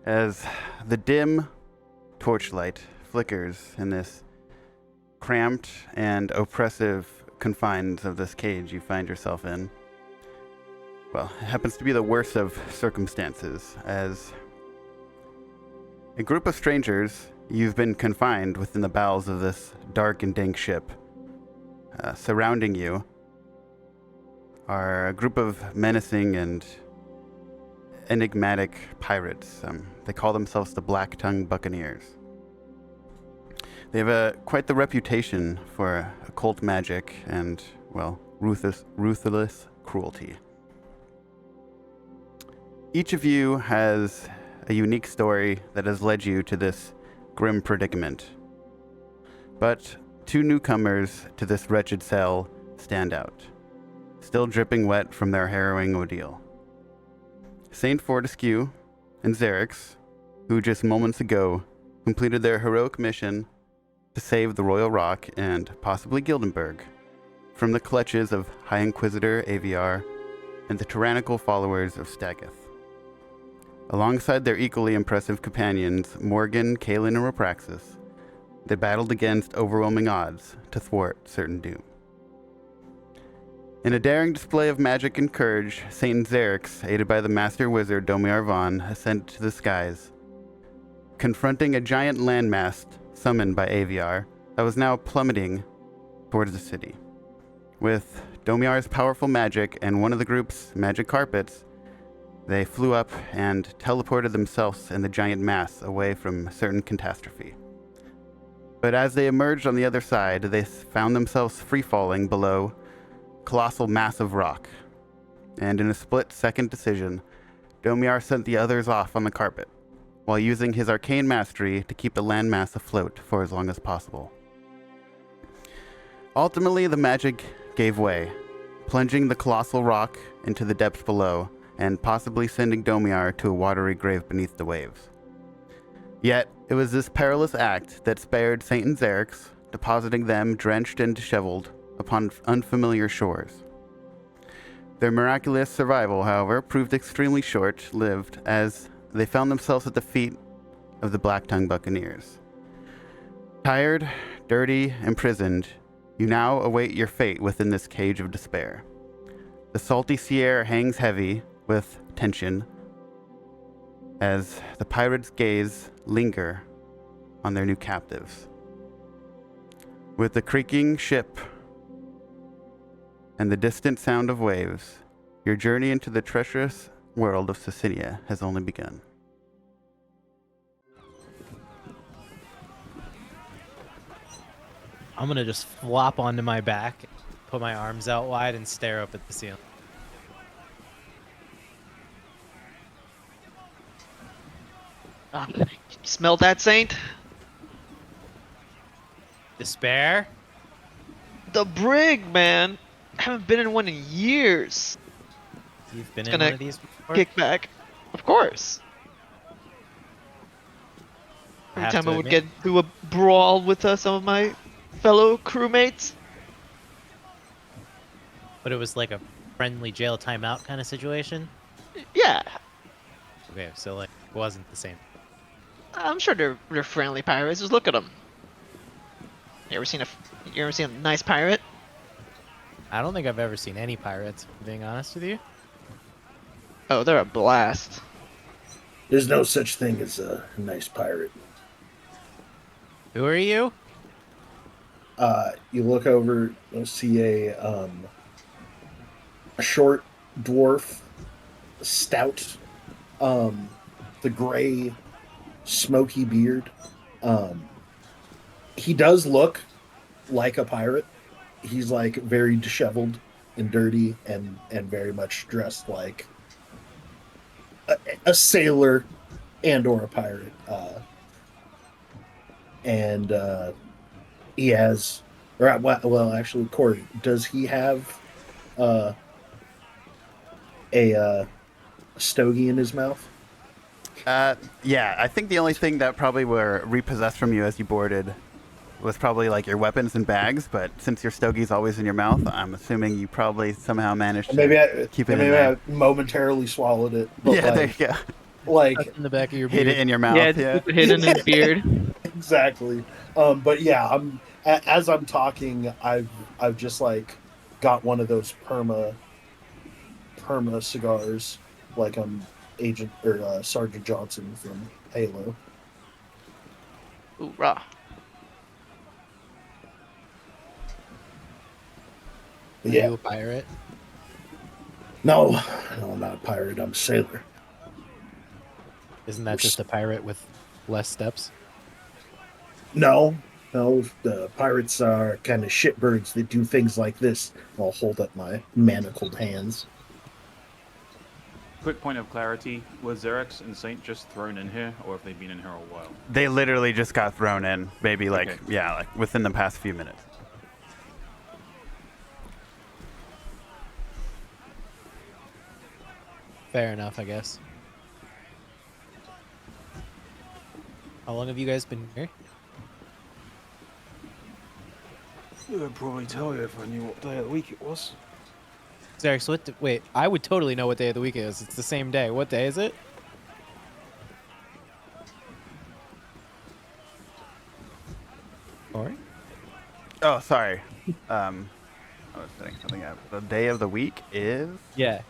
As the dim torchlight flickers in this cramped and oppressive confines of this cage you find yourself in, well, it happens to be the worst of circumstances. As a group of strangers, you've been confined within the bowels of this dark and dank ship. Surrounding you are a group of menacing and enigmatic pirates. They call themselves the Black-Tongued Buccaneers. They have quite the reputation for occult magic and, well, ruthless cruelty. Each of you has a unique story that has led you to this grim predicament. But two newcomers to this wretched cell stand out, still dripping wet from their harrowing ordeal. Saint Fortescue and Xerix, who just moments ago completed their heroic mission to save the Royal Rock and possibly Gildenberg from the clutches of High Inquisitor Aviar and the tyrannical followers of Stagith. Alongside their equally impressive companions, Morgan, Kalen, and Rapraxis, they battled against overwhelming odds to thwart certain doom. In a daring display of magic and courage, Saint Xerix, aided by the master wizard Domiar Von, ascended to the skies, confronting a giant landmass summoned by Aviar that was now plummeting towards the city. With Domiar's powerful magic and one of the group's magic carpets, they flew up and teleported themselves and the giant mass away from certain catastrophe. But as they emerged on the other side, they found themselves free-falling below a colossal mass of rock. And in a split-second decision, Domiar sent the others off on the carpet, while using his arcane mastery to keep the landmass afloat for as long as possible. Ultimately, the magic gave way, plunging the colossal rock into the depths below, and possibly sending Domiar to a watery grave beneath the waves. Yet, it was this perilous act that spared Saint and Xerix, depositing them drenched and disheveled upon unfamiliar shores. Their miraculous survival, however, proved extremely short-lived as they found themselves at the feet of the Black-Tongued Buccaneers. Tired, dirty, imprisoned, you now await your fate within this cage of despair. The salty sea air hangs heavy with tension as the pirates' gaze linger on their new captives. With the creaking ship and the distant sound of waves, your journey into the treacherous world of Sicilia has only begun. I'm gonna just flop onto my back, put my arms out wide, and stare up at the ceiling. You smell that, Saint? Despair? The brig, man. I haven't been in one in years. You've been It's in gonna one of these before? Kick back. Of course. I Every have time to I would admit, get into a brawl with some of my fellow crewmates. but it was like a friendly jail timeout kind of situation? Yeah, Okay, so like, it wasn't the same. I'm sure they're friendly pirates. Just look at them. You ever seen a nice pirate? I don't think I've ever seen any pirates, if I'm being honest with you. Oh, they're a blast. There's no such thing as a nice pirate. Who are you? You look over, you'll see a short dwarf, stout, the gray, smoky beard. He does look like a pirate. He's like very disheveled and dirty and very much dressed like a sailor and or a pirate. And he has, or well, actually, Corey, does he have a stogie in his mouth? Yeah, I think the only thing that probably were repossessed from you as you boarded was probably like your weapons and bags. But since your stogie's always in your mouth, I'm assuming you probably somehow managed And to maybe I, keep it and in maybe there. I momentarily swallowed it, but Yeah, there you go. like in the back of your Hid it beard. in your Yeah, mouth. just Yeah. keep it hidden in his beard. exactly. But yeah, as I'm talking, I've just like got one of those perma cigars, like I'm Agent or Sergeant Johnson from Halo. Hoorah. But Are yeah, you a pirate? no, no, I'm not a pirate. I'm a sailor. Isn't that just a pirate with less steps? No, no, the pirates are kind of shitbirds that do things like this. I'll hold up my manacled hands. Quick point of clarity: were Xerex and Saint just thrown in here, or have they been in here a while? They literally just got thrown in, maybe like Okay. yeah, like within the past few minutes. Fair enough, I guess. How long have you guys been here? I'd probably tell you if I knew what day of the week it was. Xerix, wait, I would totally know what day of the week it is. It's the same day. What day is it? Sorry? Oh, sorry. I was setting something up. The day of the week is. Yeah.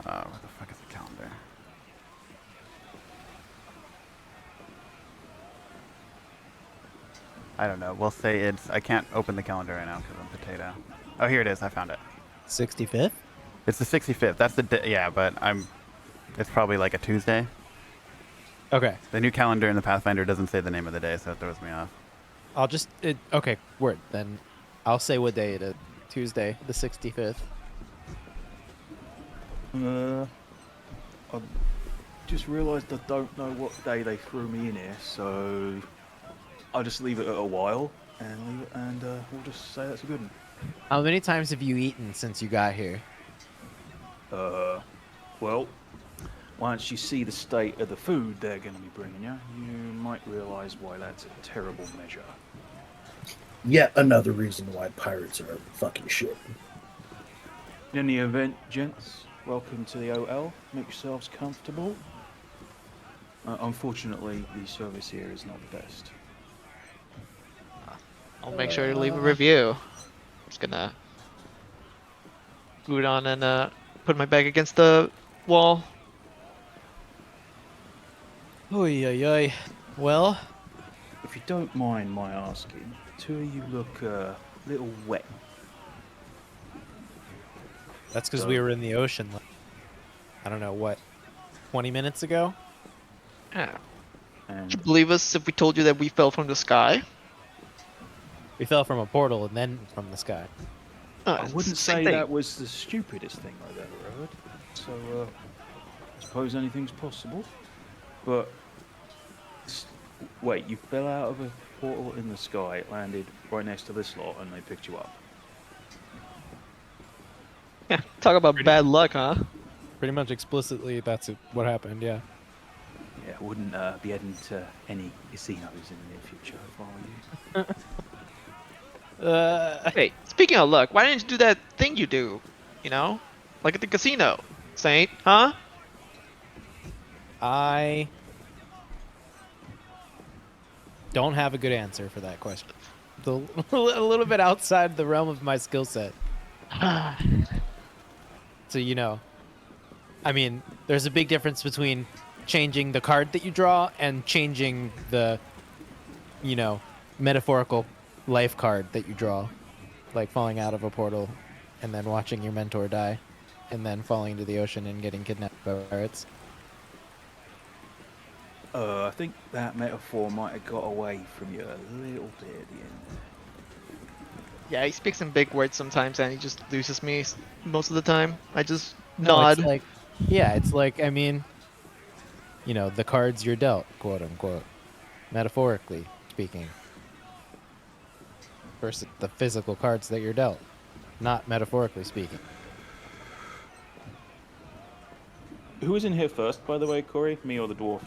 What the fuck is the calendar? I don't know. We'll say it's. I can't open the calendar right now because I'm potato. Oh, here it is. I found it. 65th? It's the 65th. That's the day. Yeah, but I'm. It's probably like a Tuesday. Okay. The new calendar in the Pathfinder doesn't say the name of the day, so it throws me off. I'll just... okay, word. Then I'll say what day it is. Tuesday, the 65th. I just realised I don't know what day they threw me in here, so I'll just leave it at a while and we'll just say that's a good one. How many times have you eaten since you got here? Well, once you see the state of the food they're going to be bringing you, you might realise why that's a terrible measure. Yet another reason why pirates are fucking shit. In any event, gents, welcome to the OL. Make yourselves comfortable. Unfortunately, the service here is not the best. I'll make sure to leave a review. I'm just gonna boot on and put my back against the wall. Oy, oy, oy. Well, If you don't mind my asking, two of you look a little wet. that's because we were in the ocean. I don't know, what, 20 minutes ago? Yeah. And Would you believe us if we told you that we fell from the sky? We fell from a portal and then from the sky. I It's wouldn't the same say thing. that was the stupidest thing I've ever heard. So, I suppose anything's possible. But, wait, you fell out of a portal in the sky, landed right next to this lot, and they picked you up. Yeah, talk about bad luck, huh? Pretty much explicitly, that's what happened, yeah. Yeah, I wouldn't be heading to any casinos in the near future if I were you. Hey, speaking of luck, why didn't you do that thing you do? You know? Like at the casino. Saint, huh? I don't have a good answer for that question. It's a little bit outside the realm of my skill set. So, I mean, there's a big difference between changing the card that you draw and changing the, metaphorical life card that you draw. Like falling out of a portal and then watching your mentor die and then falling into the ocean and getting kidnapped by pirates. I think that metaphor might have got away from you a little bit at the end. Yeah, he speaks in big words sometimes and he just loses me most of the time. I just No, nod. it's like, yeah, it's like, I mean, the cards you're dealt, quote unquote, metaphorically speaking, versus the physical cards that you're dealt, not metaphorically speaking. Who was in here first, by the way, Corey? Me or the dwarf?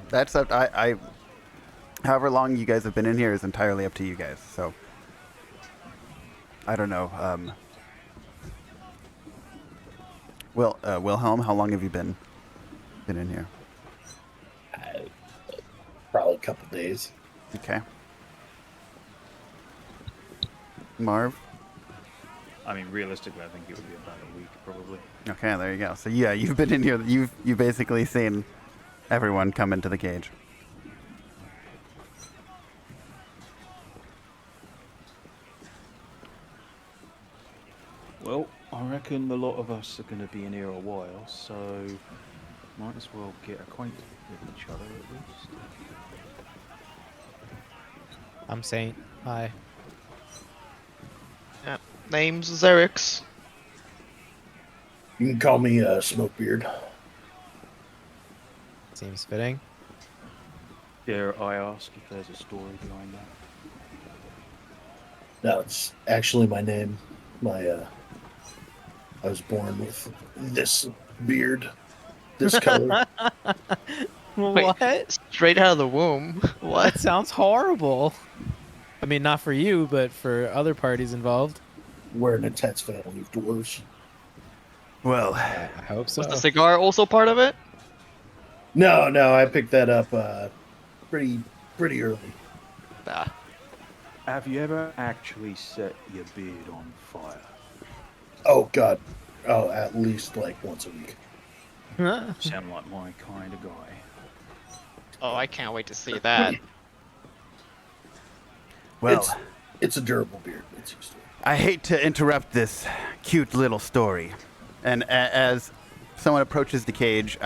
That's up. However long you guys have been in here is entirely up to you guys. So, I don't know. Wilhelm, how long have you been in here? Probably a couple days. Okay. Marv. I mean, realistically, I think it would be about a week, probably. Okay, there you go. So yeah, you've been in here. You've basically seen everyone come into the cage. Well, I reckon a lot of us are going to be in here a while, so might as well get acquainted with each other at least. I'm Saint. Hi. Yeah. Name's Xerix. You can call me Smokebeard. Seems fitting. Dare I ask if there's a story behind that? No, it's actually my name. I was born with this beard, this color. Wait, What? straight out of the womb. What? That sounds horrible. I mean, not for you, but for other parties involved. We're an intense family of dwarves. Well, I hope so. Was the cigar also part of it? No, I picked that up pretty early. Ah. Have you ever actually set your beard on fire? Oh God, at least like once a week. Huh? Sound like my kind of guy. Oh, I can't wait to see that. well, It's a durable beard. It's used to it. I hate to interrupt this cute little story, and as someone approaches the cage,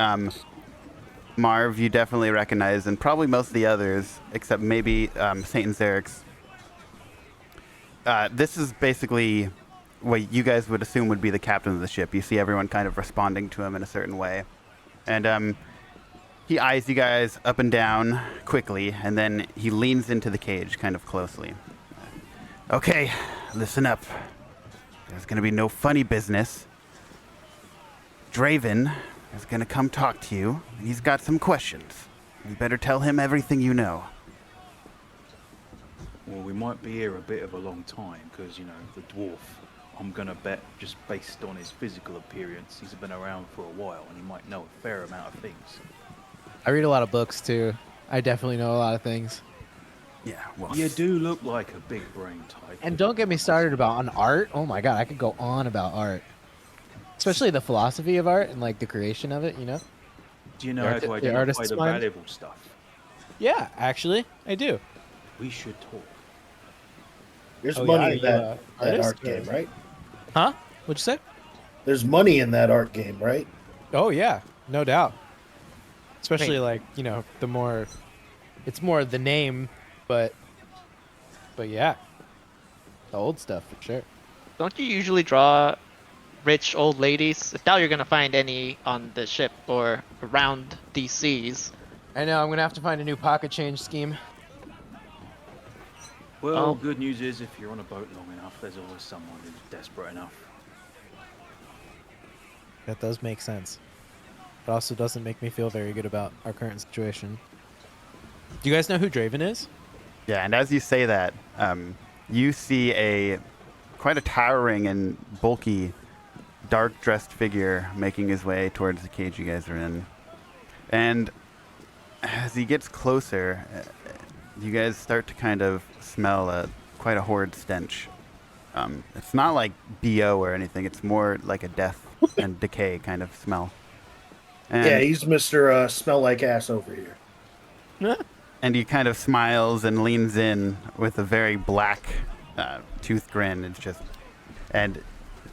Marv, you definitely recognize, and probably most of the others, except maybe Saint and Xerix. This is basically what you guys would assume would be the captain of the ship. You see everyone kind of responding to him in a certain way. And he eyes you guys up and down quickly, and then he leans into the cage kind of closely. Okay, listen up. There's going to be no funny business. Draven is going to come talk to you, and he's got some questions. You better tell him everything you know. Well, we might be here a bit of a long time, because, you know, the dwarf, I'm going to bet, just based on his physical appearance, he's been around for a while, and he might know a fair amount of things. I read a lot of books too. I definitely know a lot of things. Yeah, well... You do look like a big brain type. And don't get me started about on art. Oh my god, I could go on about art. Especially the philosophy of art and like the creation of it, you know? Do you know the how arti- to the identify artist's the mind? valuable stuff? Yeah, actually, I do. We should talk. There's Oh, money yeah, in you, that artist, art or- game, right? Huh? What'd you say? There's money in that art game, right? Oh yeah, no doubt. Especially Wait. like, you know, the more it's more the name, but yeah. The old stuff for sure. Don't you usually draw rich old ladies? I doubt you're gonna find any on the ship or around these seas. I know, I'm gonna have to find a new pocket change scheme. Well, Oh. good news is if you're on a boat long enough, there's always someone who's desperate enough. That does make sense. It also doesn't make me feel very good about our current situation. Do you guys know who Draven is? Yeah, and as you say that, you see quite a towering and bulky, dark-dressed figure making his way towards the cage you guys are in. And as he gets closer, you guys start to kind of smell quite a horrid stench. It's not like BO or anything. It's more like a death and decay kind of smell. And Yeah, he's Mr. Smell Like Ass over here. And he kind of smiles and leans in with a very black tooth grin. It's just, and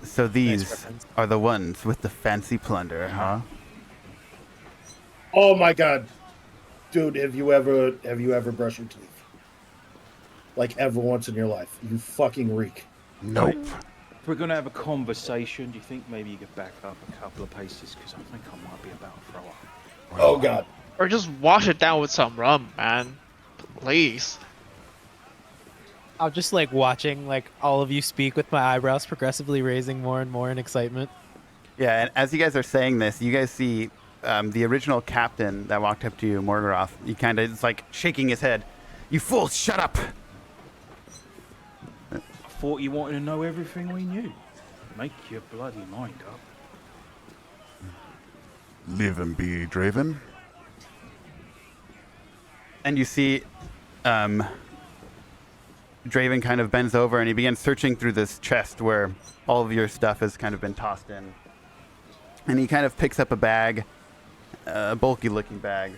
so these reference. are the ones with the fancy plunder, huh? Oh my God, dude! Have you ever brushed your teeth? Like ever once in your life? You fucking reek. Nope. If we're going to have a conversation, do you think maybe you could back up a couple of paces? Because I think I might be about to throw up. Oh God. Or just wash it down with some rum, man. Please. I'm just like watching like all of you speak with my eyebrows progressively raising more and more in excitement. Yeah, and as you guys are saying this, you guys see the original captain that walked up to you, Morgoroth. He kind of is like shaking his head. You fools, shut up! I thought you wanted to know everything we knew. Make your bloody mind up. Live and be Draven. And you see Draven kind of bends over and he begins searching through this chest where all of your stuff has kind of been tossed in. And he kind of picks up a bag, a bulky looking bag.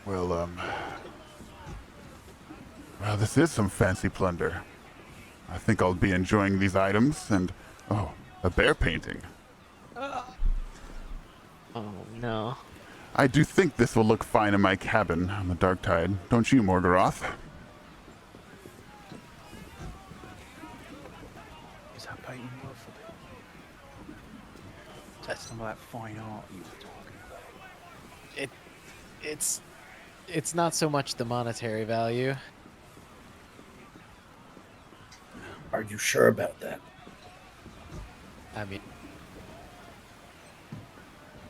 Well, this is some fancy plunder. I think I'll be enjoying these items and, oh, a bear painting. Oh no. I do think this will look fine in my cabin on the dark tide. Don't you, Morgoroth? Is that painting worth a bit? That's some of that fine art you were talking about. It's not so much the monetary value. Are you sure about that? I mean,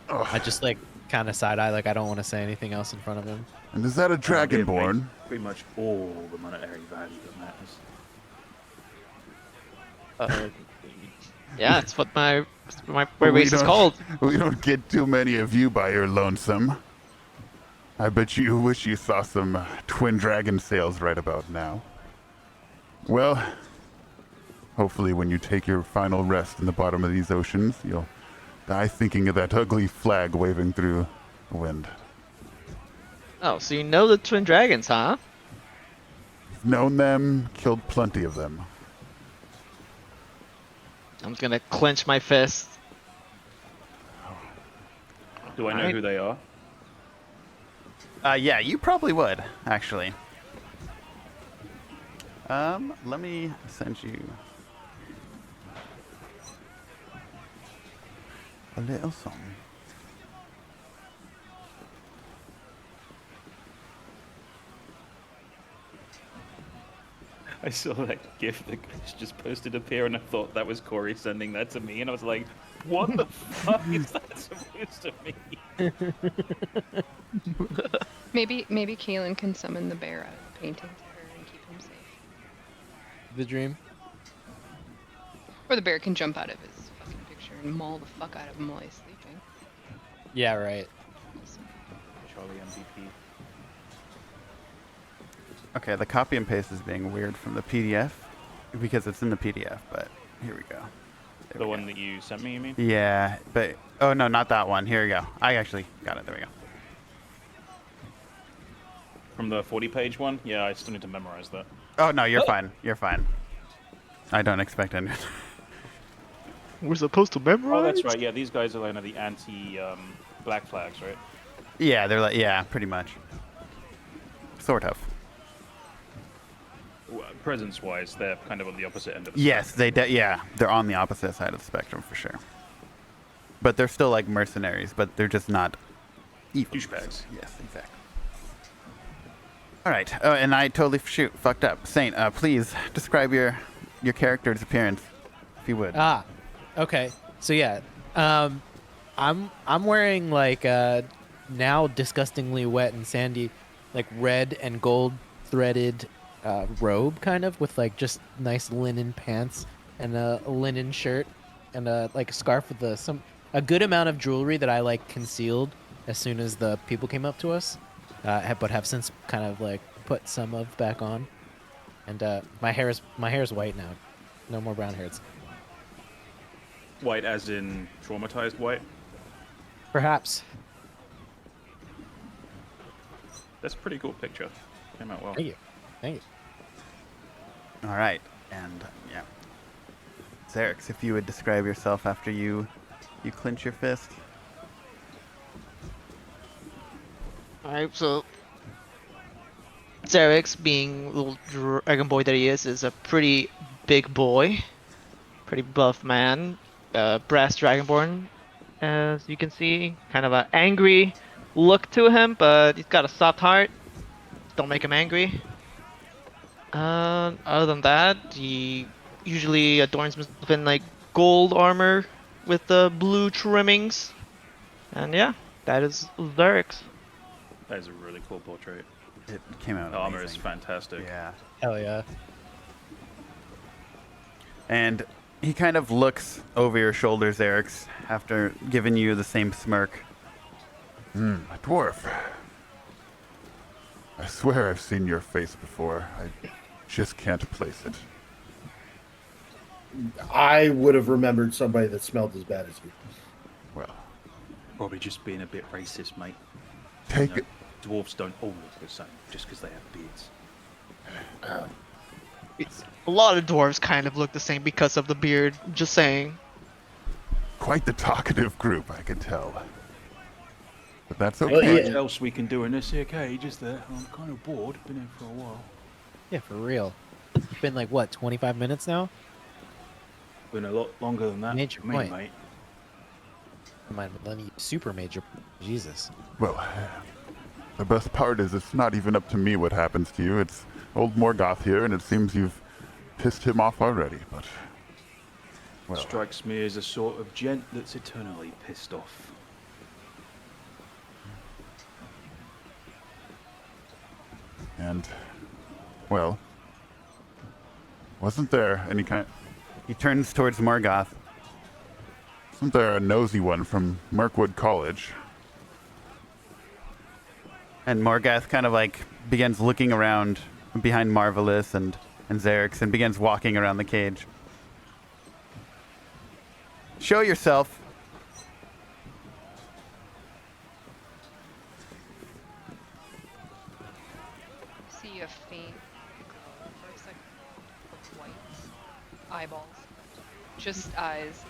Oh, I just like kind of side eye, like I don't want to say anything else in front of him. and is that a It dragonborn? makes pretty much all the monetary value that matters. Yeah, that's what my We race is don't- called. We don't get too many of you by your lonesome. I bet you wish you saw some twin dragon sails right about now. Well, hopefully when you take your final rest in the bottom of these oceans, you'll die thinking of that ugly flag waving through the wind. Oh, so you know the twin dragons, huh? Known them, killed plenty of them. I'm gonna clench my fist. Do I know Alright. who they are? Yeah, you probably would, actually. Let me send you a little song. I saw that GIF that Chris just posted appear, and I thought that was Corey sending that to me, and I was like, "What the fuck is that supposed to mean?" Maybe Kaylin can summon the bear out of the painting to her and keep him safe. The dream. Or the bear can jump out of his fucking picture and maul the fuck out of him while he's sleeping. Yeah, right. Charlie MVP. Okay, the copy and paste is being weird from the PDF because it's in the PDF, but here we go. There The we one go. that you sent me, you mean? Yeah, but oh no, not that one. Here we go. I actually got it. There we go. From the 40-page one? Yeah, I still need to memorize that. Oh no, you're fine. You're fine. I don't expect any. We're supposed to memorize. Oh, that's right. Yeah, these guys are like the anti-black flags, right? Yeah, they're like pretty much. Sort of. Presence-wise, they're kind of on the opposite end of the Yes, they're on the opposite side of the spectrum for sure. But they're still like mercenaries, but they're just not evil. Douchebags. Yes, exactly. All right. Oh, and I totally fucked up. Saint, please describe your character's appearance, if you would. Ah, okay. So yeah, I'm wearing like now disgustingly wet and sandy, like red and gold threaded robe, kind of with like just nice linen pants and a linen shirt and like a scarf with a good amount of jewelry that I like concealed as soon as the people came up to us, but have since kind of like put some of back on. And my hair is white now, no more brown hairs. White as in traumatized white? Perhaps. That's a pretty cool picture. Came out well. Thank you. Thank you. All right, and yeah, Xerix, if you would describe yourself after you clench your fist. Alright, so Xerix, being the little dragon boy that he is a pretty big boy, pretty buff man, brass dragonborn, as you can see, kind of an angry look to him, but he's got a soft heart. Don't make him angry. Other than that, he usually adorns himself in like gold armor with the blue trimmings. And yeah, that is Zarix. That is a really cool portrait. It came out The armor is amazing. fantastic. Yeah. Hell yeah. And he kind of looks over your shoulders, Eric's, after giving you the same smirk. A dwarf. I swear I've seen your face before. I just can't place it. I would have remembered somebody that smelled as bad as you. Well, Probably just being a bit racist, mate. take You know, dwarves don't all look the same just because they have beards. A lot of dwarves kind of look the same because of the beard. Just saying. quite the talkative group, I can tell. But that's okay. Well, What yeah. else we can do in this here cage is that I'm kind of bored. Been here for a while. Yeah, for real. It's been like, what, 25 minutes now? Been a lot longer than that Major for me, point. mate. My super major. Jesus. Well, the best part is it's not even up to me what happens to you. It's old Morgoth here, and it seems you've pissed him off already, but... Well, Strikes me as a sort of gent that's eternally pissed off. and... Well... Wasn't there any kind... He turns towards Morgoth. Wasn't there a nosy one from Mirkwood College? And Morgoth kind of like begins looking around behind Marvelous and Xerix and begins walking around the cage. Show yourself. See a faint glow for a second of white eyeballs. Just eyes.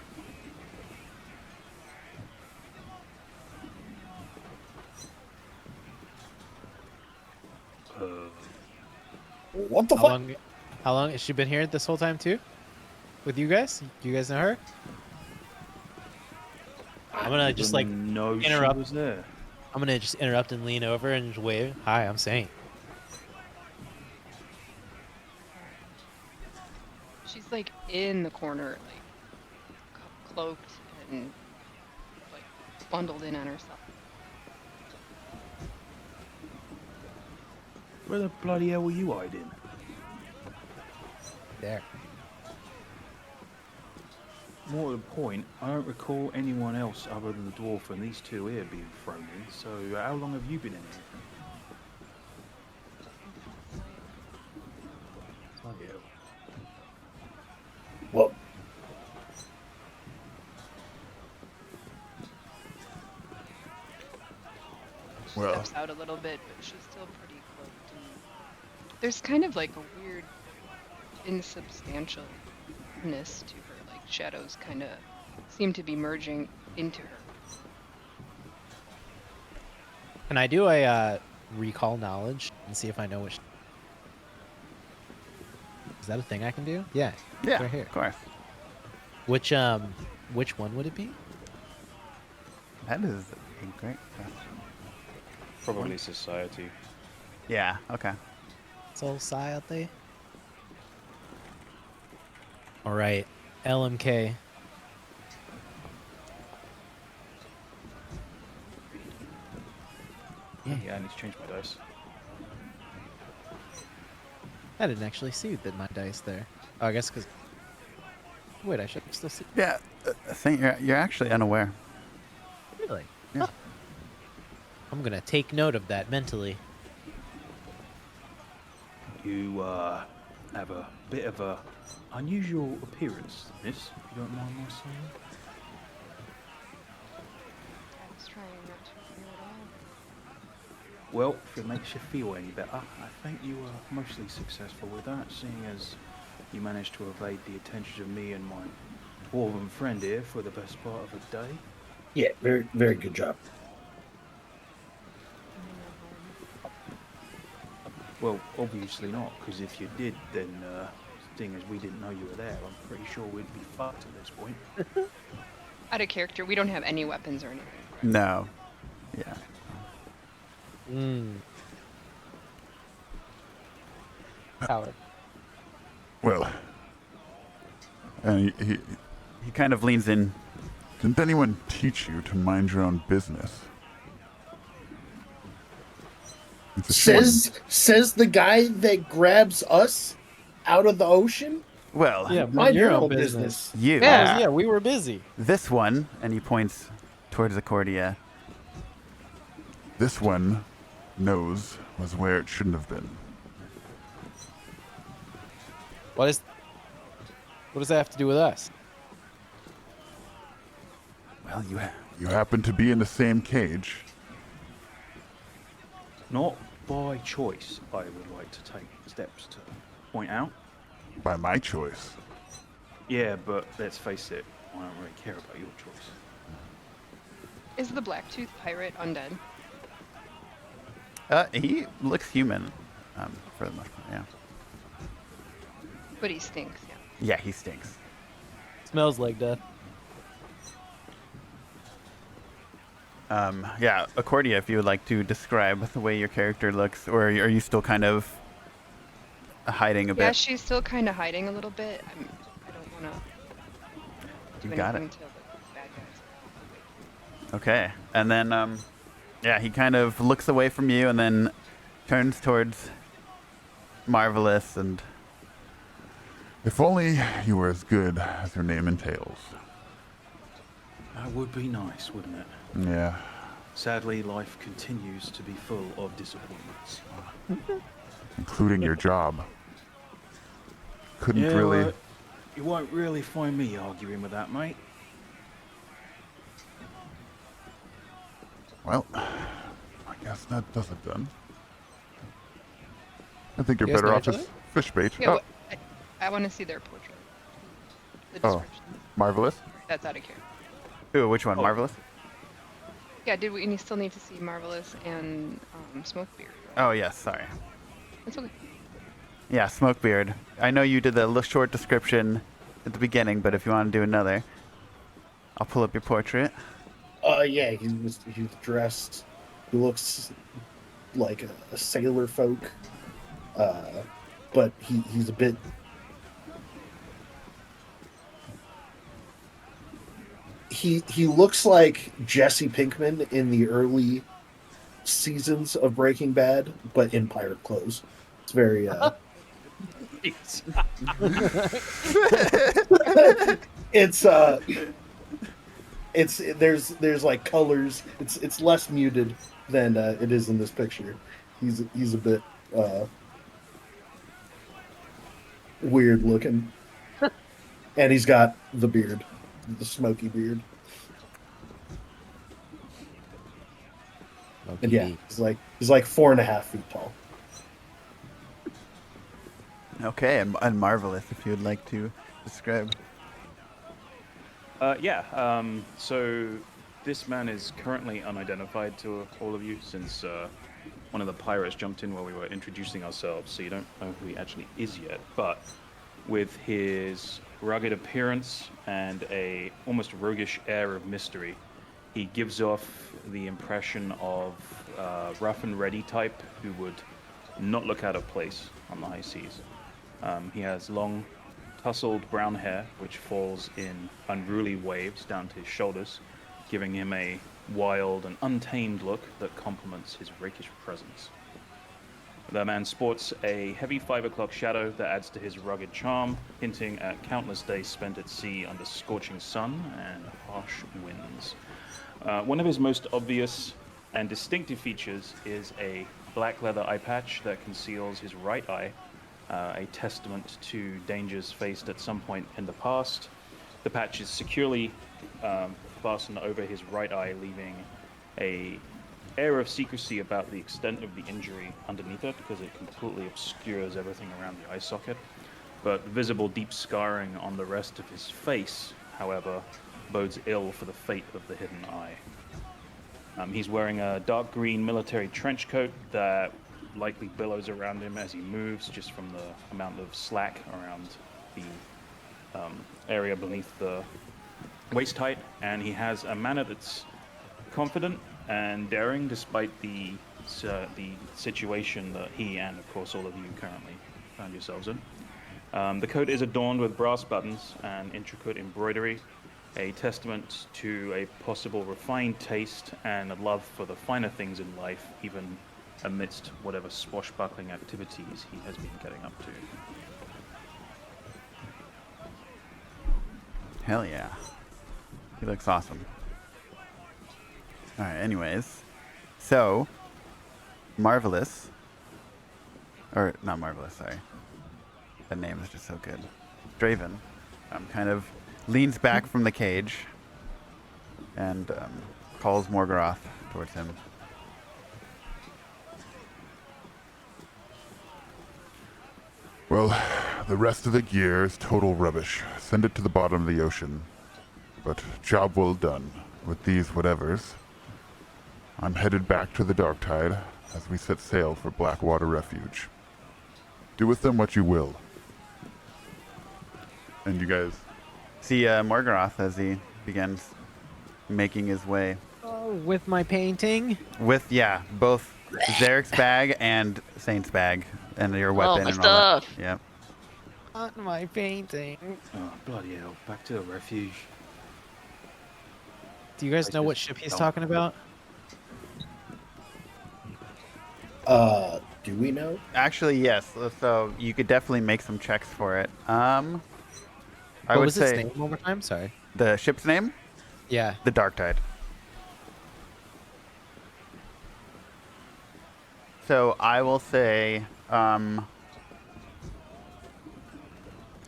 What the How fuck? long? How long has she been here this whole time too? With you guys? Do you guys know her? I'm gonna just like No, interrupt. she was there. I'm gonna just interrupt and lean over and just wave. Hi, I'm Saint. She's like in the corner, like cloaked and like bundled in on herself. Where the bloody hell were you hiding? There. More to the point, I don't recall anyone else other than the dwarf and these two here being thrown in. So how long have you been in here? Well, She Well. steps out a little bit, but she's still pretty cloaked. And there's kind of like a weird insubstantialness to her. Like shadows kind of seem to be merging into her. Can I do a recall knowledge and see if I know which? Is that a thing I can do? Yeah. Yeah, Right here. of course. Which one would it be? That is a great question. Probably society. Yeah, okay. Society. All right, LMK. Yeah, I need to change my dice. I didn't actually see that my dice there. Oh, I guess because. Wait, I should still see. Yeah, I think you're actually unaware. Really? Yeah. I'm gonna take note of that mentally. You have a bit of a unusual appearance, miss, if you don't mind my saying. I was trying not to appear at all. Well, if it makes you feel any better, I think you were mostly successful with that, seeing as you managed to evade the attention of me and my dwarven friend here for the best part of a day. yeah, very, very good job. Well, obviously not, because if you did, then, seeing as we didn't know you were there, I'm pretty sure we'd be fucked at this point. Out of character, we don't have any weapons or anything. correct? No. Yeah. Howard. Well, And He kind of leans in. didn't anyone teach you to mind your own business? It's a shame. Says the guy that grabs us out of the ocean. Well, Yeah, Mind your own business. you. Yeah. We were busy. This one, and he points towards Accordia. This one knows was where it shouldn't have been. What does that have to do with us? Well, You happen to be in the same cage. Not by choice, I would like to take steps to point out. By my choice. Yeah, but let's face it, I don't really care about your choice. Is the Blacktooth pirate undead? he looks human, for the most part. Yeah. But he stinks, yeah. Yeah, he stinks. Smells like death. Yeah, Accordia, if you would like to describe the way your character looks, or are you still kind of hiding a Yeah, bit? she's still kind of hiding a little bit. I don't want to do You got it. anything to the bad guys. Okay, and then yeah, he kind of looks away from you and then turns towards Marvelous and If only you were as good as your name entails. That would be nice, wouldn't it? Yeah. Sadly, life continues to be full of disappointments. Including your job. Couldn't Yeah, really. well, you won't really find me arguing with that, mate. Well, I guess that does it then. I think you're You guys better know off each as fish bait. Yeah, Oh, what, I want to see their portrait. The Oh. description. Marvelous. That's out of character. Ooh, which one? Oh. Marvelous? Yeah, did we still need to see Marvelous and Smokebeard? Oh yes, sorry. That's okay. Yeah, Smokebeard. I know you did the short description at the beginning, but if you want to do another, I'll pull up your portrait. Yeah, he's dressed. He looks like a sailor folk, but he's a bit. He looks like Jesse Pinkman in the early seasons of Breaking Bad, but in pirate clothes. It's very. It's there's like colors. It's less muted than it is in this picture. He's a bit weird looking, and he's got the beard, the smoky beard. And yeah, he's like 4.5 feet tall. Okay, and Marvelous, if you would like to describe. So this man is currently unidentified to all of you since one of the pirates jumped in while we were introducing ourselves, so you don't know who he actually is yet. But with his rugged appearance and a almost roguish air of mystery, he gives off the impression of rough and ready type who would not look out of place on the high seas. He has long, tousled brown hair, which falls in unruly waves down to his shoulders, giving him a wild and untamed look that complements his rakish presence. The man sports a heavy 5 o'clock shadow that adds to his rugged charm, hinting at countless days spent at sea under scorching sun and harsh winds. One of his most obvious and distinctive features is a black leather eye patch that conceals his right eye, a testament to dangers faced at some point in the past. The patch is securely fastened over his right eye, leaving a air of secrecy about the extent of the injury underneath it, because it completely obscures everything around the eye socket. But visible deep scarring on the rest of his face, however, bodes ill for the fate of the hidden eye. He's wearing a dark green military trench coat that likely billows around him as he moves, just from the amount of slack around the area beneath the waist height, and he has a manner that's confident and daring despite the situation that he and, of course, all of you currently found yourselves in. The coat is adorned with brass buttons and intricate embroidery, a testament to a possible refined taste and a love for the finer things in life, even amidst whatever swashbuckling activities he has been getting up to. Hell yeah. He looks awesome. Alright, anyways. So, Marvelous. Or, not Marvelous, sorry. That name is just so good. Draven kind of leans back from the cage and calls Morgoth towards him. Well, the rest of the gear is total rubbish. Send it to the bottom of the ocean. But job well done. With these whatevers, I'm headed back to the Darktide as we set sail for Blackwater Refuge. Do with them what you will. And you guys See Morgoth as he begins making his way Oh, with my painting. with, yeah, both Zarek's bag and Saint's bag and your weapon my and all that. stuff. Yep. Not my painting. Oh, bloody hell. Back to the refuge. Do you guys Place know what is ship he's dumb. talking about? Do we know? Actually, yes. So you could definitely make some checks for it. I What would was its say name one more time? Sorry. the ship's name, Yeah. the Darktide. So I will say,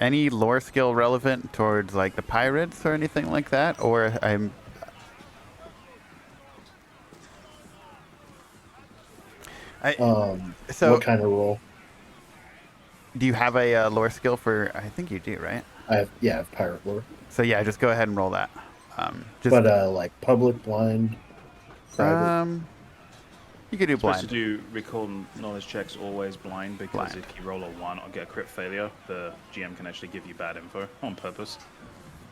any lore skill relevant towards like the pirates or anything like that, or so What kind of role? do you have a lore skill for? I think you do, right? I have pirate lore. So yeah, just go ahead and roll that. Just But like public, blind, private. you could do Supposed to blind. do recall knowledge checks always blind because Blind. if you roll a 1 or get a crit failure, the GM can actually give you bad info on purpose.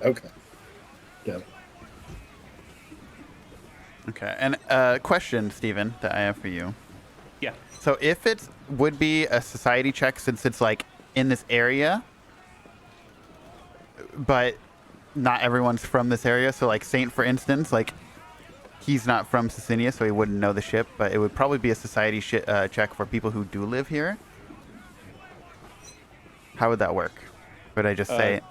Okay. Got it. Okay, and question, Steven, that I have for you. Yeah. So if it would be a society check since it's like in this area, but not everyone's from this area. So like Saint, for instance, like he's not from Sicilia, so he wouldn't know the ship. But it would probably be a society check for people who do live here. How would that work? Would I just say?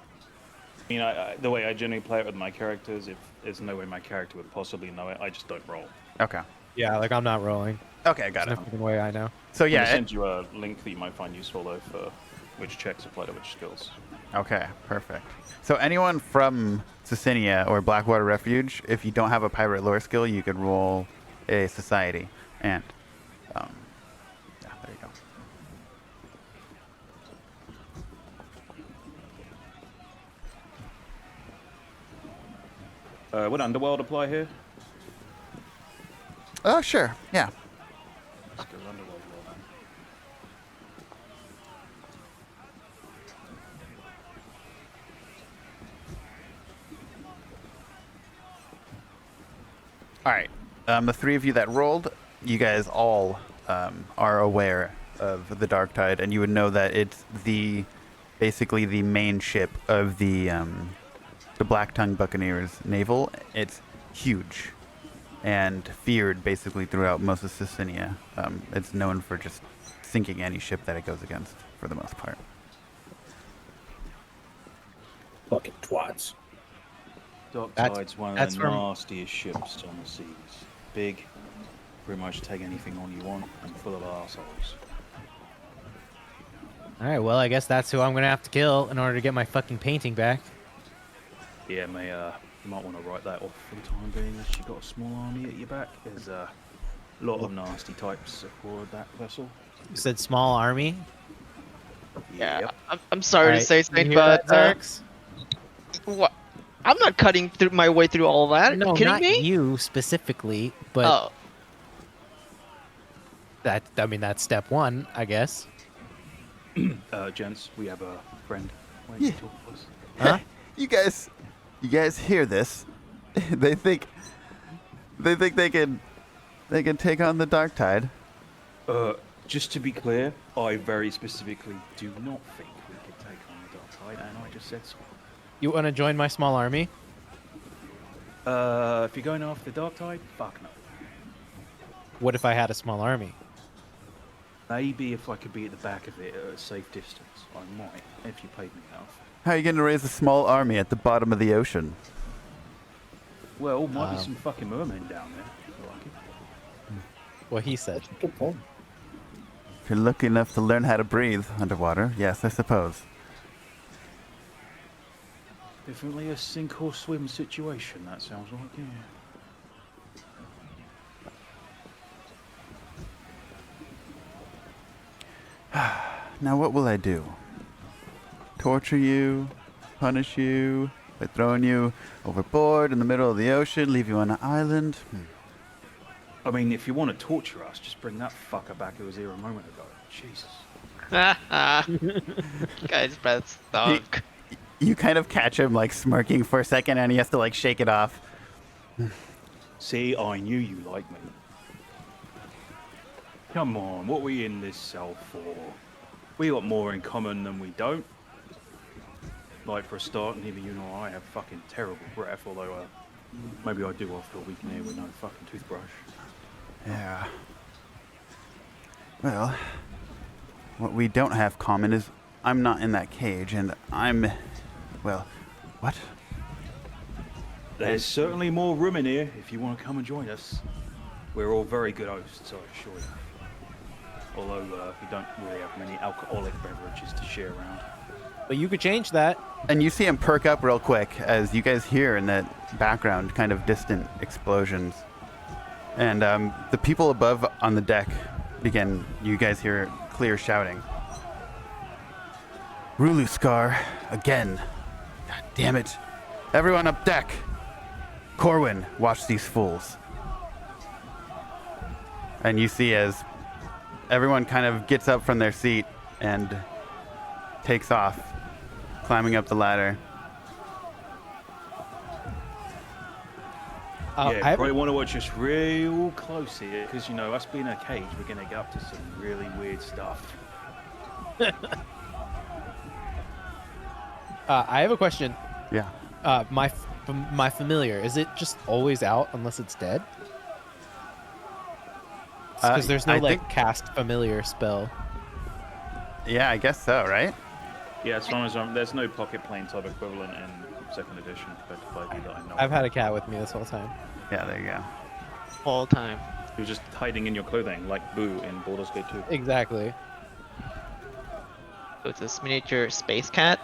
I mean, the way I generally play it with my characters, if there's no way my character would possibly know it, I just don't roll. Okay. Yeah, like I'm not rolling. Okay, got There's it. no fucking way I know. So I'm gonna yeah. send you a link that you might find useful though for which checks apply to which skills. Okay, perfect. So anyone from Sicilia or Blackwater Refuge, if you don't have a pirate lore skill, you could roll a society. And, yeah, there you go. Would Underworld apply here? Oh, sure. Yeah. Let's go Underworld roll then. All right. The three of you that rolled, you guys all are aware of the Darktide, and you would know that it's basically the main ship of the Black Tongue Buccaneers naval. It's huge and feared basically throughout most of Sicilia. It's known for just sinking any ship that it goes against for the most part. Fucking twats. Darktide's one of that's the where- nastiest ships on the seas. Big, pretty much take anything on you want, and full of assholes. All right, well, I guess that's who I'm gonna have to kill in order to get my fucking painting back. Yeah, you might want to write that off for the time being, as you've got a small army at your back. There's a lot of nasty types aboard that vessel. You said small army. Yeah, Yep. I'm sorry to Alright, say, you Saint, hear but that, Zarx? what? I'm not cutting through my way through all that. No, you kidding not me? you specifically, but Oh, that's step one, I guess. Gents, we have a friend waiting Yeah. to talk to us. Huh? You guys hear this? they think they can take on the Darktide. Just to be clear, I very specifically do not think we could take on right? And I just said so. You want to join my small army? If you're going after the dark tide, fuck no. What if I had a small army? Maybe if I could be at the back of it at a safe distance, I might, if you paid me enough. How are you going to raise a small army at the bottom of the ocean? Well, might be some fucking mermen down there. If you like it. What he said. Good point. If you're lucky enough to learn how to breathe underwater, yes, I suppose. Definitely a sink or swim situation, that sounds like, yeah. Now what will I do? Torture you? Punish you? By throwing you overboard in the middle of the ocean? Leave you on an island? I mean, if you want to torture us, just bring that fucker back who was here a moment ago. Jesus. Guy's breath stunk. You kind of catch him like smirking for a second and he has to like shake it off. See, I knew you liked me. Come on, what we in this cell for? We got more in common than we don't. Like, for a start, neither you nor I have fucking terrible breath, although maybe I do after a week in here with no fucking toothbrush. Yeah. Well, what we don't have common is I'm not in that cage and I'm... Well, what? There's certainly more room in here if you want to come and join us. We're all very good hosts, I assure you. Although we don't really have many alcoholic beverages to share around. But you could change that. And you see him perk up real quick as you guys hear in that background kind of distant explosions. And the people above on the deck begin, you guys hear clear shouting. Ruluskar, again. God damn it. Everyone up deck. Corwin, watch these fools. And you see as everyone kind of gets up from their seat and takes off, climbing up the ladder. Yeah, I probably want to watch us real close here, because, you know, us being in a cage, we're going to get up to some really weird stuff. I have a question. Yeah. My familiar, is it just always out unless it's dead? Because there's no I like think- cast familiar spell. Yeah, I guess so, right? Yeah, as long as there's no pocket plane type equivalent in second edition compared to 5e that I know. I've had a cat with me this whole time. Yeah, there you go. All time. You're just hiding in your clothing, like Boo in Baldur's Gate 2. Exactly. So it's this miniature space cat.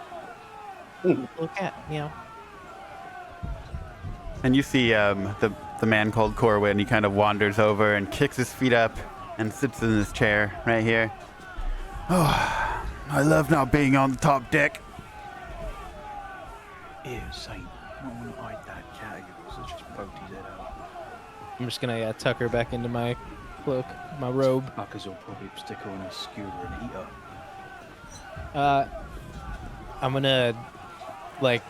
Little cat, meow. And you see the man called Corwin, he kind of wanders over and kicks his feet up and sits in his chair right here. Oh, I love not being on the top deck. Ew, same. I want to hide that cat of yours that just poked his head out. I'm just gonna tuck her back into my cloak, my robe. Fuckers will probably stick her on a skewer and eat her. I'm gonna like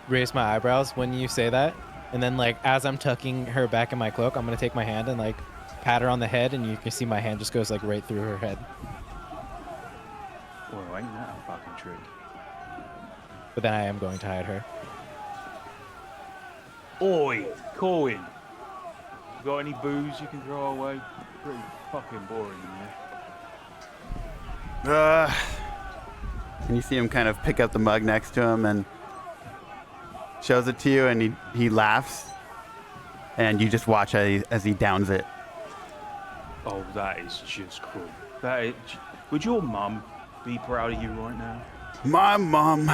raise my eyebrows when you say that, and then like as I'm tucking her back in my cloak, I'm gonna take my hand and like pat her on the head, and you can see my hand just goes like right through her head. Well, ain't that a fucking trick? But then I am going to hide her. Oi, Corwin. Got any booze you can throw away? Pretty fucking boring in here. And you see him kind of pick up the mug next to him and shows it to you, and he laughs. And you just watch as he downs it. Oh, that is just cool. That is, would your mum be proud of you right now? My mom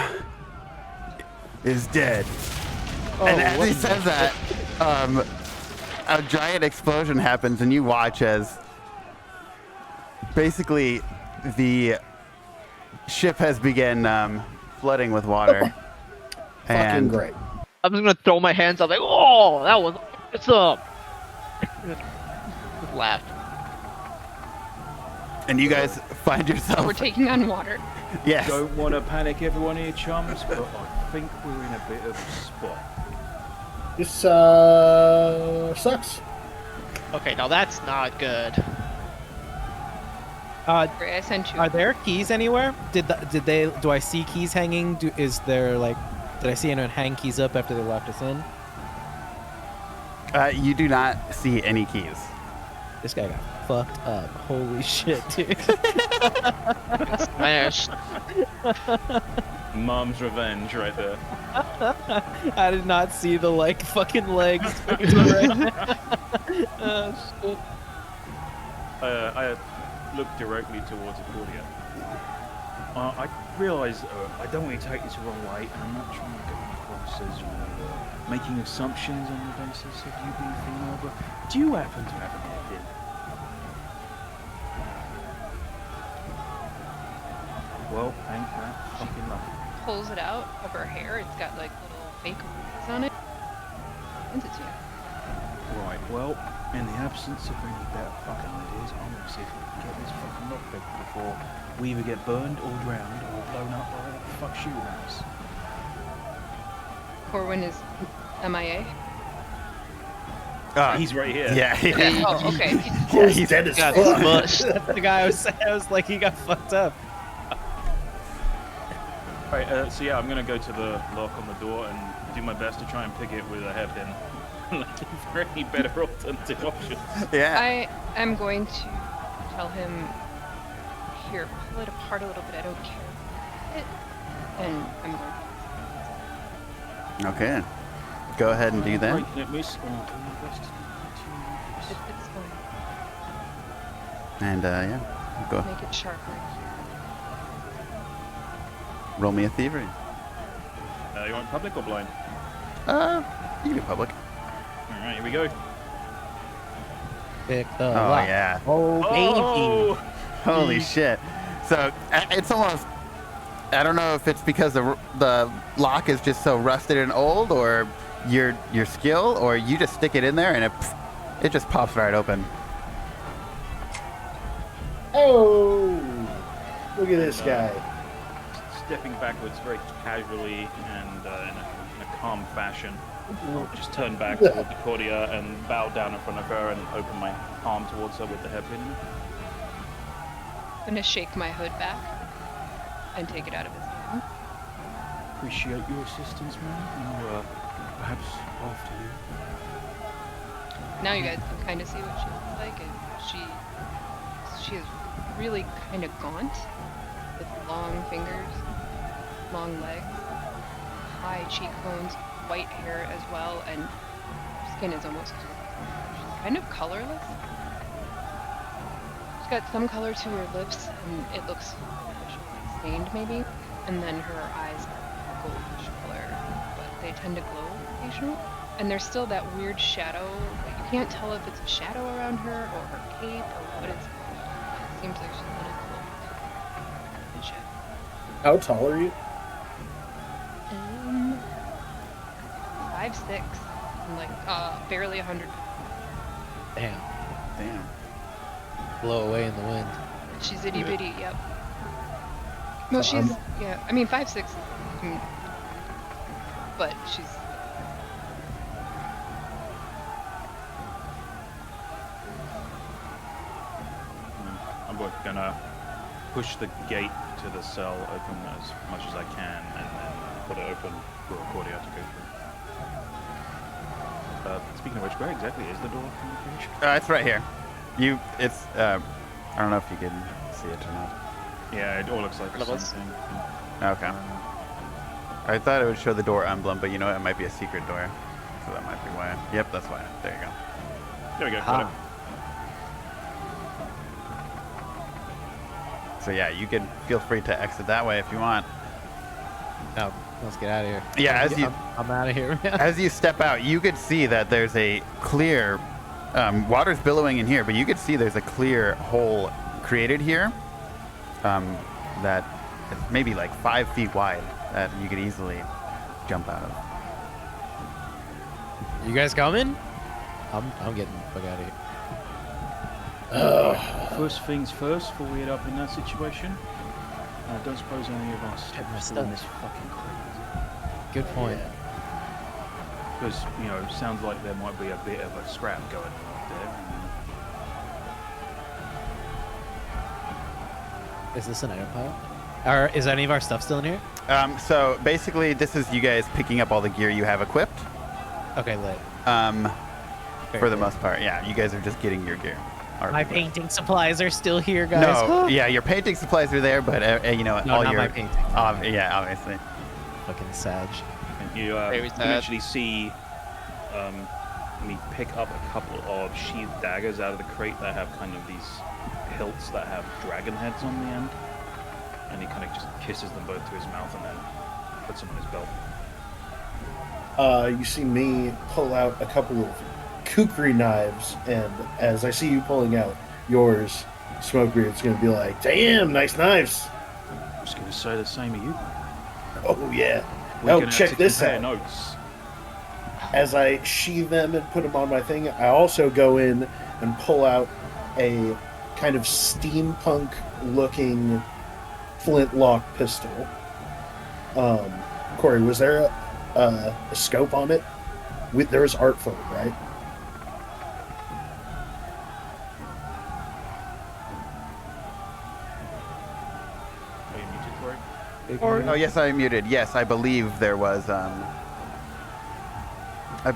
is dead. And as he says that, a giant explosion happens, and you watch as basically the ship has begun flooding with water. Fucking great. I'm just gonna throw my hands up like, oh, that was awesome. Just laugh. And you guys find yourself. We're taking on water. Yes. Don't want to panic everyone here, chums, but I think we're in a bit of a spot. This sucks. Okay, now that's not good. Great, I sent you. Are there keys anywhere? Do I see keys hanging? Is there like, did I see anyone hang keys up after they locked us in? You do not see any keys. This guy got fucked up. Holy shit, dude. Smashed. Mom's revenge right there. I did not see the like fucking legs. Oh, shit. I look directly towards Accordia. I realise I don't want to take this the wrong way, and I'm not trying to go across as making assumptions on the basis of you being female, but do you happen to have an hairpin? Well, ain't that fucking lucky. Pulls it out of her hair. It's got like little fake rings on it. Hands it to you. Right, well, in the absence of any better fucking ideas, I'm gonna see if we can get this fucking lockpick before we either get burned or drowned or blown up by whatever the fuck shooting at us. Corwin is MIA. He's right here. Yeah, yeah. Oh, okay. He's dead as Got fuck. smushed. That's the guy I was like, he got fucked up. Right, so yeah, I'm gonna go to the lock on the door and do my best to try and pick it with a hairpin. Looking for any better alternative options. Yeah. I am going to tell him, here, pull it apart a little bit. I don't care. And I'm going to. Okay. Go ahead and do that. Right, let me do my best to It's fine. And yeah, go. Make it sharp right Roll me a thievery. you want public or blind? You can do public. Alright, here we go. Pick the Oh lock. yeah. Oh, baby. Oh! Holy shit. So it's almost. I don't know if it's because the lock is just so rusted and old, or your skill, or you just stick it in there and it just pops right open. Oh, look at this guy. Stepping backwards very casually and in a calm fashion. I'll just turn back toward the Cordia and bow down in front of her and open my palm towards her with the hairpin. I'm going to shake my hood back and take it out of his hand. Appreciate your assistance, man. And, perhaps after you. Now you guys can kind of see what she looks like, and she is really kind of gaunt, with long fingers, long legs, high cheekbones, white hair as well, and skin is almost she's kind of colorless. She's got some color to her lips, and it looks stained maybe, and then her eyes are goldish color, but they tend to glow occasionally. And there's still that weird shadow, like you can't tell if it's a shadow around her or her cape or what it's. It seems like she's a little cloaked in shadow. How tall are you? 5'6", and like barely 100. Damn. Damn. Blow away in the wind. She's itty bitty. Yep. No, So she's yeah. I mean 5'6", but she's. I'm gonna push the gate to the cell open as much as I can and then put it open for Cordia to go through. Speaking of which, where exactly is the door from the cage? It's right here. It's. I don't know if you can see it or not. Yeah, it all looks like the same us. thing. Okay. I thought it would show the door emblem, but you know what? It might be a secret door. So that might be why. Yep, that's why. There you go. There we go. Got it. So yeah, you can feel free to exit that way if you want. No, let's get out of here. Yeah, as you I'm out of here. as you step out, you could see that there's a clear. Water's billowing in here, but you could see there's a clear hole created here. That is maybe like 5 feet wide that you could easily jump out of. You guys coming? I'm getting the fuck out of here. First things first, before we head up in that situation, I don't suppose any of us Check my are still in stuff. this fucking crazy. Good point. Because, you know, it sounds like there might be a bit of a scrap going on up there. Is this an item pile? Or is any of our stuff still in here? So basically, this is you guys picking up all the gear you have equipped. Okay, lit. For the most part, yeah. You guys are just getting your gear. My painting supplies are still here, guys. No, yeah, your painting supplies are there, but you know, No, all not your my painting. yeah, obviously. Fucking Sag. And you Very can sad. actually see me pick up a couple of sheathed daggers out of the crate that have kind of these hilts that have dragon heads on the end. And he kind of just kisses them both to his mouth and then puts them on his belt. You see me pull out a couple of kukri knives, and as I see you pulling out yours, Smokebeard's going to be like, "Damn, nice knives!" I'm just going to say the same of you. Oh yeah. We're Oh, gonna have check to this compare out. notes. As I sheathe them and put them on my thing, I also go in and pull out a kind of steampunk-looking flintlock pistol. Corey, was there a scope on it? There was art for it, right? Are you muted, Corey? Oh yes, I am muted. Yes, I believe there was. I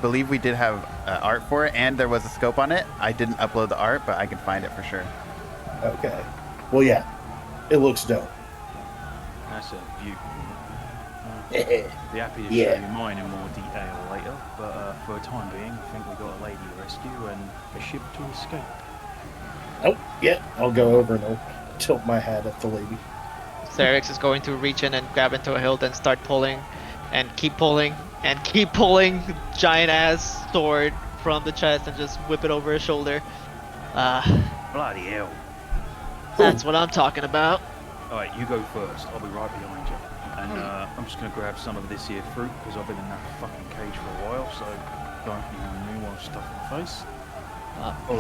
believe we did have art for it, and there was a scope on it. I didn't upload the art, but I can find it for sure. Okay. Well, yeah. It looks dope. That's a view. Yeah. Be happy to Yeah. show you mine in more detail later, but for the time being, I think we got a lady to rescue and a ship to escape. Oh, yeah. I'll go over and I'll tilt my hat at the lady. Xerix is going to reach in and grab into a hilt and start pulling, and keep pulling, and keep pulling giant ass sword from the chest and just whip it over his shoulder. Bloody hell. That's what I'm talking about. Alright, you go first. I'll be right behind you. And I'm just going to grab some of this here fruit, because I've been in that fucking cage for a while, so don't me while stuffing my face.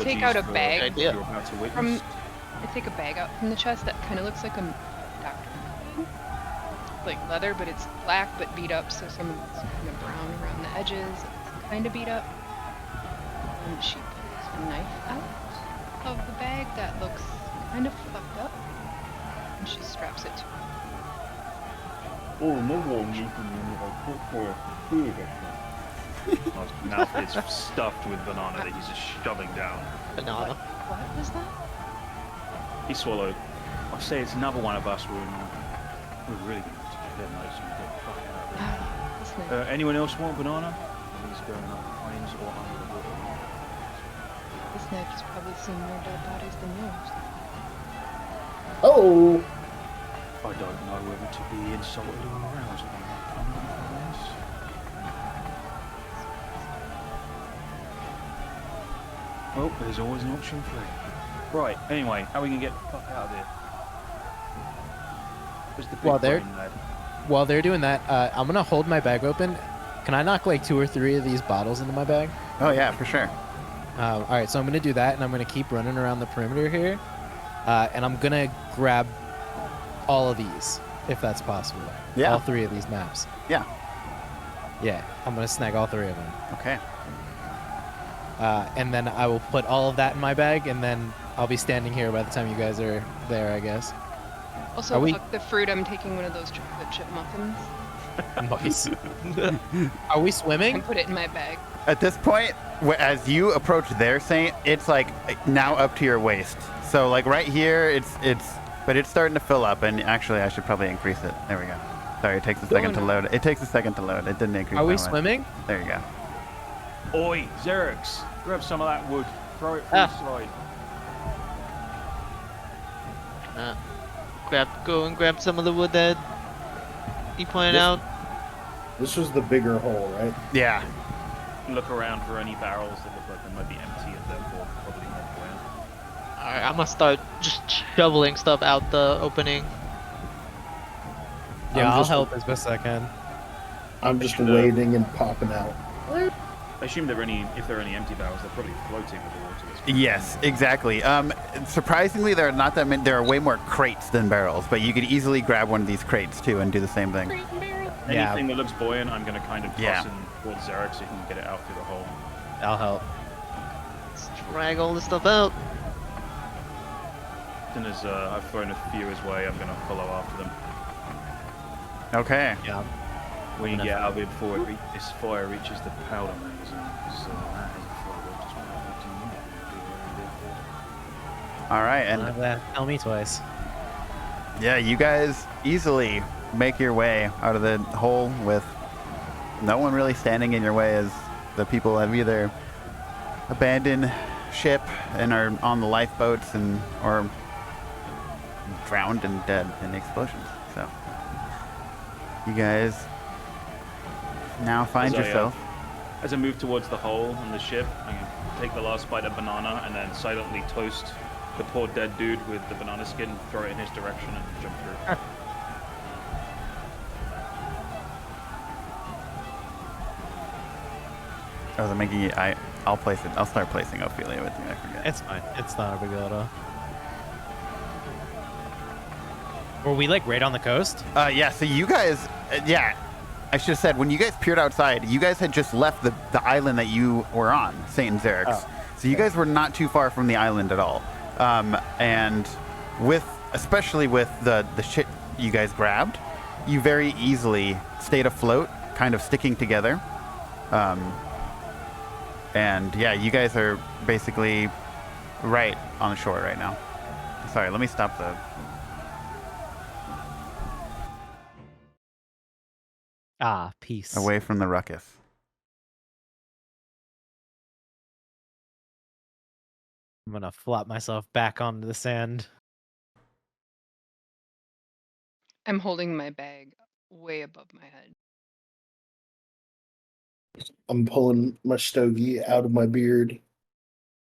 Take out a Apologies for bag what you're about to witness. I take a bag out from the chest that kind of looks like a doctor. Like leather, but it's black but beat up, so some of it's kind of brown around the edges. It's kind of beat up. And she pulls a knife out of the bag that looks kind of fucked up. And she straps it to her. Oh, no one you can put for food. His mouth is stuffed with banana that he's just shoving down. Banana. What was that? He swallowed. I say it's another one of us. We're really going to have to get notes and get the fuck out of This here. knife. Anyone else want a banana? He's going up planes or under the water. This knife has probably seen more dead bodies than yours. Oh! I don't know whether to be insulted or aroused by that comment, friends. Well, there's always an option 3. Right, anyway, how are we going to get the fuck out of here? Where's the big Well, there- brain lad? While they're doing that, I'm gonna hold my bag open. Can I knock like 2 or 3 of these bottles into my bag? Oh yeah, for sure. All right, so I'm gonna do that, and I'm gonna keep running around the perimeter here, and I'm gonna grab all of these, if that's possible. Yeah. All 3 of these maps. Yeah. Yeah, I'm gonna snag all 3 of them, Okay. and then I will put all of that in my bag, and then I'll be standing here by the time you guys are there, I guess. Also, Are we- fuck the fruit. I'm taking one of those chocolate chip muffins Nice. Are we and swimming? put it in my bag. At this point, as you approach their saint, it's like now up to your waist. So like right here, but it's starting to fill up. And actually, I should probably increase it. There we go. Sorry, it takes a second to load. It takes a second to load. It didn't increase. Are we that much. swimming? There you go. Oi, Xerix, grab some of that wood. Throw it through the slide. Go and grab some of the wood that he pointed out. This was the bigger hole, right? Yeah. Look around for any barrels that look like they might be empty and therefore probably not going. Alright, I'm gonna start just shoveling stuff out the opening. Yeah, I'm I'll just- help as best I can. I'm just Should, waiting and popping out. I assume if there are any empty barrels, they're probably floating with the water. Yes, exactly. Surprisingly, there are not that many. There are way more crates than barrels, but you could easily grab one of these crates too and do the same thing. Yeah. Anything that looks buoyant, I'm going to kind of toss Yeah. in towards Xerix so he can get it out through the hole. I'll help. Let's drag all this stuff out. soon as I've thrown a few his way, I'm gonna follow after them. Okay. Yeah. We can get out of here before this fire reaches the powder magazine. So that is a fire. Just All right, Don't and have that. Tell me twice. yeah, you guys easily make your way out of the hole with no one really standing in your way, as the people have either abandoned ship and are on the lifeboats or drowned and dead in the explosions. So you guys now find yourself. As I move towards the hole in the ship, I'm gonna take the last bite of banana and then silently toast the poor dead dude with the banana skin, throw it in his direction, and jump through. I was making it. I'll place it. I'll start placing Ophelia with you. I forget. It's fine. It's not a big deal at all. Were we like right on the coast? Yeah. So you guys. Yeah. I should have said, when you guys peered outside, you guys had just left the island that you were on, Saint Xerix. Oh, So you guys were not too far from the island at all. And especially with the shit you guys grabbed, you very easily stayed afloat, kind of sticking together. And yeah, you guys are basically right on the shore right now. Sorry, let me stop the... Peace. away from the ruckus. I'm gonna flop myself back onto the sand. I'm holding my bag way above my head. I'm pulling my stogie out of my beard,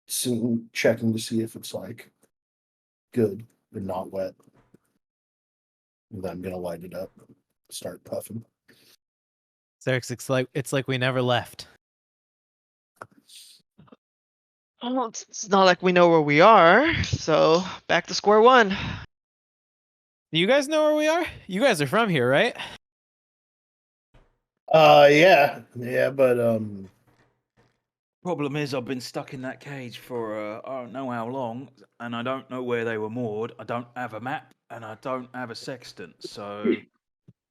soon checking to see if it's like good but not wet. And then I'm gonna light it up, start puffing. Xerix, it's like we never left. Oh, it's not like we know where we are, so back to square one. Do you guys know where we are? You guys are from here, right? Yeah, but Problem is, I've been stuck in that cage for I don't know how long, and I don't know where they were moored. I don't have a map, and I don't have a sextant, so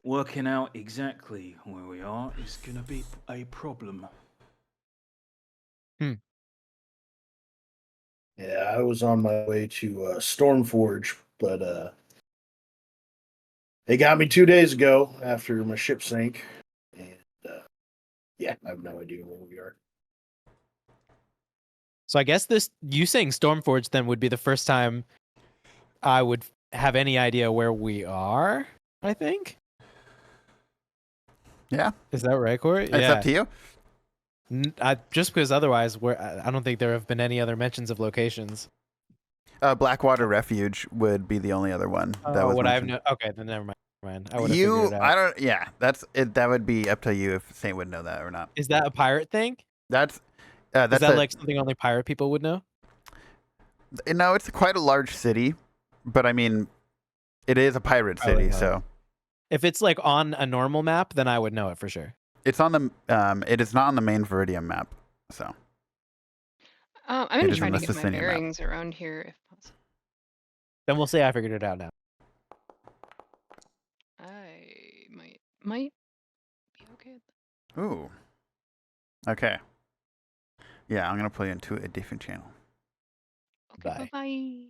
working out exactly where we are is gonna be a problem. yeah, I was on my way to Stormforge, but they got me 2 days ago after my ship sank, and yeah, I have no idea where we are. So I guess you saying Stormforge then would be the first time I would have any idea where we are, I think. Yeah. Is that right, Corey? It's up to you. Just because otherwise, I don't think there have been any other mentions of locations. Blackwater Refuge would be the only other one that was mentioned. Okay, then never mind. I would have figured it out. I don't. Yeah, that's it. That would be up to you if Saint would know that or not. Is that a pirate thing? That's Is that like something only pirate people would know? No, it's quite a large city, but I mean, it is a pirate city, so if it's like on a normal map, then I would know it for sure. it's on the. It is not on the main Viridian map, so. I'm It gonna is try on to the get my Sicinian map. bearings around here if possible. Then we'll say I figured it out now. I might be okay with that. Ooh. Okay. Yeah, I'm gonna play into a different channel. Okay, bye.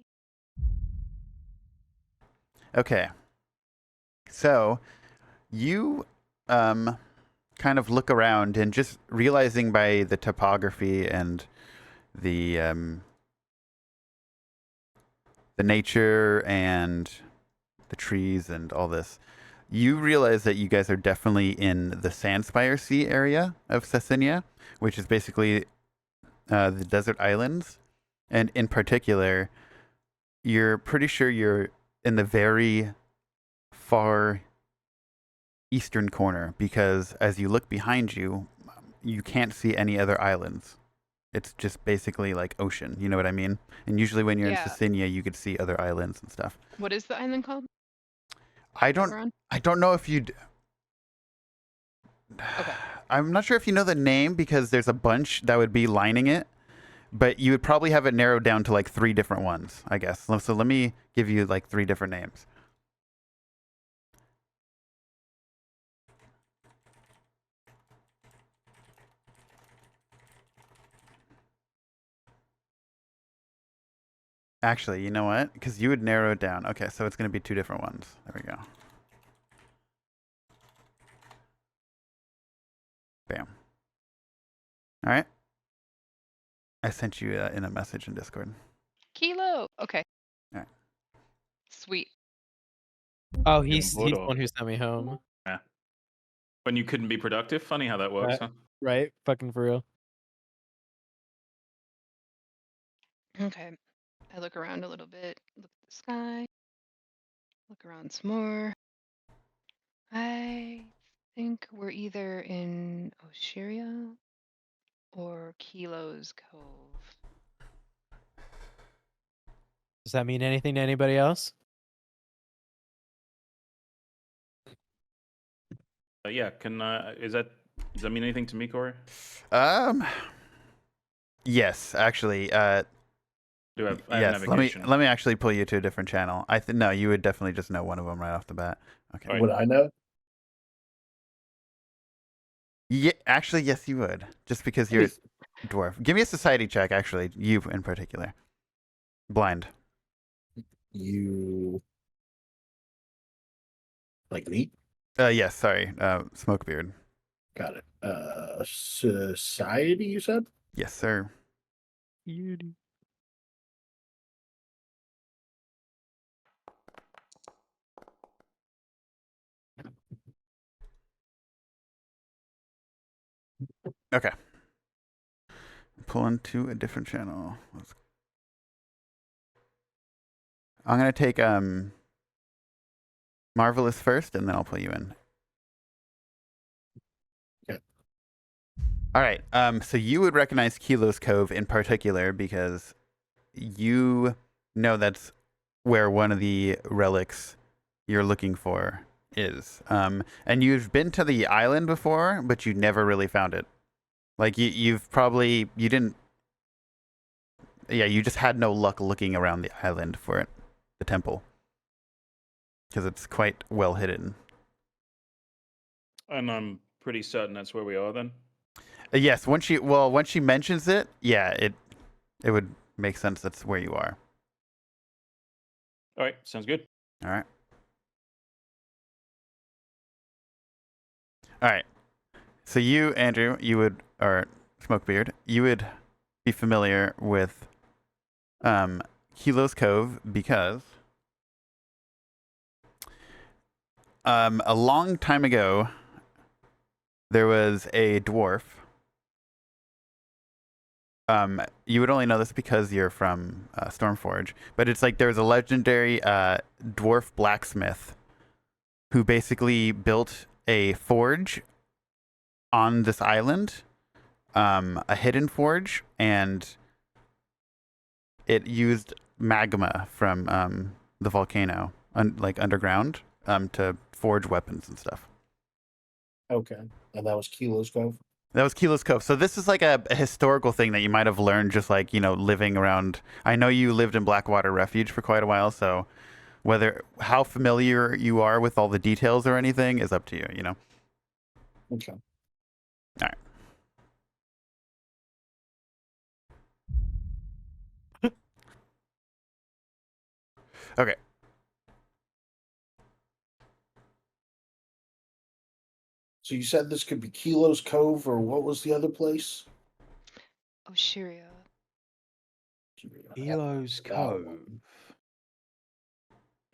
Okay. So, you kind of look around and just realizing by the topography and the nature and the trees and all this, you realize that you guys are definitely in the Sandspire Sea area of Cecinia, which is basically the desert islands. And in particular, you're pretty sure you're in the very far eastern corner, because as you look behind you, you can't see any other islands. It's just basically like ocean, you know what I mean? And usually when you're Yeah. in Cecinia, you could see other islands and stuff. What is the island called? I don't know if you'd... Okay. I'm not sure if you know the name, because there's a bunch that would be lining it, but you would probably have it narrowed down to like 3 different ones, I guess. So let me give you like 3 different names. Actually, you know what? Because you would narrow it down. Okay, so it's going to be 2 different ones. There we go. Bam. All right. I sent you in a message in Discord. Kilo. Okay. Alright. Sweet. Oh, You he's on board, the or- one who sent me home. Yeah. When you couldn't be productive. Funny how that works, huh? Right? Fucking for real. Okay. I look around a little bit. Look at the sky. Look around some more. I think we're either in Oshiria or Kilo's Cove. Does that mean anything to anybody else? Yeah. Can does that mean anything to me, Corey? Yes, actually. I have Yes. navigation. Let me actually pull you to a different channel. No, you would definitely just know one of them right off the bat. Okay. Right. Would I know? Yeah, actually, yes, you would. Just because you're a dwarf. Give me a society check, actually. You in particular. Blind. You like me? Yes, sorry. Smokebeard. Got it. Society, you said? Yes, sir. Okay. Pulling to a different channel. I'm gonna take Marvelous first, and then I'll pull you in. Okay. All right. So you would recognize Kilo's Cove in particular because you know that's where one of the relics you're looking for is. And you've been to the island before, but you never really found it. Like you didn't. Yeah, you just had no luck looking around the island for it, the temple, because it's quite well hidden. And I'm pretty certain that's where we are then. Yes, once she mentions it, yeah, it would make sense that's where you are. All right. Sounds good. All right. All right. So you, Andrew, or Smokebeard, you would be familiar with Kilo's Cove because a long time ago there was a dwarf. You would only know this because you're from Stormforge, but it's like there's a legendary dwarf blacksmith who basically built a forge on this island, a hidden forge, and it used magma from the volcano, like underground, to forge weapons and stuff. Okay. And that was Kilo's Cove? That was Kilo's Cove. So this is like a historical thing that you might have learned just like, living around. I know you lived in Blackwater Refuge for quite a while, so how familiar you are with all the details or anything is up to you, Okay. All right. Okay. So you said this could be Kilo's Cove, or what was the other place? Oshiria. Elo's That Cove. one.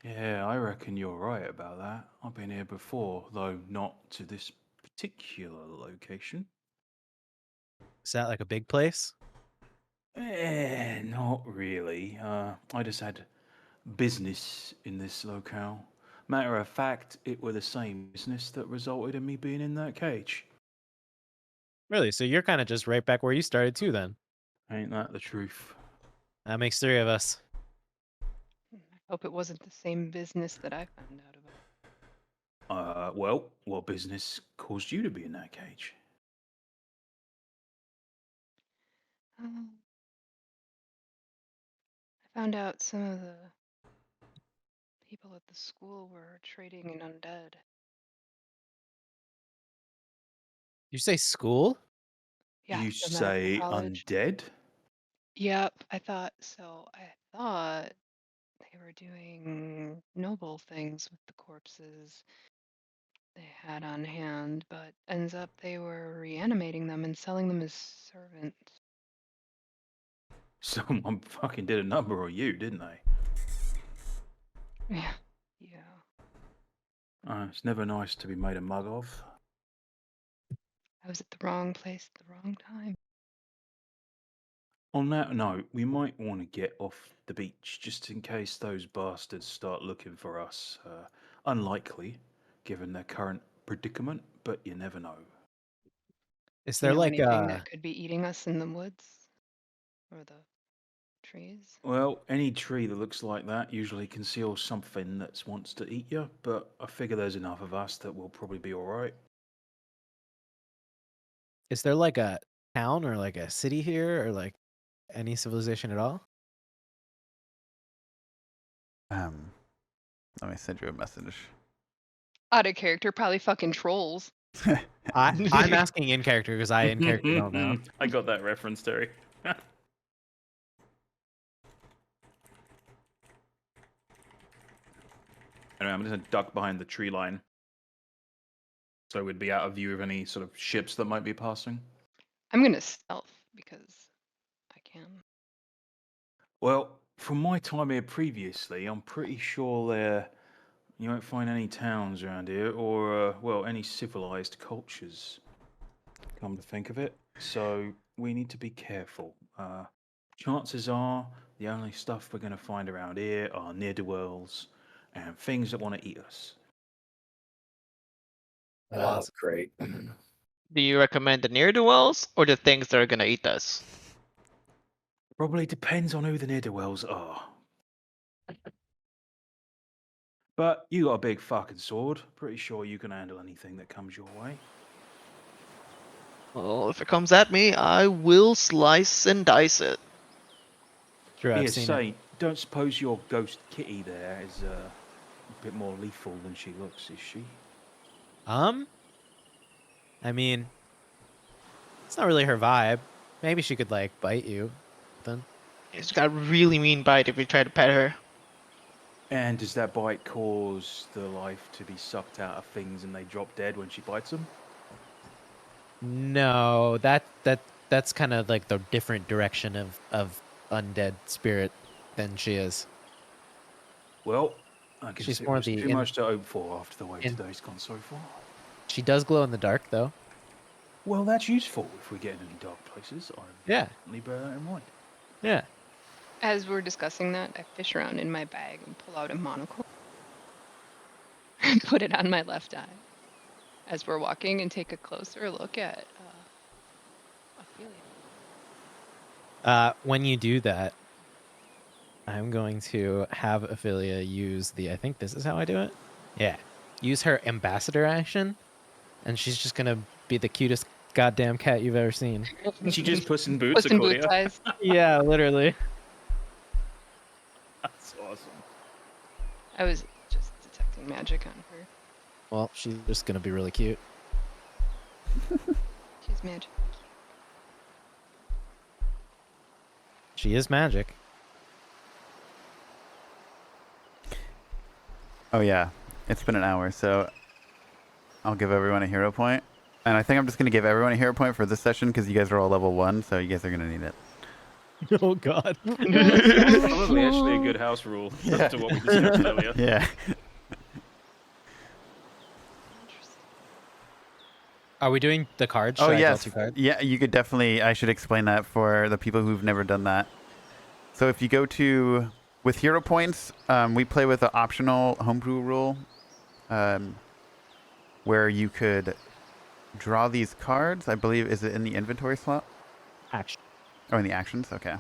Yeah, I reckon you're right about that. I've been here before, though not to this particular location. Is that like a big place? Not really. I just had business in this locale. Matter of fact, it were the same business that resulted in me being in that cage. Really? So you're kind of just right back where you started too then. Ain't that the truth? That makes 3 of us. Hope it wasn't the same business that I found out about. Well, what business caused you to be in that cage? Found out some of the people at the school were trading in undead. You say school? Yeah, You the medical say college. undead? Yep, I thought so. I thought they were doing noble things with the corpses they had on hand, but ends up they were reanimating them and selling them as servants. Someone fucking did a number on you, didn't they? Yeah. Yeah. It's never nice to be made a mug of. I was at the wrong place at the wrong time. On that note, we might want to get off the beach just in case those bastards start looking for us. Unlikely, given their current predicament, but you never know. Is Do you there know like anything that could be eating us in the woods or the trees? Well, any tree that looks like that usually conceals something that wants to eat you, but I figure there's enough of us that we'll probably be alright. is there like a town or like a city here or like any civilization at all? Let me send you a message. Out of character, probably fucking trolls. I'm asking in character because I in character don't know. I got that reference, Terry. Anyway, I'm just gonna duck behind the tree line, so we'd be out of view of any sort of ships that might be passing. I'm gonna stealth because I can. Well, from my time here previously, I'm pretty sure you won't find any towns around here, or well, any civilized cultures. Come to think of it, so we need to be careful. Chances are the only stuff we're going to find around here are ne'er-do-wells and things that want to eat us. Oh, great. Do you recommend the ne'er-do-wells or the things that are gonna eat us? Probably depends on who the ne'er-do-wells are. But you got a big fucking sword. Pretty sure you can handle anything that comes your way. Well, if it comes at me, I will slice and dice it. True, I've Here, seen it. say, don't suppose your ghost kitty there is a bit more lethal than she looks, is she? I mean, it's not really her vibe. Maybe she could like bite you. Then She's got a really mean bite if you try to pet her. And does that bite cause the life to be sucked out of things and they drop dead when she bites them? no, that's kind of like the different direction of undead spirit than she is. Well, I guess She's it more was the too much to hope for after the way in- today's gone so far. She does glow in the dark though. Well, that's useful if we get in any dark places. I Yeah, definitely bear that in mind. yeah. As we're discussing that, I fish around in my bag and pull out a monocle and put it on my left eye as we're walking and take a closer look at Ophelia. When you do that, I'm going to have Ophelia use the. I think this is how I do it. Yeah, use her ambassador action, and she's just gonna be the cutest goddamn cat you've ever seen. She just Puss in Boots, Puss in Boots eyes. Yeah, literally. That's awesome. I was just detecting magic on her. Well, she's just gonna be really cute. She's magic. She is magic. Oh yeah, it's been an hour, so I'll give everyone a hero point. And I think I'm just going to give everyone a hero point for this session because you guys are all level 1, so you guys are going to need it. Oh god. Probably actually a good house rule after what we discussed earlier. Yeah. Are we doing the cards? Oh Should I draw yes. 2 cards? Yeah, you could definitely. I should explain that for the people who've never done that. So if you go to with hero points, we play with an optional homebrew rule, where you could draw these cards. I believe is it in the inventory slot? Action. Oh, in the actions. Okay.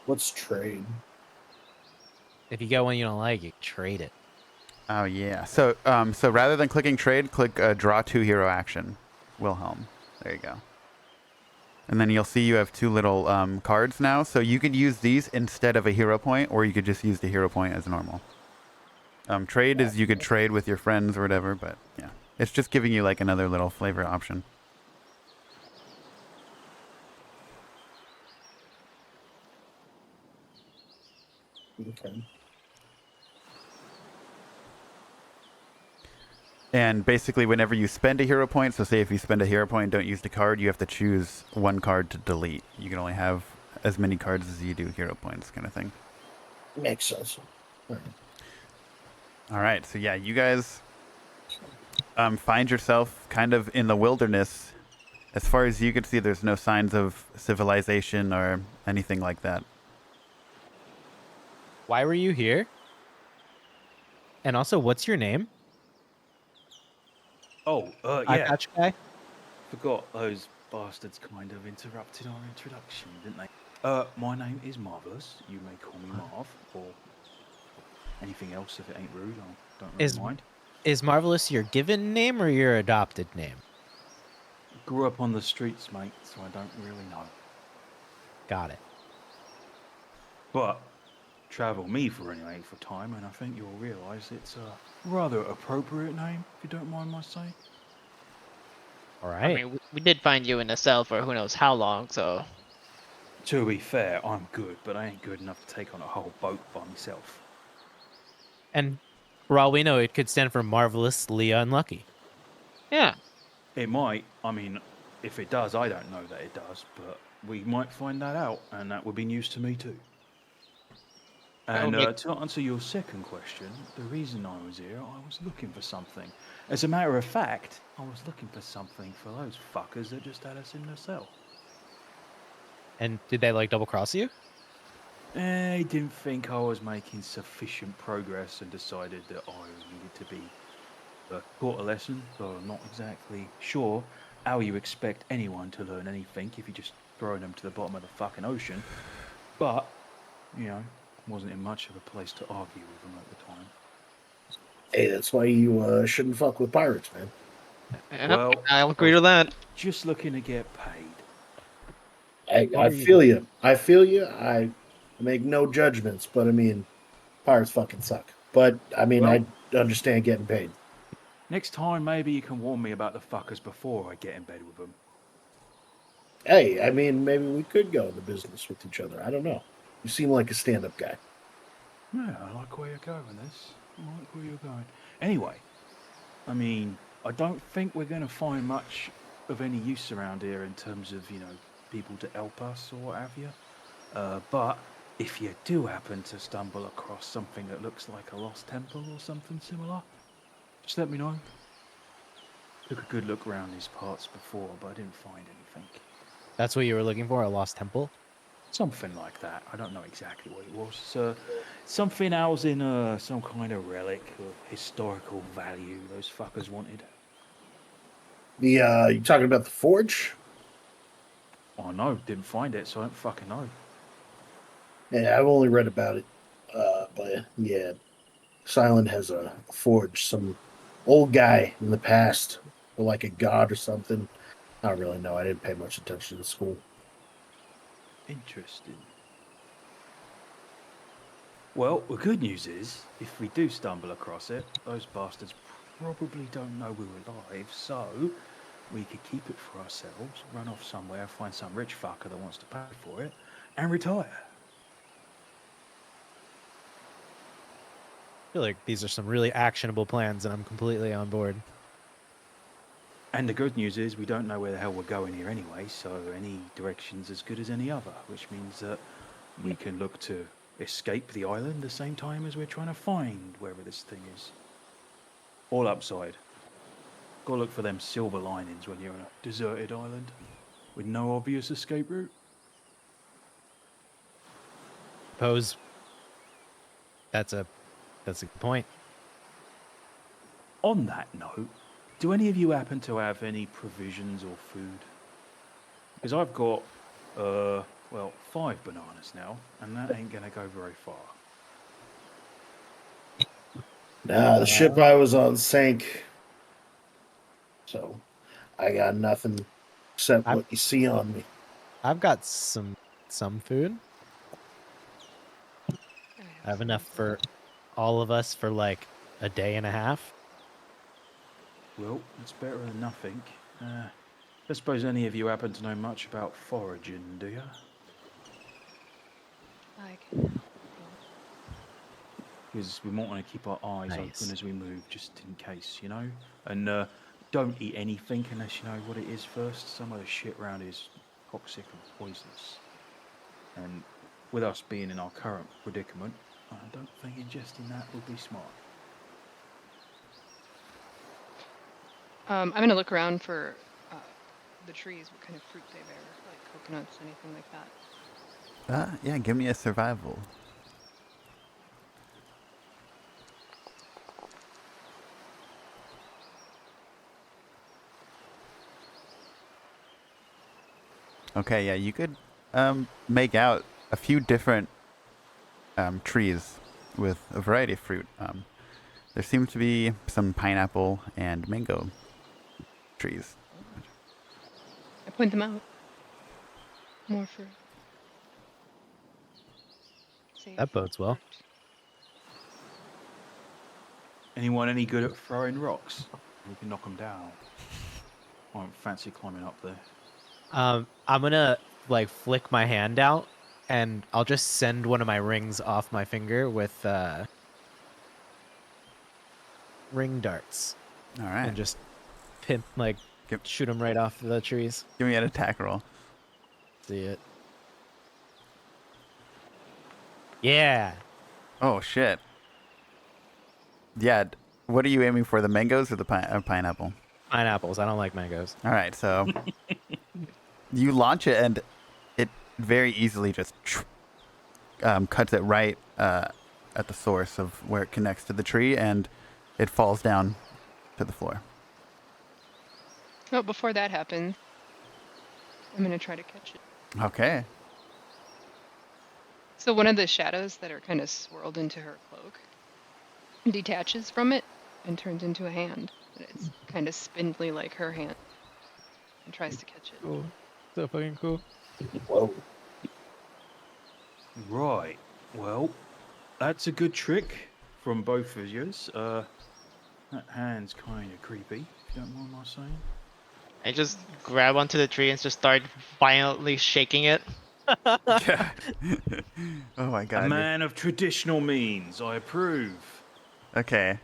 Let's trade. If you get one you don't like, you trade it. Oh yeah. So so rather than clicking trade, click draw 2 hero action. Wilhelm. There you go. And then you'll see you have 2 little cards now. So you could use these instead of a hero point, or you could just use the hero point as normal. Trade is you could trade with your friends or whatever, but yeah. It's just giving you like another little flavor option. Okay. And basically, whenever you spend a hero point, so say if you spend a hero point and don't use the card, you have to choose 1 card to delete. You can only have as many cards as you do hero points, kind of thing. Makes sense. All right. All right, so yeah, you guys find yourself kind of in the wilderness. As far as you can see, there's no signs of civilization or anything like that. Why were you here? And also, what's your name? Oh, Eye yeah. patch guy? Forgot those bastards kind of interrupted our introduction, didn't they? My name is Marvelous. You may call me Marv, or anything else if it ain't rude. I don't really mind. Is Marvelous your given name or your adopted name? Grew up on the streets, mate, so I don't really know. Got it. But travel me for any length of time, and I think you'll realise it's a rather appropriate name, if you don't mind my saying. All I right. mean, we did find you in a cell for who knows how long, so To be fair, I'm good, but I ain't good enough to take on a whole boat by myself. And for all we know, it could stand for Marvelously Unlucky. yeah. It might. I mean, if it does, I don't know that it does, but we might find that out, and that would be news to me too. That'll And make- to answer your second question, the reason I was here, I was looking for something. As a matter of fact, I was looking for something for those fuckers that just had us in the cell. And did they like double cross you? They didn't think I was making sufficient progress and decided that I needed to be taught a lesson, so I'm not exactly sure how you expect anyone to learn anything if you're just throwing them to the bottom of the fucking ocean. But, you know, wasn't in much of a place to argue with them at the time. Hey, that's why you shouldn't fuck with pirates, man. Yeah, Well, I'll agree to that. Just looking to get paid. I feel you. I feel you. I make no judgments, but I mean, pirates fucking suck. But I mean, Well- I understand getting paid. Next time, maybe you can warn me about the fuckers before I get in bed with them. Hey, I mean, maybe we could go into business with each other. I don't know. You seem like a stand-up guy. Yeah, I like where you're going with this. I like where you're going. Anyway, I mean, I don't think we're going to find much of any use around here in terms of, you know, people to help us or what have you. But if you do happen to stumble across something that looks like a lost temple or something similar, just let me know. Took a good look around these parts before, but I didn't find anything. That's what you were looking for, a lost temple? Something like that. I don't know exactly what it was. Something housing some kind of relic of historical value those fuckers wanted. You talking about the forge? Oh no, didn't find it, so I don't fucking know. Yeah, I've only read about it. But yeah, Silent has a forge. Some old guy in the past, or like a god or something. I don't really know. I didn't pay much attention to school. Interesting. Well, the good news is, if we do stumble across it, those bastards probably don't know we were alive, so we could keep it for ourselves, run off somewhere, find some rich fucker that wants to pay for it, and retire. I feel like these are some really actionable plans, and I'm completely on board. And the good news is we don't know where the hell we're going here anyway, so any direction's as good as any other, which means that we can look to escape the island the same time as we're trying to find wherever this thing is. All upside. Gotta look for them silver linings when you're on a deserted island with no obvious escape route. Suppose that's a good point. On that note, do any of you happen to have any provisions or food? Because I've got, 5 bananas now, and that ain't gonna go very far. Nah, the ship I was on sank. So I got nothing except I'm- what you see on me. I've got some food. I have some enough as for all of us for like a day and a half. Well, it's better than nothing. I suppose any of you happen to know much about foraging, do you? well. I can. Because we might want to keep our eyes Nice. open as we move, just in case, you know? And don't eat anything unless you know what it is first. Some of the shit around is toxic and poisonous. And with us being in our current predicament, I don't think ingesting that would be smart. I'm gonna look around for the trees, what kind of fruit they bear, like coconuts, anything like that. Yeah, give me a survival. Okay, yeah, you could make out a few different trees with a variety of fruit. There seem to be some pineapple and mango trees. I point them out. More fruit. Safe That bodes well. fruit. Anyone any good at throwing rocks? We can knock them down. I don't fancy climbing up there. I'm gonna like flick my hand out, and I'll just send one of my rings off my finger with ring darts, All right. and just shoot them right off the trees. Give me an attack roll. See it? Yeah. Oh, shit. Yeah, what are you aiming for, the mangoes or the pineapple? Pineapples. I don't like mangoes. All right, so you launch it, and it very easily just cuts it right at the source of where it connects to the tree, and it falls down to the floor. Oh, before that happens, I'm gonna try to catch it. Okay. So one of the shadows that are kind of swirled into her cloak detaches from it and turns into a hand. And it's kind of spindly like her hand. And tries to catch it. Cool. So fucking cool. Whoa. Right. Well, that's a good trick from both of yours. That hand's kind of creepy, if you don't mind my saying. I just grab onto the tree and just start violently shaking it. Yeah. Oh my A god. man of traditional means, I approve. Okay.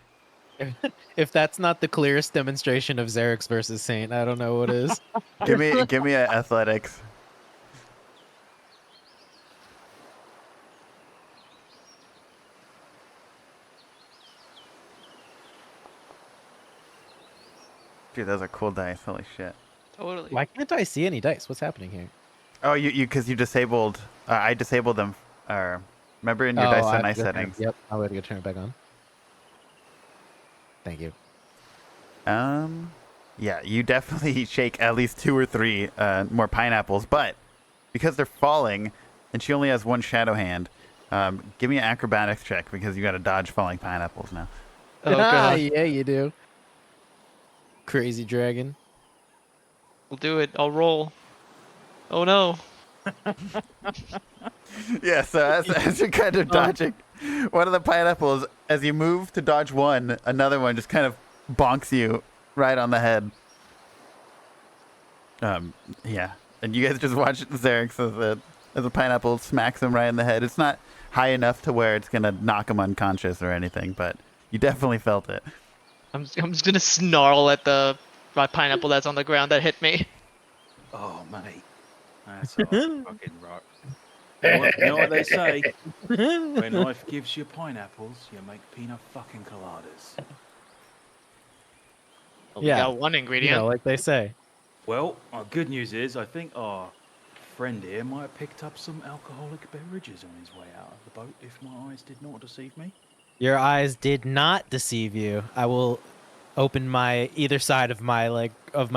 If that's not the clearest demonstration of Xerix versus Saint, I don't know what is. Give me a athletics. Dude, those are cool dice. Holy shit. Totally. Why can't I see any dice? What's happening here? Oh, because you disabled. I disabled them. Remember in your dice I and have nice to turn- settings. Yep, I would go turn it back on. Thank you. Yeah, you definitely shake at least 2 or 3 more pineapples, but because they're falling, and she only has one shadow hand, give me an acrobatics check because you got to dodge falling pineapples now. Oh god. Yeah, you do. Crazy dragon. We'll do it. I'll roll. Oh no. Yeah, so as you're kind of dodging one of the pineapples, as you move to dodge one, another one just kind of bonks you right on the head. Yeah, and you guys just watch Xerix as the pineapple smacks him right in the head. It's not high enough to where it's gonna knock him unconscious or anything, but you definitely felt it. I'm just gonna snarl at my pineapple that's on the ground that hit me. Oh, mate. That's a fucking rock. You know what they say? When life gives you pineapples, you make pina fucking coladas. Well, we Yeah. got one ingredient. Like they say. Well, our good news is I think our friend here might have picked up some alcoholic beverages on his way out of the boat, if my eyes did not deceive me. Your eyes did not deceive you. I will open my either side of my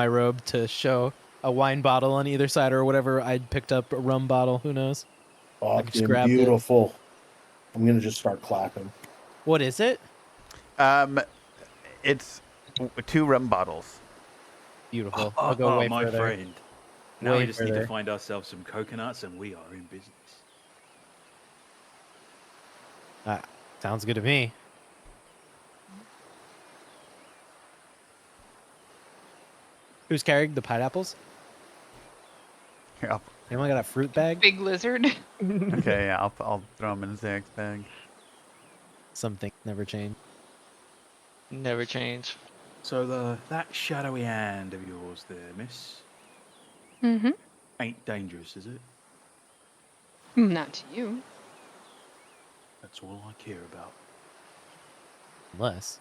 robe to show a wine bottle on either side or whatever. I picked up a rum bottle. Who knows? just Fucking grabbed it. beautiful. I'm gonna just start clapping. What is it? It's 2 rum bottles. Beautiful. I'll go way my further. friend. Now way we just need further. to find ourselves some coconuts, and we are in business. Sounds good to me. Who's carrying the pineapples? Here, I'll, Anyone got a fruit bag? Big lizard. okay, yeah, I'll throw him in Zarek's bag. Something never changed. Never change. So that shadowy hand of yours there, miss, Mm-hmm. ain't dangerous, is it? Not to you. That's all I care about. Unless.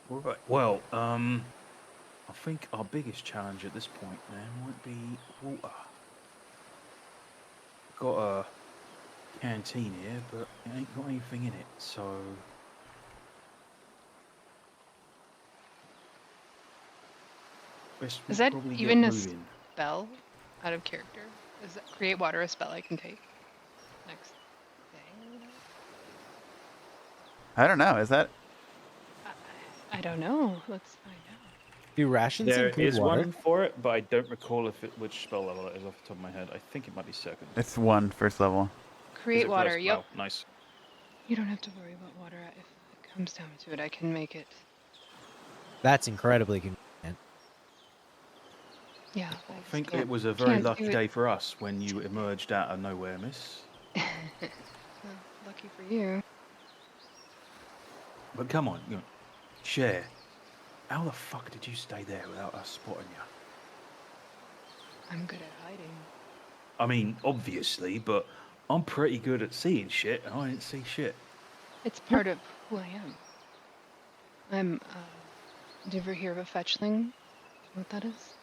All right. Well, I think our biggest challenge at this point now might be water. Got a canteen here, but it ain't got anything in it, so. Is that probably get even a moving. spell out of character? Is that create water a spell I can take? Next thing? I don't know. Is that? I don't know. Let's find out. Do rations There include is water? one for it, but I don't recall which spell level it is off the top of my head. I think it might be second. It's 1 first level. Is Create it water. first? Yep. Wow, nice. You don't have to worry about water. If it comes down to it, I can make it. That's incredibly convenient. Yeah. I think it was a very lucky day for us when you emerged out of nowhere, miss. Well, lucky for you. But come on, share. How the fuck did you stay there without us spotting you? I'm good at hiding. I mean, obviously, but I'm pretty good at seeing shit, and I didn't see shit. It's part of who I am. I'm. Did you ever hear of a fetchling? What that is?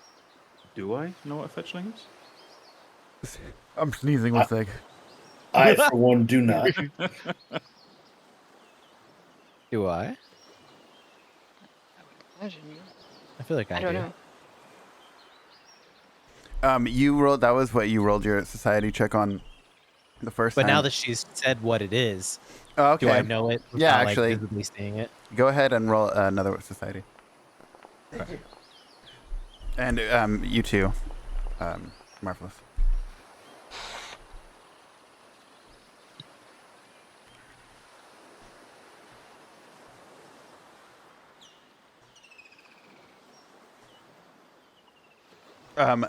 Do I know what a fetchling is? I'm sneezing one sec. I, for one, do not. Do I? I would imagine you. I feel like I, I don't do. know. You rolled. That was what you rolled your society check on the first But time. now that she's said what it is, Oh, okay. do I know it? Yeah, without, actually. Like, visibly seeing it. Go ahead and roll another society. And you too, Marvelous.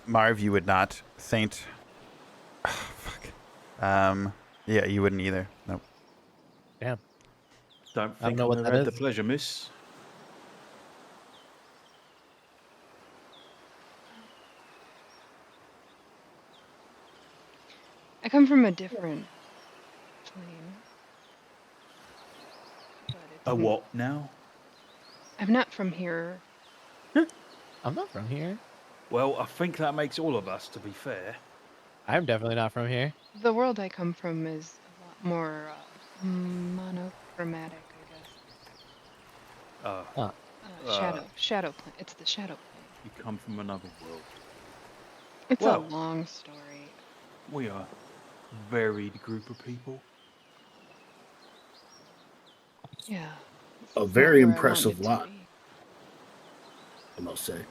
Marv, you would not. Saint. Oh, fuck. Yeah, you wouldn't either. Nope. Damn. Don't I don't think know I've what ever that had the is. pleasure, miss. I come from a different plane. But it A didn't- what now? I'm not from here. I'm not from here. Well, I think that makes all of us, to be fair. I'm definitely not from here. The world I come from is a lot more monochromatic, I guess. Shadow plane. It's the shadow plane. You come from another world. It's Well. a long story. We are a varied group of people. Yeah. A It's very not where I impressive wanted to lot, be. I must say. I know.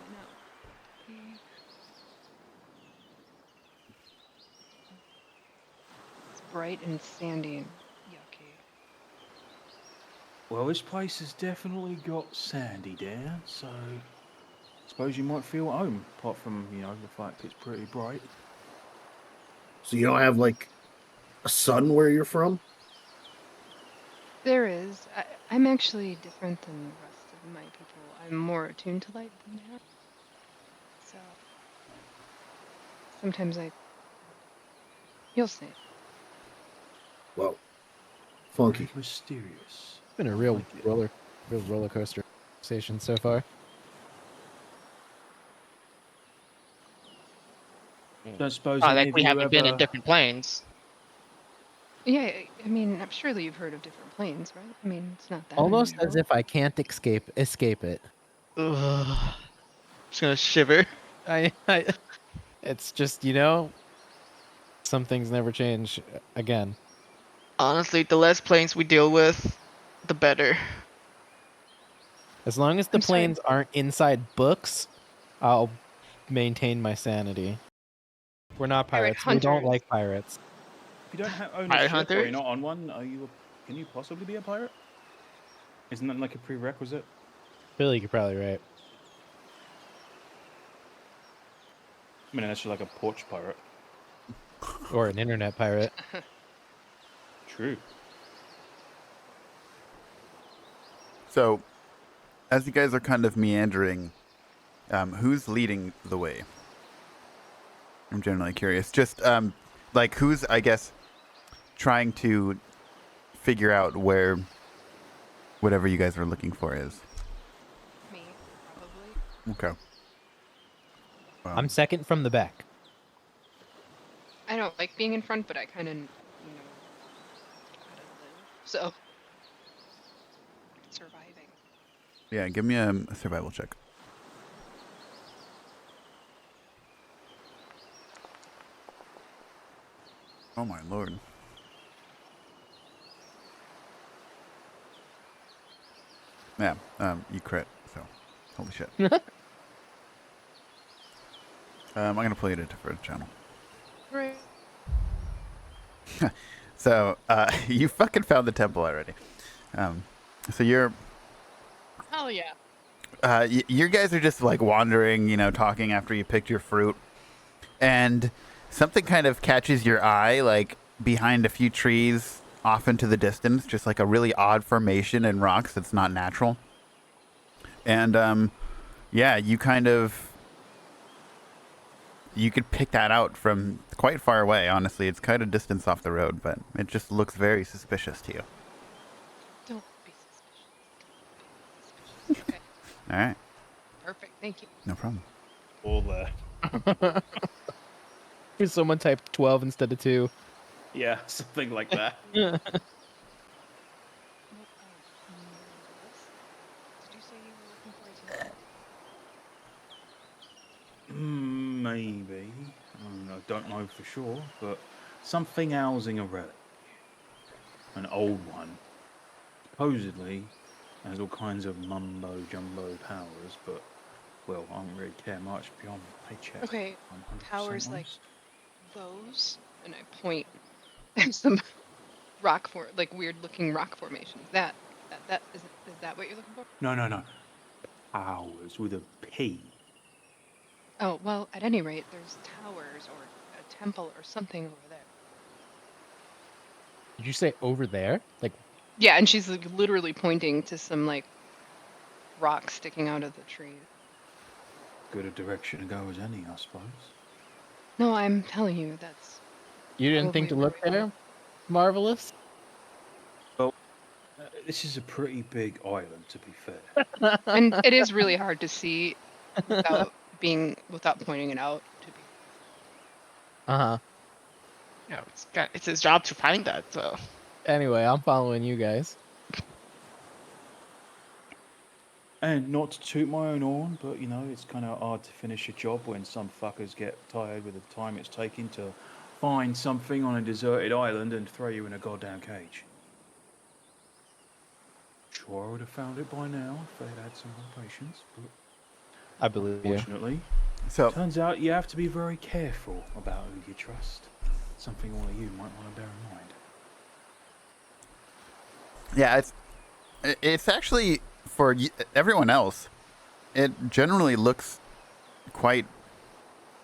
It's bright and sandy and yucky. Well, this place has definitely got sandy down, so I suppose you might feel at home, apart from, the fact it's pretty bright. So you don't have like a sun where you're from? There is. I'm actually different than the rest of my people. I'm more attuned to light than they are. So sometimes you'll see. Well, funky. Mysterious. It's been a real roller coaster station so far. Don't suppose Oh, any like of we you haven't been in ever- different planes. Yeah, I mean, surely you've heard of different planes, right? I mean, it's not that Almost as unusual. if I can't escape it. Ugh. Just gonna shiver. It's just, some things never change again. Honestly, the less planes we deal with, the better. As long as the I'm sorry. planes aren't inside books, I'll maintain my sanity. We're not Pirate pirates. We don't hunters. like pirates. If you don't own a Pirate ship or hunters? you're not on one, can you possibly be a pirate? Isn't that like a prerequisite? Billy, you're probably right. I mean, unless you're like a porch pirate. Or an internet pirate. True. So, as you guys are kind of meandering, who's leading the way? I'm generally curious. Just like who's, I guess, trying to figure out where whatever you guys are looking for is. Me, probably. Okay. I'm second from the back. I don't like being in front, but I kind of, how to live. So, surviving. Yeah, give me a survival check. Oh my lord. Yeah, you crit, so holy shit. I'm gonna play it a different channel. Right. So, you fucking found the temple already. So you're, Hell yeah. you guys are just like wandering, talking after you picked your fruit, and something kind of catches your eye, like behind a few trees off into the distance, just like a really odd formation in rocks that's not natural. And yeah, you could pick that out from quite far away. Honestly, it's kind of distance off the road, but it just looks very suspicious to you. Don't be suspicious. Okay. All right, Perfect. Thank you. no problem. All there. Someone typed 12 instead of 2. Yeah, something like that. Did you say you were looking for a temple? Maybe. I don't know for sure, but something housing a relic. An old one. Supposedly has all kinds of mumbo jumbo powers, but, well, I don't really care much beyond the paycheck. Okay, I'm 100% powers like honest. those, and I point at some weird looking rock formations. That is that what you're looking for? No. Powers with a P. Oh, well, at any rate, there's towers or a temple or something over there. Did you say over there? Like, Yeah, and she's like literally pointing to some like rocks sticking out of the tree. Good a direction to go as any, I suppose. No, I'm telling you, that's you didn't think to probably look where we there? Marvelous. This is a pretty big island, to be fair. and it is really hard to see without pointing it out. To be Uh-huh. Yeah, it's his job to find that. So Anyway, I'm following you guys. And not to toot my own horn, but it's kind of hard to finish a job when some fuckers get tired with the time it's taking to find something on a deserted island and throw you in a goddamn cage. Sure, I would have found it by now if they'd had some more patience, but I believe you. fortunately, So, turns out you have to be very careful about who you trust. Something all of you might want to bear in mind. yeah, it's actually for everyone else. It generally looks quite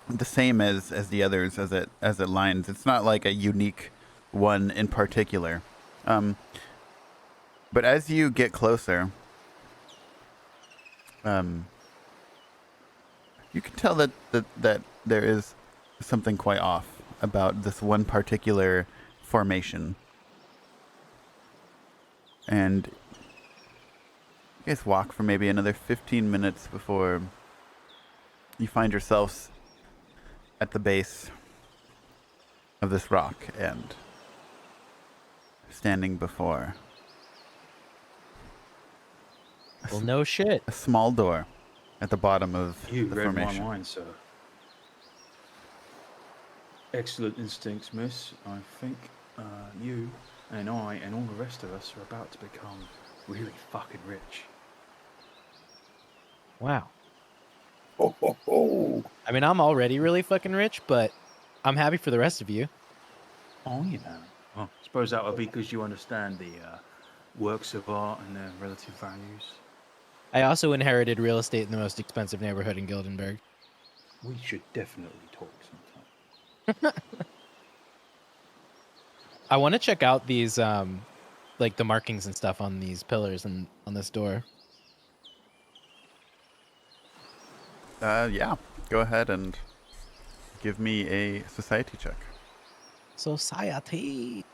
the same as the others as it lines. It's not like a unique one in particular. But as you get closer, you can tell that there is something quite off about this one particular formation. And you guys walk for maybe another 15 minutes before you find yourselves at the base of this rock and standing before Well, no shit. a small door at the bottom of You the read my formation. mind, sir. Excellent instincts, miss. I think you and I and all the rest of us are about to become really fucking rich. Wow. Oh, I mean, I'm already really fucking rich, but I'm happy for the rest of you. Oh, you know. Well, I suppose that would be because you understand the works of art and their relative values. I also inherited real estate in the most expensive neighborhood in Gildenberg. We should definitely talk sometime. I want to check out these, like the markings and stuff on these pillars and on this door. Yeah. Go ahead and give me a society check. Society.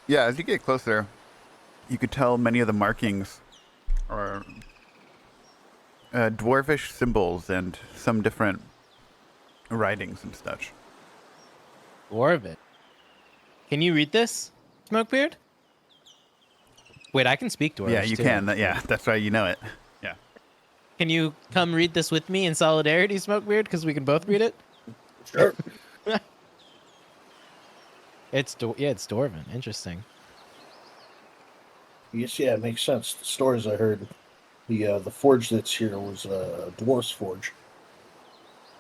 Yeah, as you get closer, you could tell many of the markings are dwarvish symbols and some different writings and such. Dwarven. Can you read this, Smokebeard? Wait, I can speak Dwarvish Yeah, you too. can. Yeah, that's right. You know it. Yeah. Can you come read this with me in solidarity, Smokebeard? Because we can both read it. Sure. It's Dwarven. Interesting. Yes, yeah, it makes sense. The stories I heard, the forge that's here was a dwarf's forge.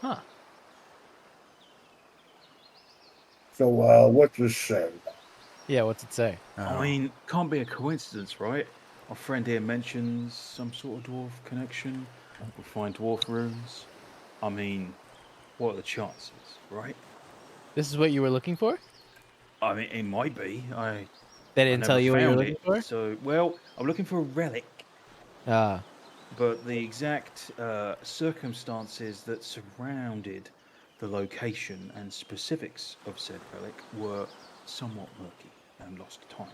Huh. So, what does say? Yeah, what's it say? I mean, can't be a coincidence, right? Our friend here mentions some sort of dwarf connection. We'll find dwarf runes. I mean, what are the chances, right? This is what you were looking for? I mean, it might be. They I didn't never tell you what you were found looking it. for? So, well, I'm looking for a relic, Ah. but the exact circumstances that surrounded the location and specifics of said relic were somewhat murky and lost to time.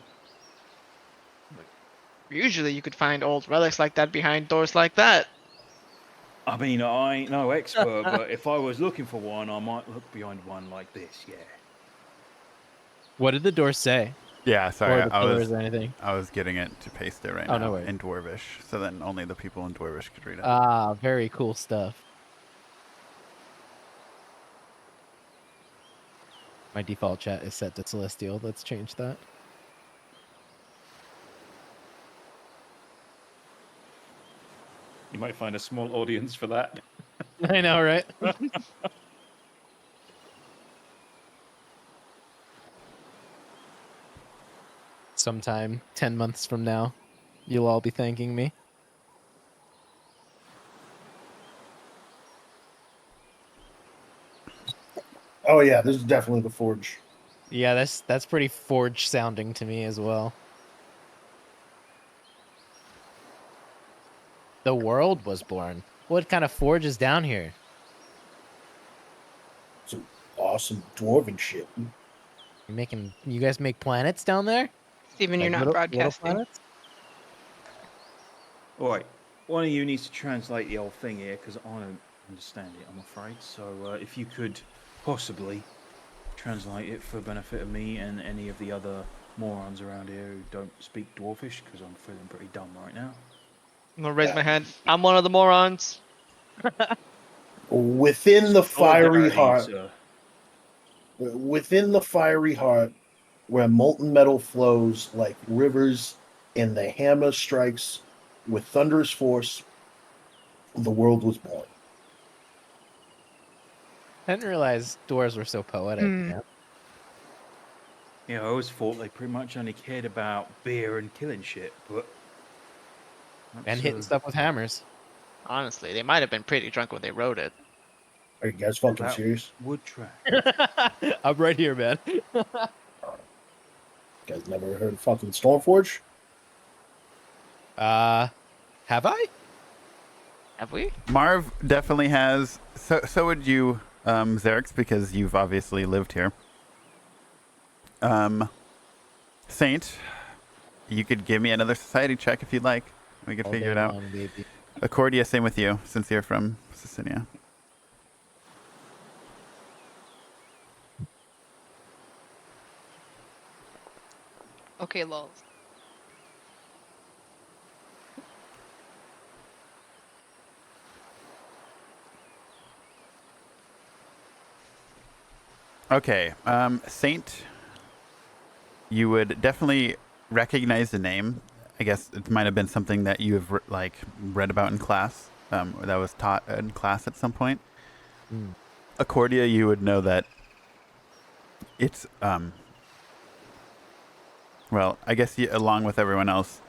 Usually you could find old relics like that behind doors like that. I mean, I ain't no expert, but if I was looking for one, I might look behind one like this, yeah. What did the door say? Yeah, sorry. Or the pillars or anything? I was getting it to paste it right Oh, now no worries. in Dwarvish, so then only the people in Dwarvish could read it. Ah, very cool stuff. My default chat is set to Celestial. Let's change that. You might find a small audience for that. I know, right? Sometime 10 months from now, you'll all be thanking me. Oh yeah, this is definitely the forge. Yeah, that's pretty forge sounding to me as well. The world was born. What kind of forge is down here? Some awesome dwarven shit. You guys make planets down there? Steven, you're Like not little broadcasting. planets? All right, one of you needs to translate the whole thing here because I don't understand it, I'm afraid. So if you could possibly translate it for benefit of me and any of the other morons around here who don't speak Dwarfish, because I'm feeling pretty dumb right now. I'm gonna raise my hand. I'm one of the morons. Within the fiery Solidarity, heart, sir. within the fiery heart, where molten metal flows like rivers and the hammer strikes with thunderous force, the world was born. I didn't realize dwarves were so poetic. Hmm. Yeah. Yeah, I always thought they pretty much only cared about beer and killing shit, but... And hitting stuff with hammers. Honestly, they might have been pretty drunk when they wrote it. Are you guys fucking That serious? would track. I'm right here, man. You guys never heard of fucking Stormforge? Have I? Have we? Marv definitely has. So would you, Xerix, because you've obviously lived here. Saint, you could give me another society check if you'd like. We could All figure day it out. long, baby. Accordia, same with you, since you're from Sicilia. Okay, lols. Okay, Saint, you would definitely recognize the name. I guess it might have been something that you have read about in class, or that was taught in class at some point. Mm. Accordia, you would know that it's well, I guess along with everyone else,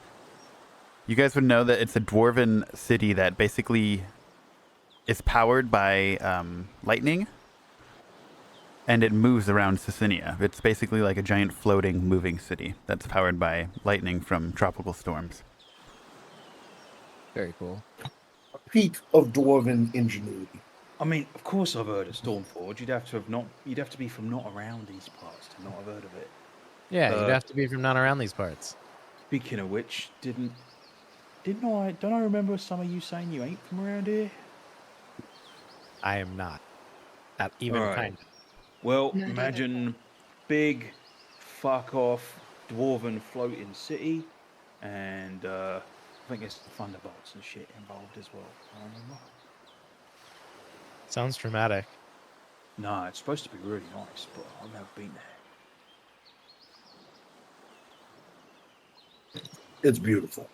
you guys would know that it's a dwarven city that basically is powered by lightning, and it moves around Sicilia. It's basically like a giant floating, moving city that's powered by lightning from tropical storms. Very cool. A peak of dwarven ingenuity. I mean, of course I've heard of Stormforge. You'd have to be from not around these parts to not have heard of it. Yeah, you'd Uh, have to be from not around these parts. Speaking of which, don't I remember some of you saying you ain't from around here? I am not. Not even Alright. kind of. Well, Not either. imagine big, fuck off, dwarven floating city, and I think there's thunderbolts and shit involved as well. I remember. Sounds dramatic. No, it's supposed to be really nice, but I've never been there. It's beautiful.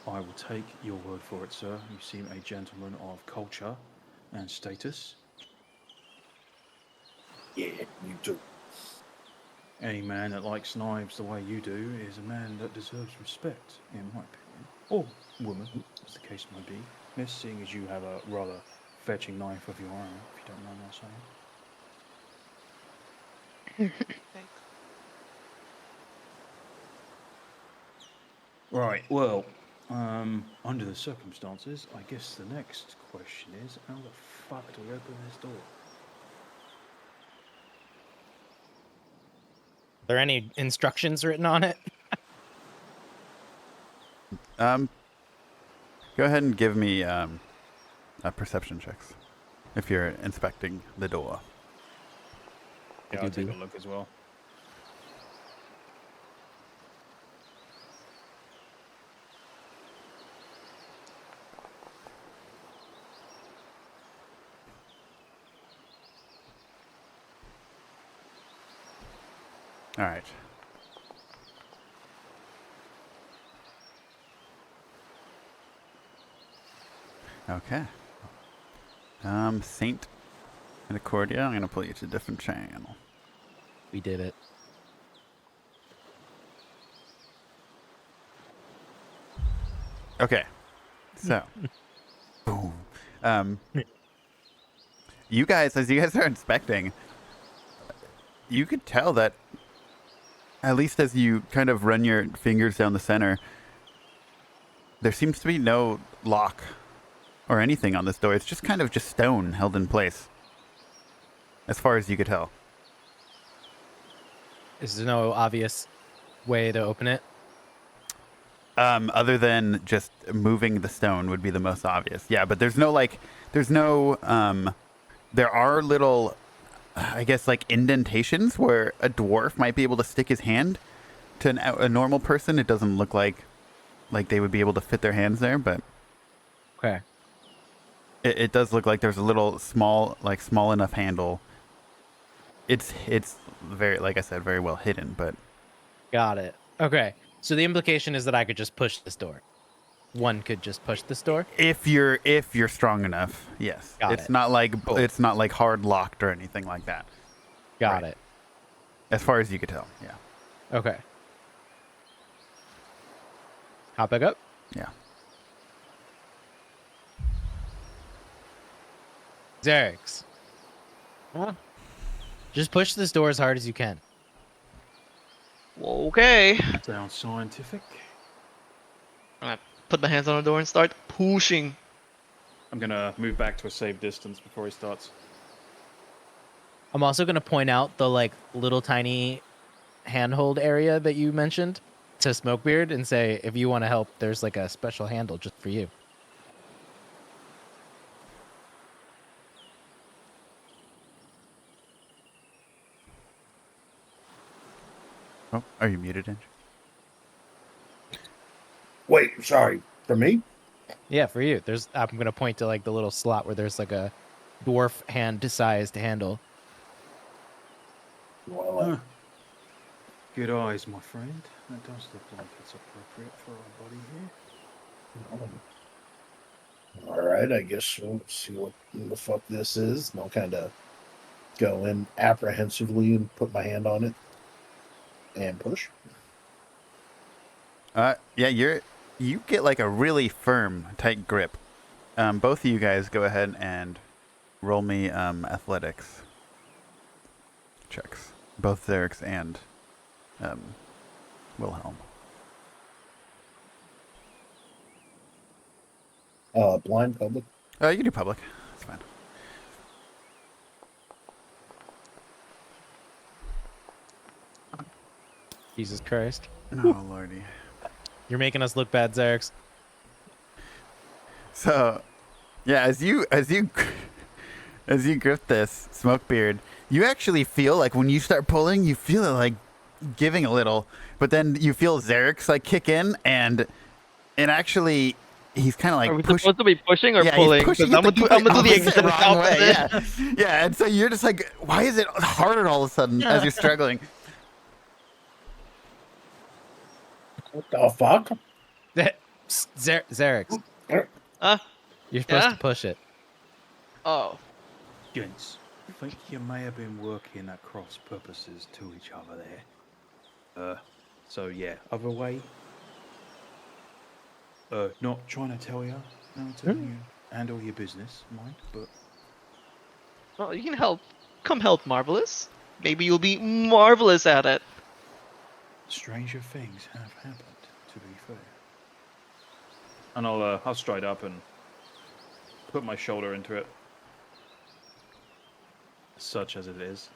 I will take your word for it, sir. You seem a gentleman of culture and status. Yeah, you do. Any man that likes knives the way you do is a man that deserves respect, in my opinion. Or woman, as the case may be. Miss, seeing as you have a rather fetching knife of your own, if you don't mind my saying. Thanks. Right, well, under the circumstances, I guess the next question is, how the fuck do we open this door? Are there any instructions written on it? Go ahead and give me a perception checks if you're inspecting the door. Yeah, I'll take a look as well. All right. Okay. Saint and Accordia, I'm gonna pull you to a different channel. We did it. Okay. So, boom. You guys, as you guys are inspecting, you could tell that, at least as you kind of run your fingers down the center, there seems to be no lock or anything on this door. It's just kind of just stone held in place, as far as you could tell. Is there no obvious way to open it? Other than just moving the stone would be the most obvious. Yeah, but there are little, I guess, like indentations where a dwarf might be able to stick his hand. To a normal person, it doesn't look like they would be able to fit their hands there, but Okay. it does look like there's a little small enough handle. It's very, like I said, very well hidden, but Got it. Okay. So the implication is that I could just push this door. One could just push this door. if you're strong enough, yes. Got It's it. not like Cool. it's not like hard locked or anything like that. Got Right. it. As far as you could tell, yeah. Okay. Hop back up. Yeah. Xerix. Just push this door as hard as you can. Okay. Sounds scientific. I'm gonna put my hands on the door and start pushing. I'm gonna move back to a safe distance before he starts. I'm also going to point out the like little tiny handhold area that you mentioned to Smokebeard and say, if you want to help, there's like a special handle just for you. Oh, are you muted, Andrew? Wait, sorry. For me? Yeah, for you. I'm going to point to like the little slot where there's like a dwarf hand-sized handle. Well, Good eyes, my friend. That does look like it's appropriate for our body here. All right, I guess we'll see what the fuck this is. And I'll kind of go in apprehensively and put my hand on it and push. Yeah, you get like a really firm, tight grip. Both of you guys go ahead and roll me athletics checks. Both Xerix and Wilhelm. Blind public. You can do public. That's fine. Jesus Christ. Oh lordy. You're making us look bad, Xerix. So, yeah, as you grip this Smokebeard, you actually feel like when you start pulling, you feel it like giving a little, but then you feel Xerix like kick in, and actually he's kind of Are we like pushing. supposed to be pushing or Yeah, he's pulling? pushing 'Cause I'm it the gonna do the complete exact wrong way, opposite. Yeah, yeah, and so you're just like, why is it harder all of a sudden as you're struggling? What the fuck? Xerix, you're supposed Yeah? to push it. Oh. Gents, I think you may have been working at cross purposes to each other there. So yeah, other way. Not trying to tell you how to handle your business, mind, but Well, you can help. Come help, Marvelous. Maybe you'll be marvelous at it. stranger things have happened, to be fair. And I'll stride up and put my shoulder into it, such as it is.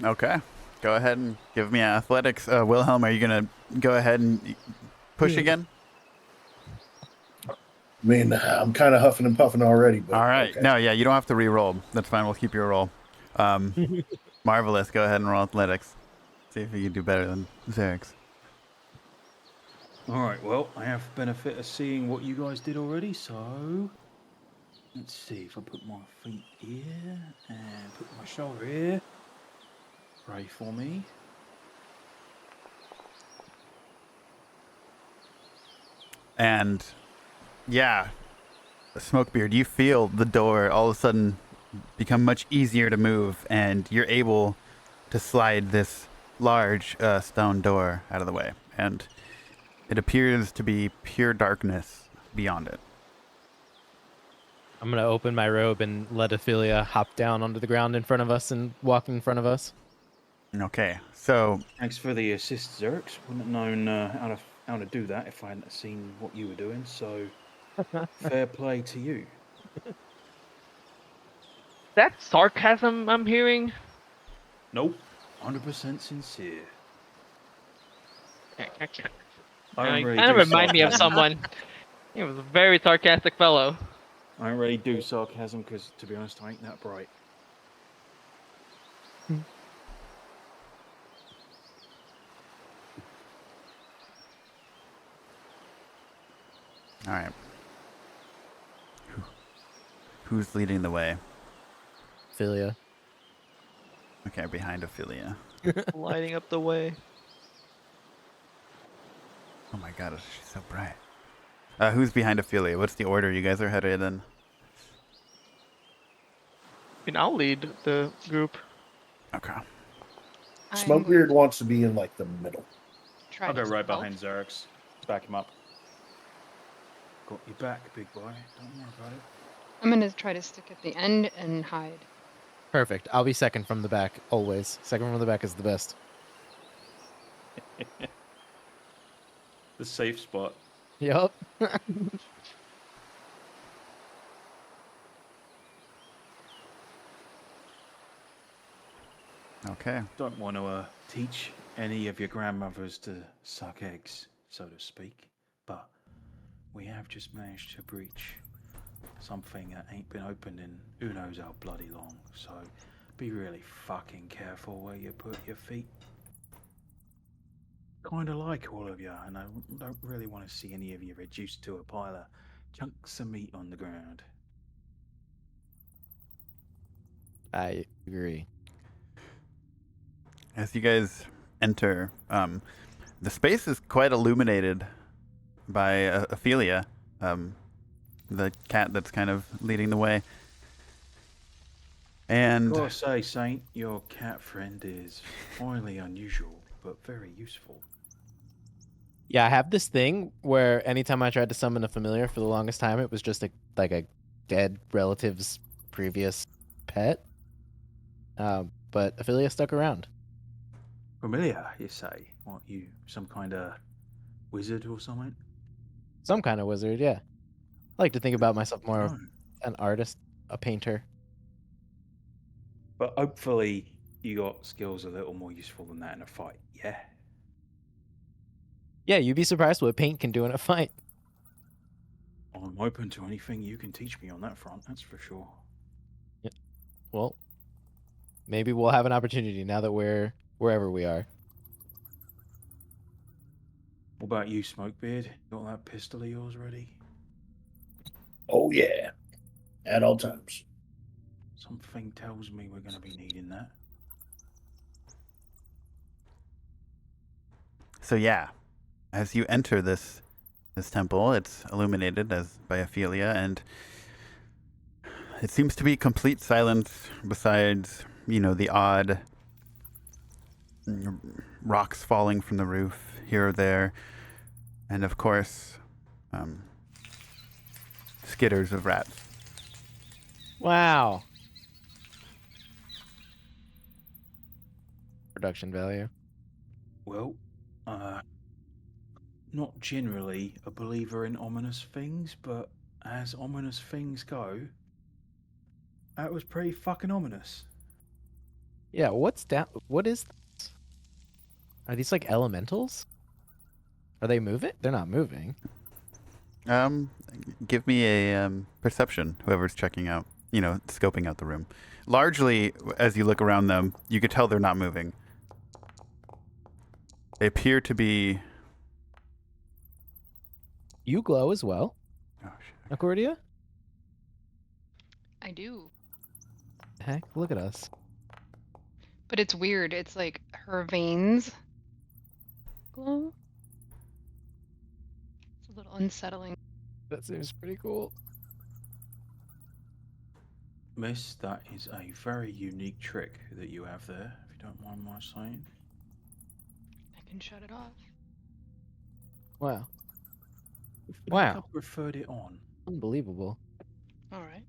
Okay, go ahead and give me athletics. Wilhelm, are you gonna go ahead and push again? I mean, I'm kind of huffing and puffing already. But All right. okay. No, yeah, you don't have to re-roll. That's fine. We'll keep your roll. Marvelous. Go ahead and roll athletics. See if you can do better than Xerix. Alright, well, I have the benefit of seeing what you guys did already, so let's see if I put my feet here and put my shoulder here. Pray for me. And yeah, Smokebeard, you feel the door all of a sudden become much easier to move, and you're able to slide this large stone door out of the way. And it appears to be pure darkness beyond it. I'm gonna open my robe and let Ophelia hop down onto the ground in front of us and walk in front of us. Okay, so Thanks for the assist, Xerix. Wouldn't have known how to do that if I hadn't seen what you were doing, so fair play to you. That sarcasm I'm hearing. Nope, 100% sincere. You I don't really kind of do remind me of sarcasm. someone. He was a very sarcastic fellow. I don't really do sarcasm because, to be honest, I ain't that bright. all right. Who's leading the way? Ophelia. Okay, behind Ophelia. Lighting up the way. Oh my god, she's so bright. Who's behind Ophelia? What's the order you guys are headed in? And I'll lead the group. Okay. I'm Smokebeard going to wants to be in like the middle. try I'll go to right help. behind Xerix. Back him up. Got your back, big boy. Don't worry about it. I'm gonna try to stick at the end and hide. Perfect. I'll be second from the back, always. Second from the back is the best. The safe spot. Yup. Okay. Don't want to teach any of your grandmothers to suck eggs, so to speak, but we have just managed to breach something that ain't been opened in who knows how bloody long, so be really fucking careful where you put your feet. Kinda like all of you, and I don't really want to see any of you reduced to a pile of chunks of meat on the ground. I agree. As you guys enter, the space is quite illuminated by Ophelia, the cat that's kind of leading the way. And Gotta say, Saint, your cat friend is highly unusual, but very useful. Yeah, I have this thing where anytime I tried to summon a familiar for the longest time, it was just like a dead relative's previous pet. But Ophelia stuck around. Familiar, you say? What, you some kind of wizard or something? Some kind of wizard, yeah. I like to think about myself more of No. an artist, a painter. But hopefully you got skills a little more useful than that in a fight, yeah? Yeah, you'd be surprised what paint can do in a fight. I'm open to anything you can teach me on that front, that's for sure. Well, maybe we'll have an opportunity now that we're wherever we are. What about you, Smokebeard? Got that pistol of yours ready? Oh yeah, at all times. Something tells me we're going to be needing that. so yeah, as you enter this temple, it's illuminated as by Ophelia, and it seems to be complete silence besides, the odd rocks falling from the roof here or there, and of course, skitters of rats. Wow. Production value. Well, not generally a believer in ominous things, but as ominous things go, that was pretty fucking ominous. Yeah, what's down? What is this? Are these like elementals? Are they moving? They're not moving. Give me a perception, whoever's checking out, scoping out the room. Largely, as you look around them, you could tell they're not moving. They appear to be... You glow as well, Oh, shit. Accordia? I do. Heck, look at us. But it's weird. It's like her veins glow. It's a little unsettling. That seems pretty cool. Miss, that is a very unique trick that you have there, if you don't mind my saying. I can shut it off. Wow. I think Wow. I've referred it on. Unbelievable. All right.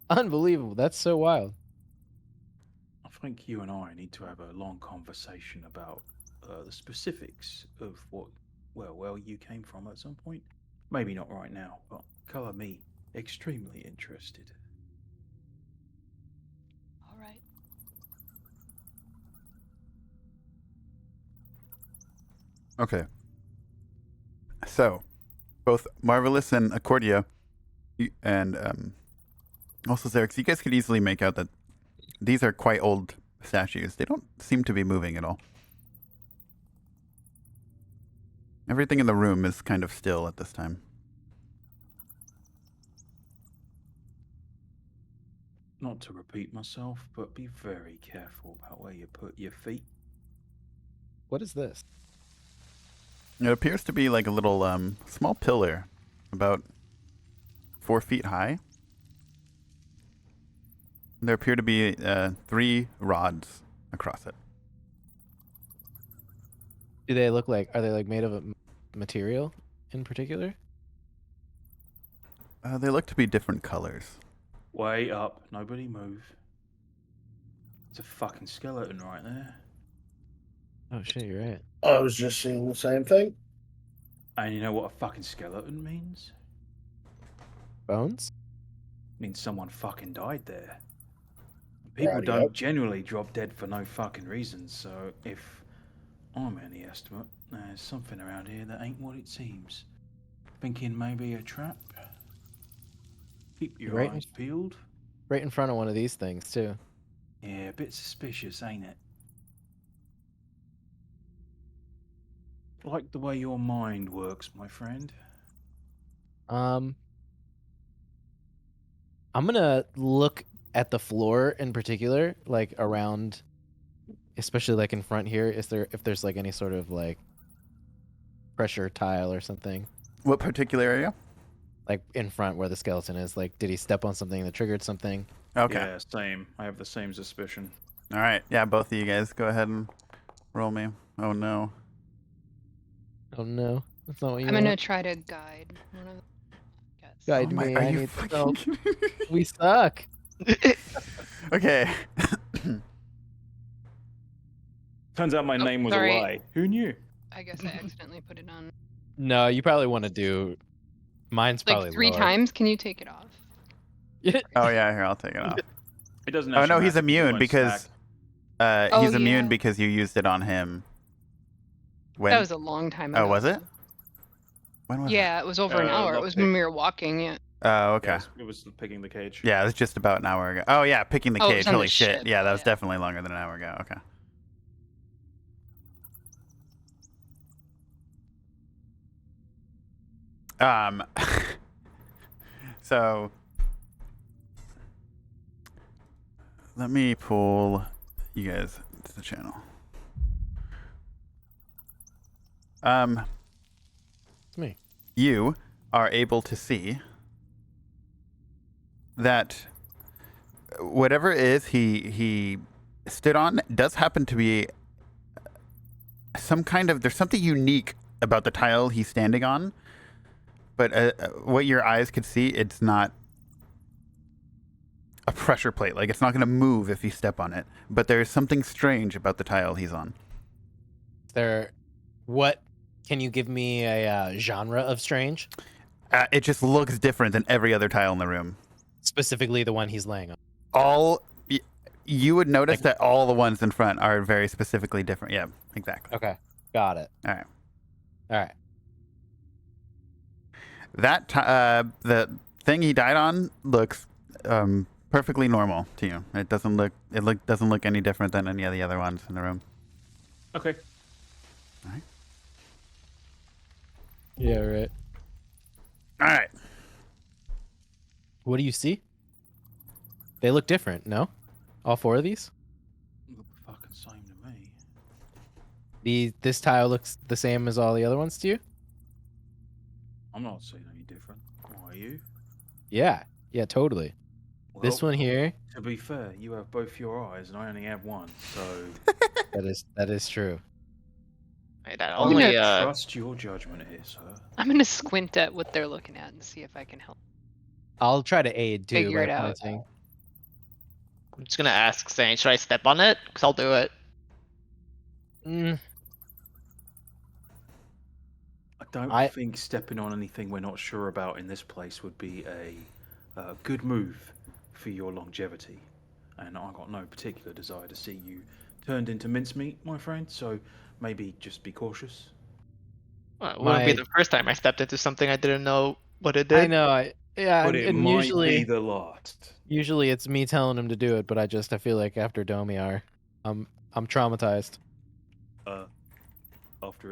Unbelievable. That's so wild. I think you and I need to have a long conversation about the specifics of where you came from at some point. Maybe not right now, but colour me extremely interested. All right. Okay. So, both Marvelous and Accordia, and also Xerix, you guys could easily make out that these are quite old statues. They don't seem to be moving at all. Everything in the room is kind of still at this time. Not to repeat myself, but be very careful about where you put your feet. What is this? It appears to be like a little small pillar, about 4 feet high. There appear to be 3 rods across it. Do they look like? Are they like made of a material in particular? They look to be different colors. Way up, nobody move. It's a fucking skeleton right there. Oh shit, you're right. I was just seeing the same thing. And you know what a fucking skeleton means? Bones? It means someone fucking died there. People Right, don't yep. generally drop dead for no fucking reason, so if I'm any estimate, there's something around here that ain't what it seems. Thinking maybe a trap? Keep your Right. eyes peeled. Right in front of one of these things too. Yeah, a bit suspicious, ain't it? Like the way your mind works, my friend. I'm gonna look at the floor in particular, like around especially like in front here? If there's like any sort of like pressure tile or something, What particular area? like in front where the skeleton is? Like, did he step on something that triggered something? Okay. Yeah, same. I have the same suspicion. All right. Yeah, both of you guys go ahead and roll me. Oh no. Oh no, that's not what you I'm want. gonna try to guide one of them. Yes. Guide Oh my- me. are I you need fucking help. kidding me? We suck. Okay. Turns out my Oh, name was sorry. a lie. Who knew? I guess I accidentally put it on. No, you probably want to do. Mine's probably Like 3 lower. times. Can you take it off? Oh yeah, here I'll take it off. It doesn't. Oh actually no, he's matter, 'cause it immune won't because stack. Oh, he's immune yeah. because you used it on him. When? That was a long time ago. Oh, was it? When was Yeah, it was over an hour. It was when lockpick. we were walking. Yeah. it? Oh, okay. Yeah, it was picking the cage. Yeah, it was just about an hour ago. Oh yeah, picking the Oh, it cage. was on the Holy shit. ship. Yeah, that was Yeah. definitely longer than an hour ago. Okay. So let me pull you guys to the channel. It's me. You are able to see that whatever it is he stood on does happen to be some kind of, there's something unique about the tile he's standing on, but what your eyes could see, it's not a pressure plate. Like, it's not going to move if you step on it, but there's something strange about the tile he's on. What? Can you give me a genre of strange? It just looks different than every other tile in the room. Specifically, the one he's laying on. You would notice Like- that all the ones in front are very specifically different. Yeah, exactly. Okay, got it. All right. All right. That the thing he died on looks perfectly normal to you. It doesn't look any different than any of the other ones in the room. Okay. Yeah, right. All right. What do you see? They look different, no? All 4 of these? Look the fucking same to me. This tile looks the same as all the other ones to you? I'm not seeing any different. Why are you? Yeah, totally. This Well, one here, To be fair, you have both your eyes, and I only have one. So that is true. Wait, that I'm gonna only trust your judgment here, sir. I'm gonna squint at what they're looking at and see if I can help. I'll try to aid too Figure by it out. pointing. I'm just gonna ask, saying, should I step on it? Cause I'll do it. Mm, I don't I- think stepping on anything we're not sure about in this place would be a good move for your longevity. And I got no particular desire to see you turned into mincemeat, my friend. So maybe just be cautious. Well, it wouldn't be My- the first time I stepped into something I didn't know what it did. I know. Yeah, But it and might usually be the last. usually it's me telling him to do it, but I feel like after Domiar, I'm traumatized. After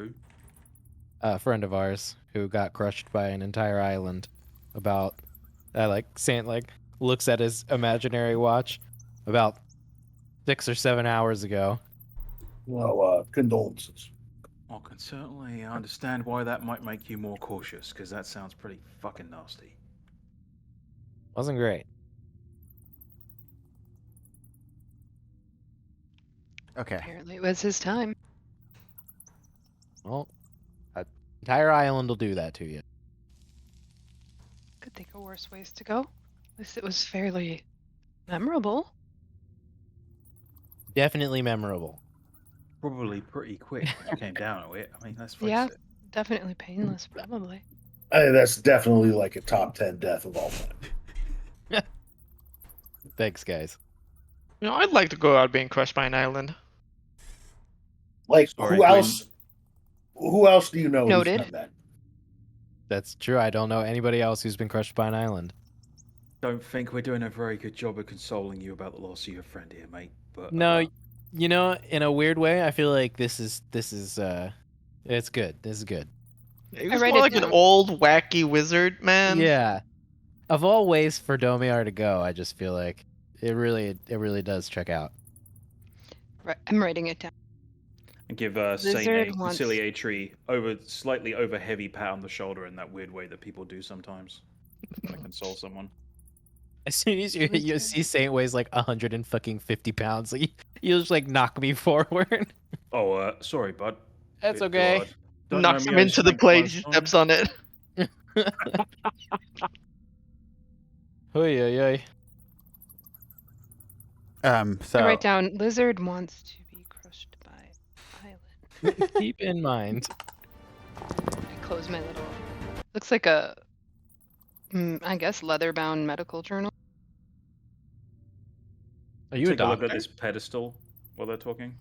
who? A friend of ours who got crushed by an entire island. About, looks at his imaginary watch, about 6 or 7 hours ago. Well, condolences. I can certainly understand why that might make you more cautious, because that sounds pretty fucking nasty. Wasn't great. Okay. Apparently, it was his time. Well, an entire island will do that to you. Could think of worse ways to go. At least it was fairly memorable. Definitely memorable. Probably pretty quick when you came down to it. I mean, let's face Yeah. it. Definitely painless, probably. That's definitely like a top 10 death of all time. Thanks, guys. You know, I'd like to go out being crushed by an island. Like, Sorry, who Quinn. else? Who else do you know? who's Noted. done that? That's true. I don't know anybody else who's been crushed by an island. Don't think we're doing a very good job of consoling you about the loss of your friend here, mate. But No, you know, in a weird way, I feel like this is it's good. This is good. He was write more it like an down. old wacky wizard, man. Yeah. Of all ways for Domiar to go, I just feel like it really does check out. I'm writing it down. And give Sane Lizard a wants- conciliatory, slightly over heavy pat on the shoulder in that weird way that people do sometimes. Trying to console someone. As soon as you Lizard. see Saint weighs like 150 pounds, like, you just like knock me forward. Oh, sorry, bud. That's Bit okay. hard. Don't know Knocks me him own into the strength, plate. my He son. steps on it. Oy, oy, oy. I So write down lizard wants to be crushed by island. Keep in mind. I close my little. Looks like a, I guess, leather-bound medical journal. Are you a Take a look doctor? at this pedestal while they're talking.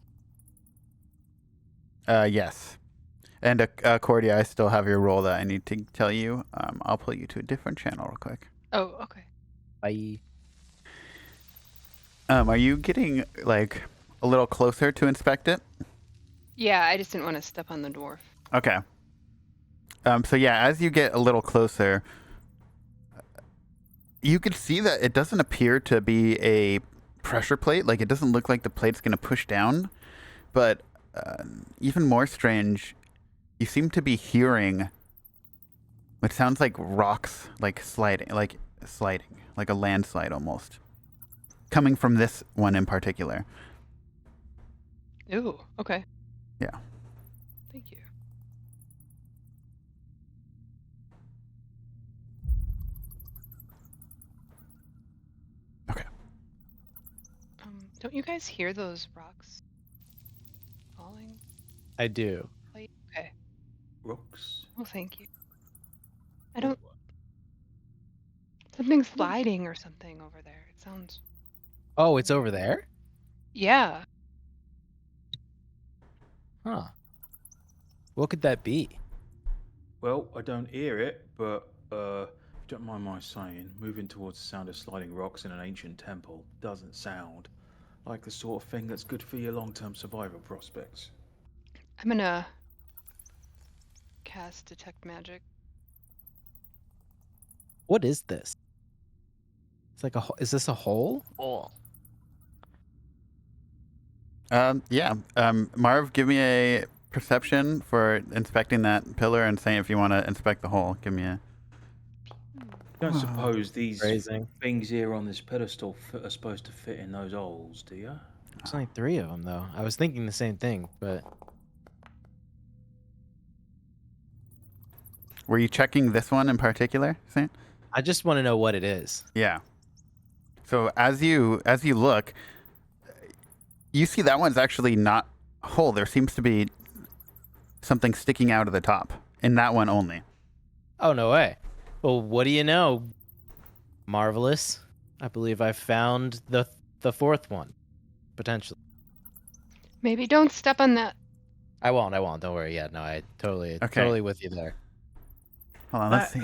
yes. And Cordia, I still have your role that I need to tell you. I'll pull you to a different channel real quick. Oh, okay. Bye. Are you getting like a little closer to inspect it? Yeah, I just didn't want to step on the dwarf. Okay. So yeah, as you get a little closer, you can see that it doesn't appear to be a pressure plate. Like, it doesn't look like the plate's going to push down. But even more strange, you seem to be hearing what sounds like rocks, like sliding, like a landslide almost, coming from this one in particular. Ooh, okay. Yeah. Thank you. Okay. Don't you guys hear those rocks falling? I do. Okay. Rocks. Well, thank you. I don't. Something's sliding or something over there. It sounds. Oh, it's over there? Yeah. Huh. What could that be? Well, I don't hear it, but if you don't mind my saying, moving towards the sound of sliding rocks in an ancient temple doesn't sound like the sort of thing that's good for your long-term survival prospects. I'm gonna cast detect magic. What is this? It's like is this a hole? Oh. Yeah. Marv, give me a perception for inspecting that pillar and saying if you want to inspect the hole. Give me a. Don't suppose these Phrasing. things here on this pedestal are supposed to fit in those holes, do you? There's only 3 of them, though. I was thinking the same thing, but Were you checking this one in particular, Saint? I just want to know what it is. Yeah. So as you look, you see that one's actually not whole. There seems to be something sticking out of the top in that one only. Oh, no way. Well, what do you know? Marvelous. I believe I found the 4th one, potentially. Maybe don't step on that. I won't. Don't worry. Yeah, no, I totally with you there. Hold on, let's see.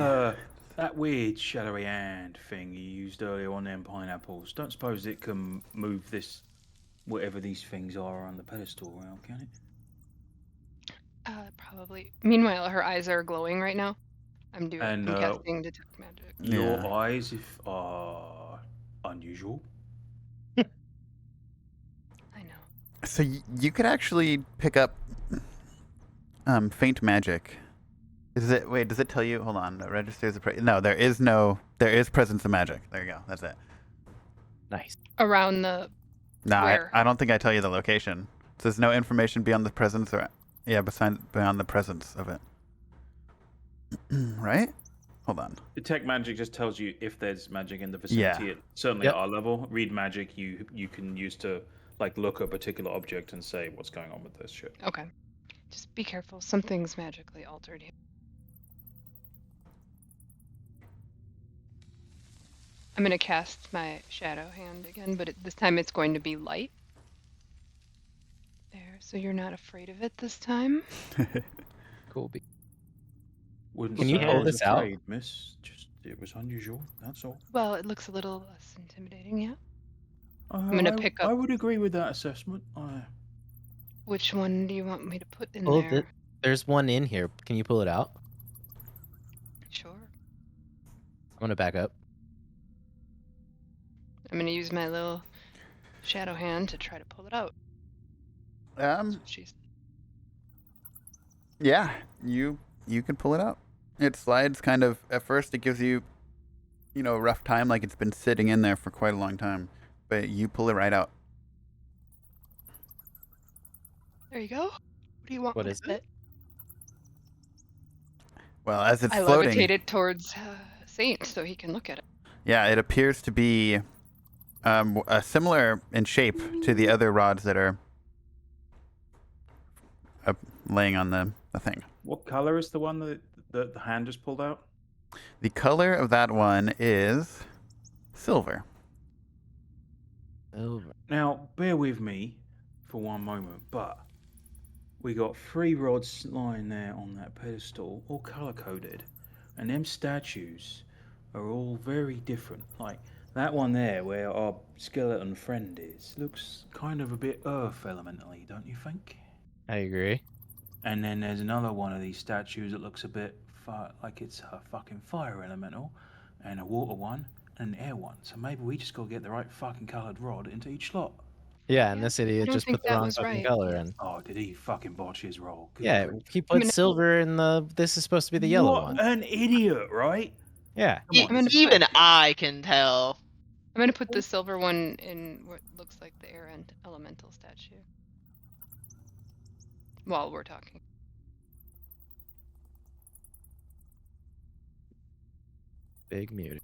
That weird shadowy hand thing you used earlier on them pineapples, don't suppose it can move this, whatever these things are on the pedestal around, can it? Probably. Meanwhile, her eyes are glowing right now. I'm And, casting detect magic. Your Yeah. eyes are unusual. I know. So you could actually pick up faint magic. Does it tell you? Hold on. It registers a no. There is presence of magic. There you go. That's it. Nice. Around the. No, Where? I don't think I tell you the location. It says no information beyond the presence beyond the presence of it. Right? Hold on. Detect magic just tells you if there's magic in the vicinity. Yeah. Certainly Yep. at our level. Read magic you can use to like look at a particular object and say what's going on with this shit. Okay. Just be careful. Something's magically altered here. I'm gonna cast my shadow hand again, but this time it's going to be light. There, so you're not afraid of it this time. Cool. Wouldn't Can you say I pull was this out? afraid, miss. Just it was unusual, that's all. Well, it looks a little less intimidating, yeah. I'm gonna pick up- I would agree with that assessment. Which one do you want me to put in Pull there? There's one in here. Can you pull it out? Sure. I'm gonna back up. I'm gonna use my little shadow hand to try to pull it out. That's what she's. Yeah, you can pull it out. It slides kind of. At first, it gives you, a rough time, like it's been sitting in there for quite a long time. But you pull it right out. There you go. What do you want What with is it? Well, as it's I floating, levitated towards Saint so he can look at it. yeah, it appears to be similar in shape to the other rods that are laying on the thing. What color is the one that the hand just pulled out? The color of that one is silver. Over. Now, bear with me for one moment, but we got 3 rods lying there on that pedestal, all color coded, and them statues are all very different. Like that one there, where our skeleton friend is, looks kind of a bit earth elementally, don't you think? I agree. And then there's another one of these statues that looks a bit like it's a fucking fire elemental, and a water one, and an air one. So maybe we just gotta get the right fucking coloured rod into each slot. Yeah, and Yeah, this I idiot don't just think put the that wrong was fucking right. color in. Oh, did he fucking botch his roll? Good Yeah, grief. he put gonna- silver in the. This is supposed to be the yellow What one. an idiot, right? Yeah. Come on, I'm this is Even bad. I can tell. I'm gonna put the silver one in what looks like the air and elemental statue. While we're talking. Big mute.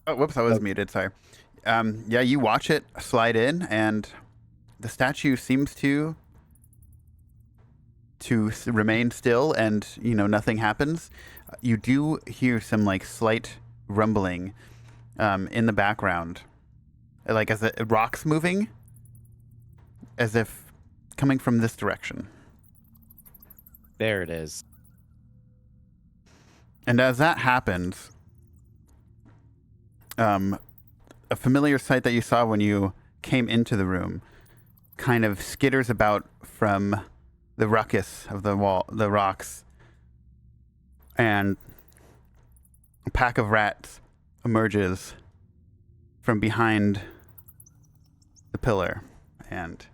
Oh, whoops, I was Okay. muted. Sorry. Yeah, you watch it slide in, and the statue seems to remain still, and nothing happens. You do hear some slight rumbling in the background, like as the rocks moving, as if coming from this direction. There it is. And as that happens, a familiar sight that you saw when you came into the room kind of skitters about from the ruckus of the rocks, and a pack of rats emerges from behind the pillar and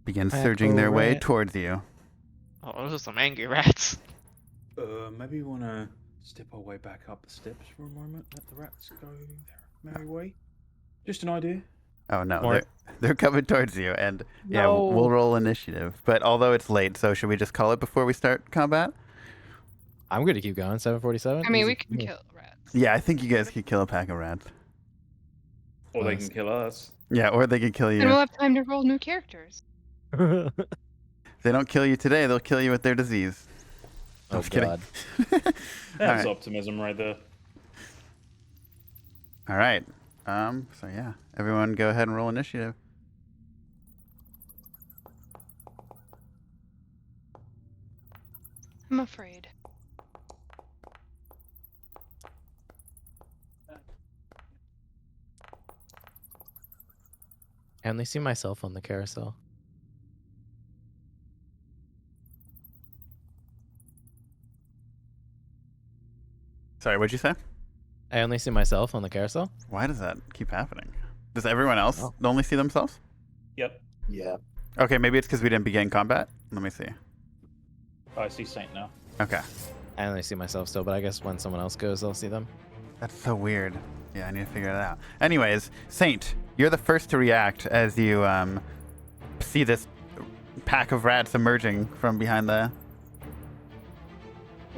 begins Pack surging of their way rat. towards you. Oh, those are some angry rats. Maybe we want to step our way back up the steps for a moment. Let the rats go their merry way. Just an idea. Oh no, More- they're coming towards you, and yeah, No. we'll roll initiative. But although it's late, so should we just call it before we start combat? I'm gonna keep going. 747. I mean, Easy we for can me. kill rats. Yeah, I think you guys could kill a pack of rats. Or they Nice. can kill us. Yeah, or they could kill you. And we'll have time to roll new characters. If they don't kill you today, they'll kill you with their disease. Oh Just kidding. god. That's Alright. optimism right there. All right. So yeah, everyone go ahead and roll initiative. I'm afraid. I only see myself on the carousel. Sorry, what'd you say? I only see myself on the carousel. Why does that keep happening? Does everyone else Oh. only see themselves? Yep. Yeah. Okay, maybe it's because we didn't begin combat. Let me see. Oh, I see Saint now. Okay. I only see myself still, but I guess when someone else goes, I'll see them. That's so weird. Yeah, I need to figure it out. Anyways, Saint, you're the first to react as you see this pack of rats emerging from behind the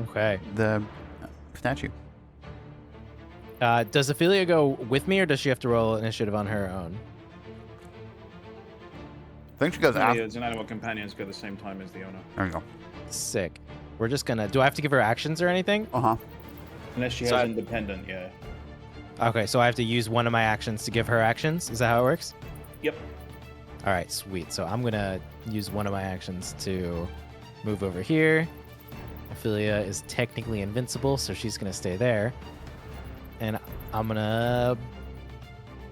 Okay. statue. Does Ophelia go with me, or does she have to roll initiative on her own? I think she goes after. As an animal companions go the same time as the owner. There we go. Sick. We're just gonna. Do I have to give her actions or anything? Uh-huh. Unless she So has I- independent, yeah. Okay, so I have to use one of my actions to give her actions. Is that how it works? Yep. All right, sweet. So I'm gonna use one of my actions to move over here. Ophelia is technically invincible, so she's gonna stay there. And I'm gonna.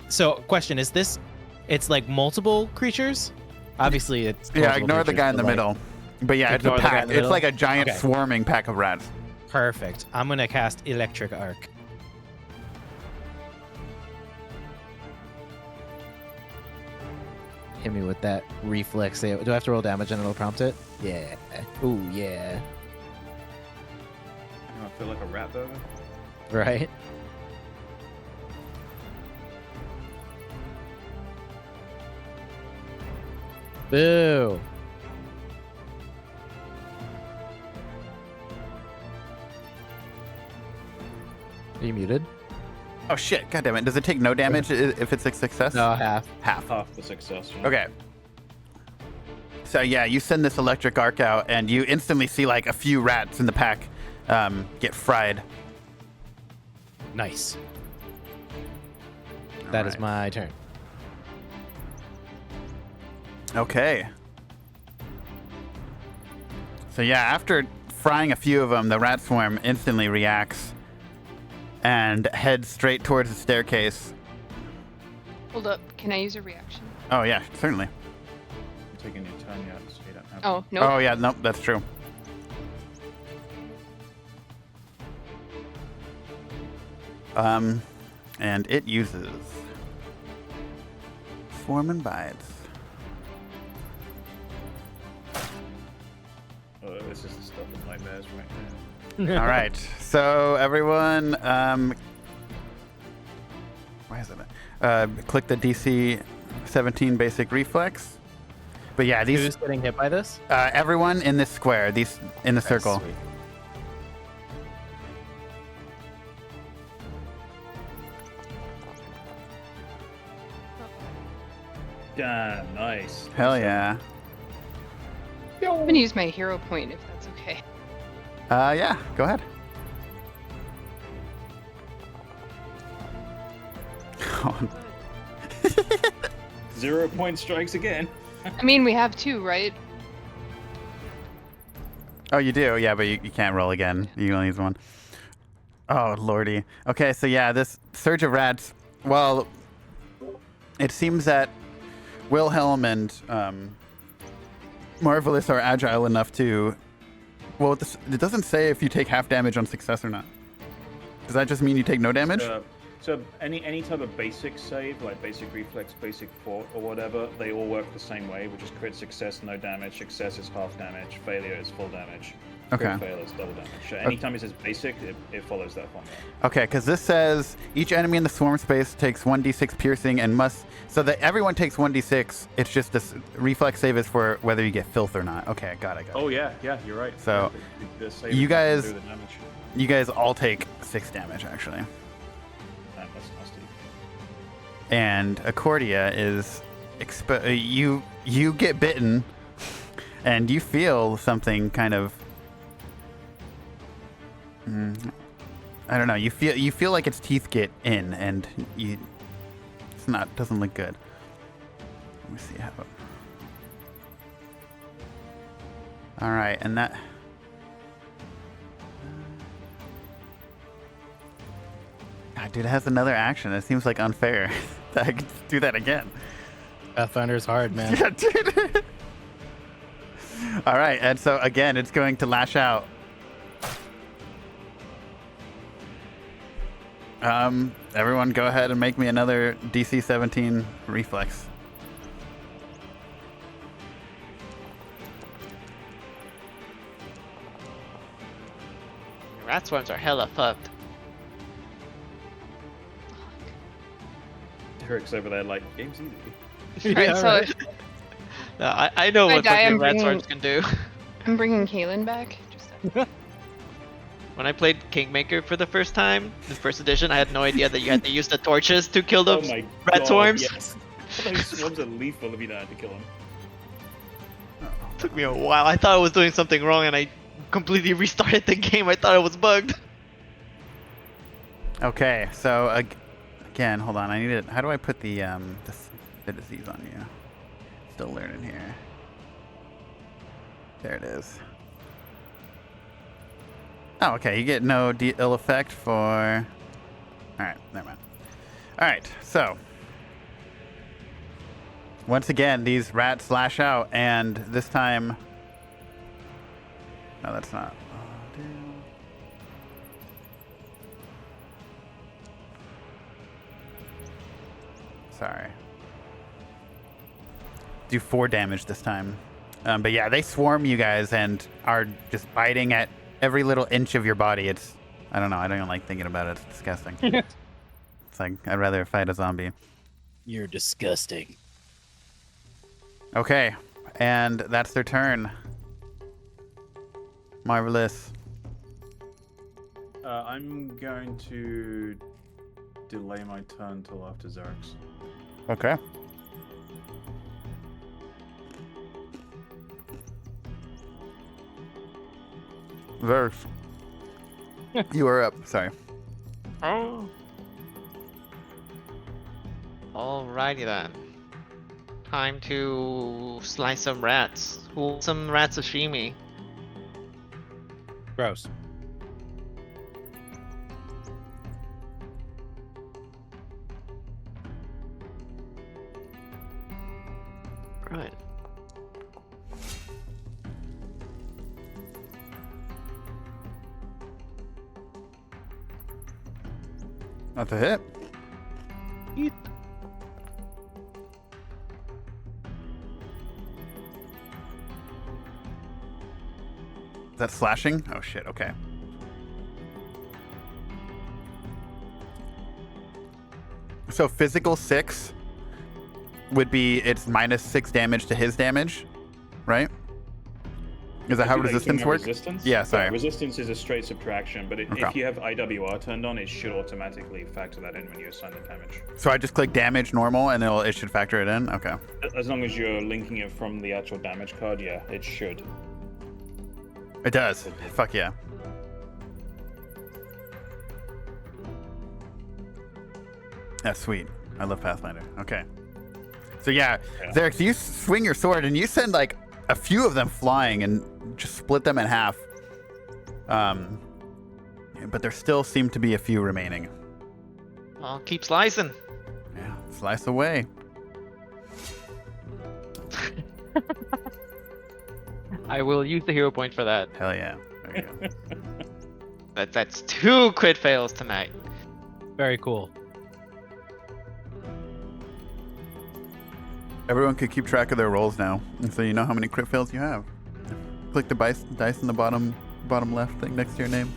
So, question: is this? It's like multiple creatures. Obviously, it's Yeah, multiple ignore the creatures, guy in the but, like, middle. But yeah, it's a Ignore the guy in pack. the It's middle? like a giant Okay. swarming pack of rats. Perfect. I'm gonna cast Electric Arc. Hit me with that reflex save. Do I have to roll damage and it'll prompt it? Yeah. Ooh, yeah. I feel like a rat burger. Right? Boo. Are you muted? Oh shit! God damn it! Does it take no damage if it's a success? No, half. Half. Half the success. Yeah. Okay. So yeah, you send this electric arc out, and you instantly see like a few rats in the pack get fried. Nice. That is Alright. my turn. Okay. So yeah, after frying a few of them, the rat swarm instantly reacts and heads straight towards the staircase. Hold up. Can I use a reaction? Oh yeah, certainly. You're taking your turn yet, so you don't have. Oh, no. Oh yeah, nope, that's true. And it uses Swarm and Bites. Oh, this is the stuff of nightmares right now. All right, so everyone, why is it? Click the DC 17 basic reflex. But yeah, these Who's getting hit by this? everyone in this square, these in the circle. Sweet. Damn, nice. Hell yeah. I'm gonna use my hero point if that's okay. Yeah, go ahead. 0 point strikes again. I mean, we have two, right? Oh, you do? Yeah, but you can't roll again. You can only use one. Oh, lordy. Okay, so yeah, this surge of rats, well, it seems that Wilhelm and Marvelous are agile enough to... Well, it doesn't say if you take half damage on success or not. Does that just mean you take no damage? So any type of basic save, like basic reflex, basic fort, or whatever, they all work the same way, which is crit success, no damage, success is half damage, failure is full damage. Okay. Crit fail is double damage. So anytime it says basic, it follows that formula. Okay, because this says each enemy in the swarm space takes 1d6 piercing and must... So that everyone takes 1d6. It's just this reflex save is for whether you get filth or not. Okay, got it. Oh yeah, you're right. So, The save you doesn't guys- do the damage. You guys all take 6 damage, actually. Damn, that's nasty. And Accordia is... You get bitten, and you feel something kind of... I don't know. You feel like its teeth get in, and doesn't look good. Let me see how. All right, and that. God, dude, it has another action. It seems like unfair that I could do that again. Pathfinder's hard, man. Yeah, dude. All right, and so again, it's going to lash out. Everyone go ahead and make me another DC 17 reflex. Rat swarms are hella fucked. Eric's over there like, game's easy. Alright, so No, I know I what die, fucking I'm rat bringing- swarms can do. I'm bringing Kaylin back. When I played Kingmaker for the first time, the first edition, I had no idea that you had to use the torches to kill the Oh my rat god, swarms. yes. Those swarms are lethal if you don't have to kill them. Took me a while. I thought I was doing something wrong and I completely restarted the game. I thought it was bugged. Okay, so again, hold on. I need it. How do I put the disease on you? Still learning here. There it is. Oh, okay. You get no ill effect for. All right, never mind. All right, so once again, these rats lash out, and this time. No, that's not. Oh, damn. Sorry. do 4 damage this time. But yeah, they swarm you guys and are just biting at every little inch of your body. It's, I don't know, I don't even like thinking about it. It's disgusting. It's like, I'd rather fight a zombie. You're disgusting. Okay, and that's their turn. Marvelous. I'm going to delay my turn till after Zarek's. Okay. Verse. You are up. Sorry. Oh. Alrighty then. Time to slice some rats. Who wants some rat sashimi? Gross. Right. That's a hit. Yeet. Is that slashing? Oh shit, okay. So physical 6 would be it's -6 damage to his damage, right? Is that how Are you resistance at works? Resistance? Yeah, sorry. Resistance is a straight subtraction, but Okay. if you have IWR turned on, it should automatically factor that in when you assign the damage. So I just click damage normal and it should factor it in? Okay. As long as you're linking it from the actual damage card, yeah, it should. It does. Fuck yeah. That's sweet. I love Pathfinder. Okay. So yeah, Yeah. Zarek, you swing your sword and you send like a few of them flying and just split them in half. But there still seem to be a few remaining. I'll keep slicing. Yeah, slice away. I will use the hero point for that. Hell yeah. There you go. That's 2 crit fails tonight. Very cool. Everyone could keep track of their rolls now, and so you know how many crit fails you have. Click the dice in the bottom left thing next to your name.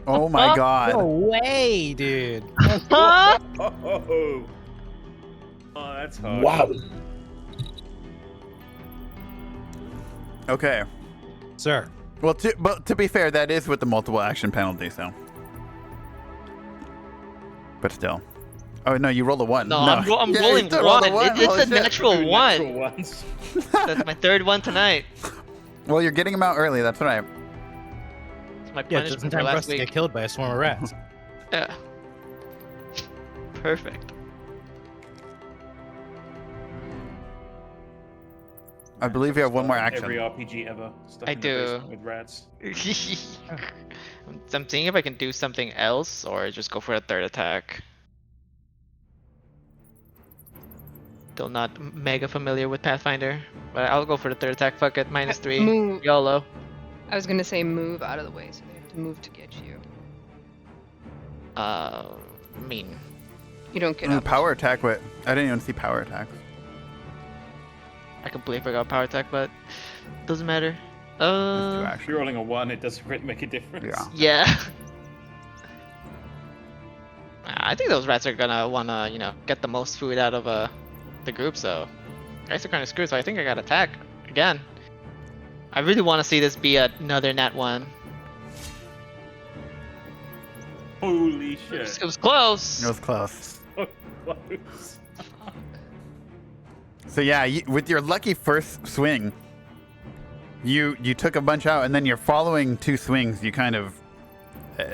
Oh my god. No way, dude. Oh, that's hard. Wow. Okay. Sir. Well, to be fair, that is with the multiple action penalty, so. But still. Oh no, you roll a 1. No, I'm Yeah, you rolling still rolled a 1. Holy It's a shit. natural Two 1. natural ones. That's my 3rd one tonight. Well, you're getting them out early. That's right. It's my Yeah, just in punishment for time for us last to get week. killed by a swarm of rats. Yeah. Perfect. I believe you have one more action. Every RPG ever. Stuck I in the do. basement with rats. I'm seeing if I can do something else or just go for a 3rd attack. Still not mega familiar with Pathfinder, but I'll go for the 3rd attack. Fuck it, -3. Move. YOLO. I was gonna say move out of the way, so they have to move to get you. Mean. You don't get up. Power attack. What? I didn't even see power attacks. I completely forgot power attack, but doesn't matter. Let's do If action. you're rolling a 1, it doesn't really make a difference. Yeah. Yeah. I think those rats are gonna wanna, get the most food out of the group, so guys are kind of screwed. So I think I got attack again. I really want to see this be another nat 1. Holy It shit. was close. It was close. So close. So yeah, with your lucky first swing, you took a bunch out, and then your following 2 swings, you kind of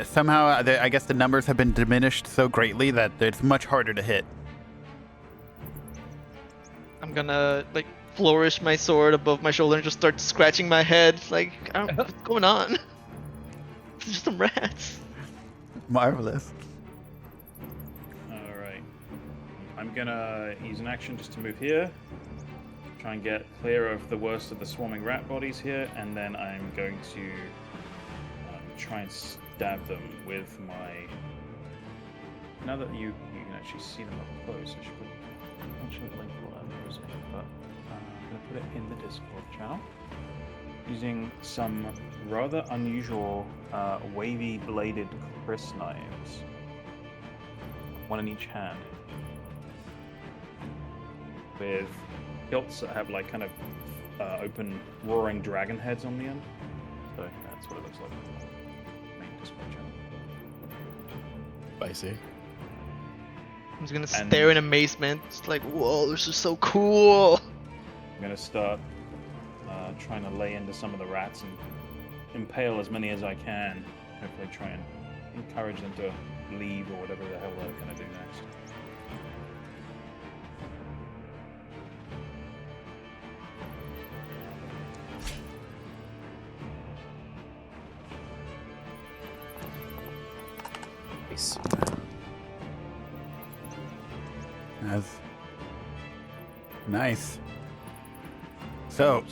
somehow I guess the numbers have been diminished so greatly that it's much harder to hit. I'm gonna flourish my sword above my shoulder and just start scratching my head. Like, I don't know what's going on. It's just some rats. Marvelous. Alright. I'm gonna use an action just to move here. Try and get clear of the worst of the swarming rat bodies here, and then I'm going to try and stab them with my... Now that you can actually see them up close, I should put Actually, link will lose it, but I'm going to put it in the Discord channel. Using some rather unusual wavy bladed Chris knives. One in each hand. With hilts that have like kind of open roaring dragon heads on the end. So that's what it looks like. Main Discord channel. Spicy. I'm just gonna stare in amazement. It's like, whoa, this is so cool. I'm gonna start trying to lay into some of the rats and impale as many as I can. Hopefully try and encourage them to leave or whatever the hell they're gonna do next. Nice. That's nice. So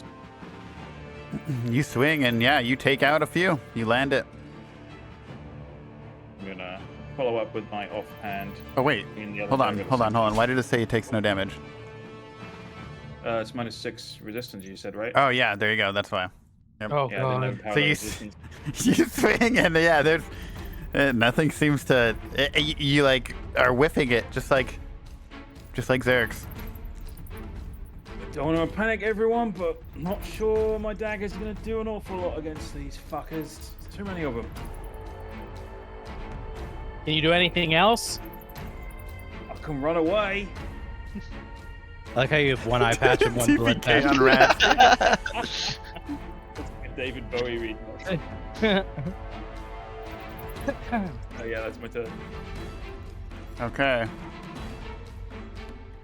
you swing and yeah, you take out a few. You land it. I'm gonna follow up with my offhand. Oh wait, in the other hold on, target. hold on, hold on. Why did it say it takes no damage? It's -6 resistance, you said, right? Oh yeah, there you go. That's why. Yep. Oh Yeah, I didn't know god. how So the you resistance. you swing and yeah, there's nothing seems to. You like are whiffing it just like Xerx. Don't want to panic everyone, but not sure my dagger's gonna do an awful lot against these fuckers. Too many of them. Can you do anything else? I can run away. I like how you have one eye patch and one blood TPK patch. on rat. That's like a David Bowie read. Oh yeah, that's my turn. Okay.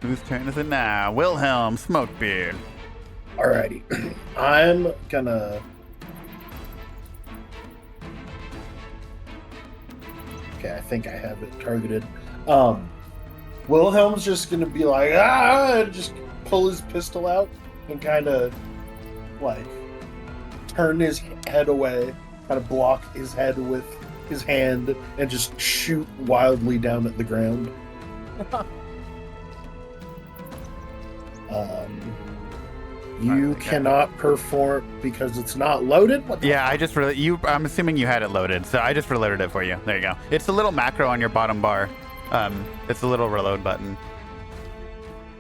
Whose turn is it now? Wilhelm Smokebeard. Alrighty. I'm gonna. Okay, I think I have it targeted. Wilhelm's just gonna be like, and just pull his pistol out and kind of like turn his head away, kind of block his head with his hand, and just shoot wildly down at the ground. You Okay. cannot perform because it's not loaded. What the Yeah, I just I'm assuming you had it loaded, so I just reloaded it for you. There you go. It's a little macro on your bottom bar. It's a little reload button,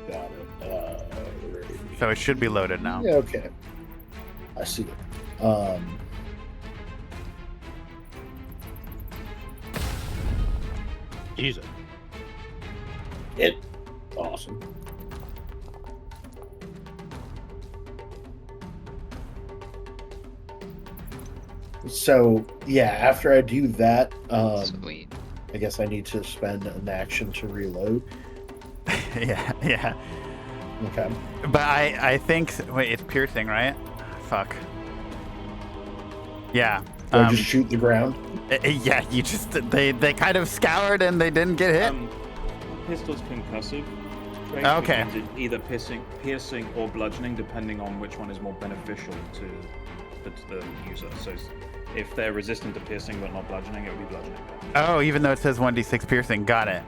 Got it. so it should be loaded now. Yeah, okay. I see it. Jesus. It. Awesome. So yeah, after I do that, Sweet. I guess I need to spend an action to reload. yeah. Okay. But I think wait, it's piercing, right? Fuck. Yeah. Do I just shoot the ground? Yeah. You just they kind of scoured and they didn't get hit. Pistol's concussive. Trait, Okay. which means it's either piercing or bludgeoning, depending on which one is more beneficial to the user. So if they're resistant to piercing but not bludgeoning, it would be bludgeoning. Oh, even though it says 1d6 piercing, got it.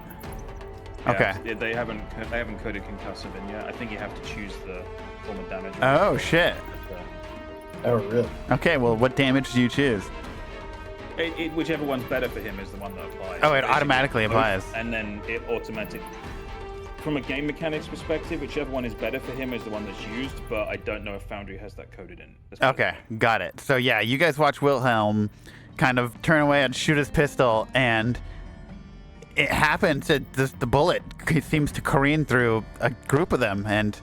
Okay. Yeah, they haven't coded concussive in yet. I think you have to choose the form of damage. Oh shit. Oh, really? Okay, well, what damage do you choose? Whichever one's better for him is the one that applies. Oh, it Basically, automatically both, applies. And then it automatic. From a game mechanics perspective, whichever one is better for him is the one that's used, but I don't know if Foundry has that coded in. Okay, got it. So yeah, you guys watch Wilhelm kind of turn away and shoot his pistol, and it happens that the bullet seems to careen through a group of them, and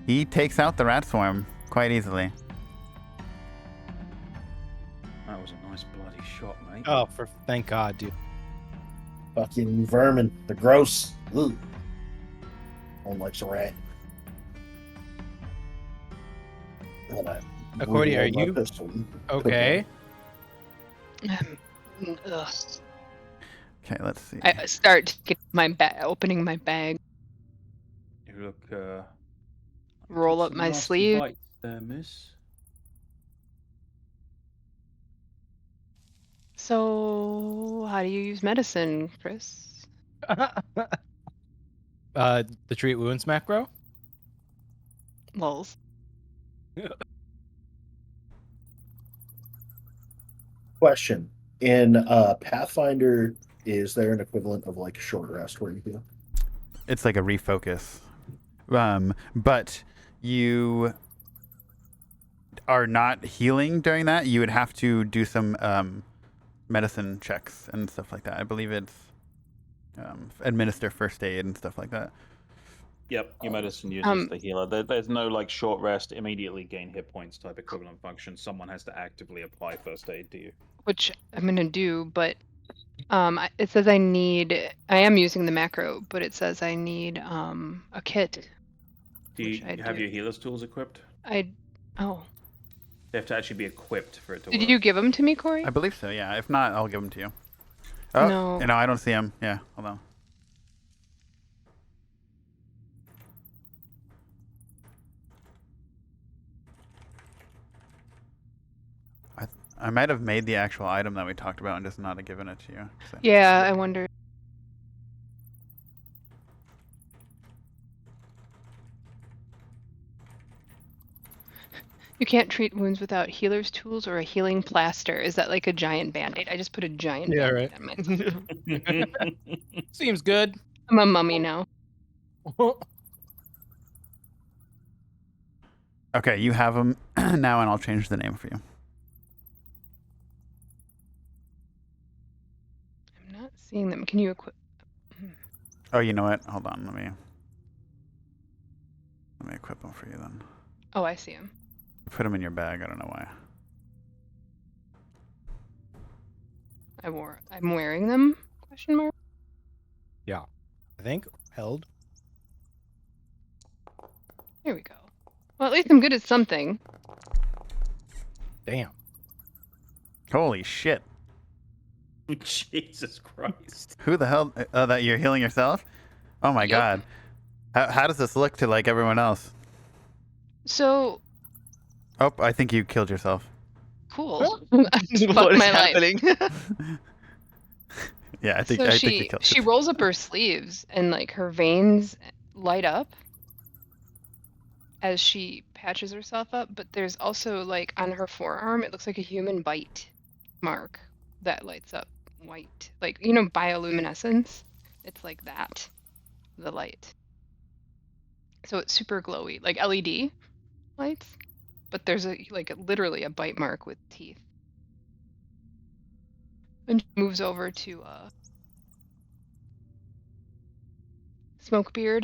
he takes out the rat swarm quite easily. That was a nice bloody shot, mate. Oh, thank God, dude. Fucking vermin. They're gross. Ugh. One likes a rat. Accordi, are you okay? Ugh. Okay, let's see. I start get my opening my bag, You look. roll got up some my nasty sleeve. bites there, miss. So, how do you use medicine, Chris? The treat wounds macro. Lulz. Question. In Pathfinder, is there an equivalent of like short rest where you heal? It's like a refocus. But you are not healing during that. You would have to do some medicine checks and stuff like that. I believe it's administer first aid and stuff like that. Yep, your medicine uses the healer. There's no like short rest, immediately gain hit points type equivalent function. Someone has to actively apply first aid to you. Which I'm gonna do, but it says I am using the macro, but it says I need a kit. Do you Which I have do. your healer's tools equipped? Oh. They have to actually be equipped for it to work. Did you give them to me, Corey? I believe so, yeah. If not, I'll give them to you. Oh, No. No, I don't see them. Yeah, hold on. I might have made the actual item that we talked about and just not have given it to you. So. Yeah, I wonder. You can't treat wounds without healer's tools or a healing plaster. Is that like a giant band-aid? I just put a giant Yeah, band-aid right. on myself. Seems good. I'm a mummy now. Okay, you have them now, and I'll change the name for you. I'm not seeing them. Can you equip? Oh, you know what? Hold on. Let me equip them for you then. Oh, I see them. Put them in your bag. I don't know why. I'm wearing them? Question mark. Yeah, I think held. There we go. Well, at least I'm good at something. Damn. Holy shit! Jesus Christ. Who the hell? That you're healing yourself? Oh my Yep. god! How does this look to like everyone else? So Oh, I think you killed yourself. cool. What Fuck is my life. happening? Yeah, I think So you killed she yourself. rolls up her sleeves and like her veins light up as she patches herself up, but there's also like on her forearm it looks like a human bite mark that lights up white. Like, you know, bioluminescence? It's like that. The light. So it's super glowy, like LED lights, but there's literally a bite mark with teeth. And she moves over to Smokebeard.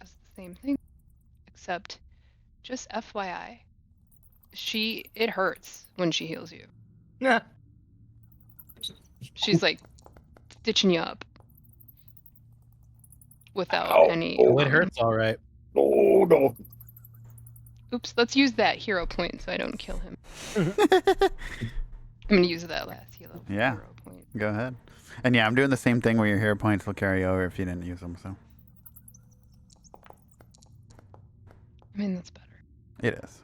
Does the same thing, except just FYI, it hurts when she heals you. Nah. She's like stitching you up without Ow. any. Oh, It hurts, all right. Oh no. Oops, let's use that hero point so I don't kill him. I'm gonna use that last hero Yeah. point. Go ahead. And yeah, I'm doing the same thing where your hero points will carry over if you didn't use them. So I mean, that's better. it is.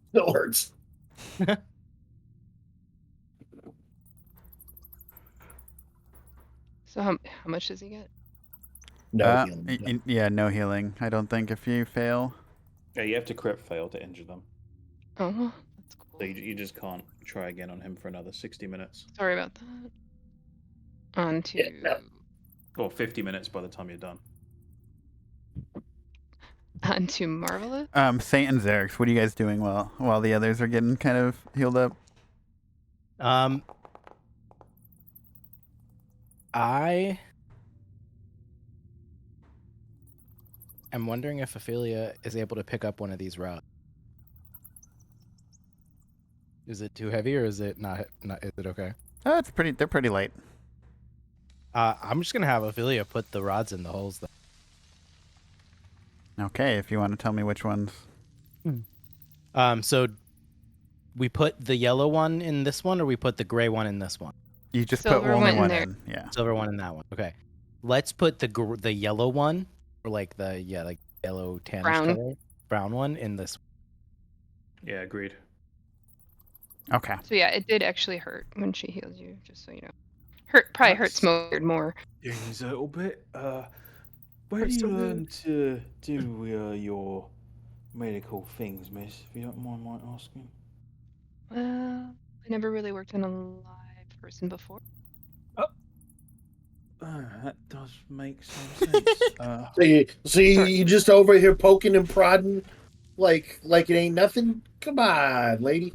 Still hurts. So how much does he get? No healing. Yeah, no healing. I don't think if you fail. Yeah, you have to crit fail to injure them. Oh, that's cool. So you just can't try again on him for another 60 minutes. Sorry about that. On to Yeah. Or 50 minutes by the time you're done. Marvelous. Saint and Xerix, what are you guys doing while the others are getting kind of healed up? I am wondering if Ophelia is able to pick up one of these rods. Is it too heavy or is it not? Is it okay? Oh, they're pretty light. I'm just gonna have Ophelia put the rods in the holes. Okay, if you want to tell me which ones. So we put the yellow one in this one, or we put the gray one in this one? You just Silver put only went in one there. in. Yeah. Silver one in that one. Okay, let's put the yellow one, or like yellow tannish Brown. color, brown one in this. Yeah, agreed. Okay. So yeah, it did actually hurt when she healed you, just so you know. Probably hurt That's- Smokebeard more. Things a little bit. Where We're do you so learn rude. to do your medical things, miss? If you don't mind my asking. Well, I never really worked on a live person before. That does make some sense. So you, Sorry. you just over here poking and prodding like it ain't nothing? Come on, lady.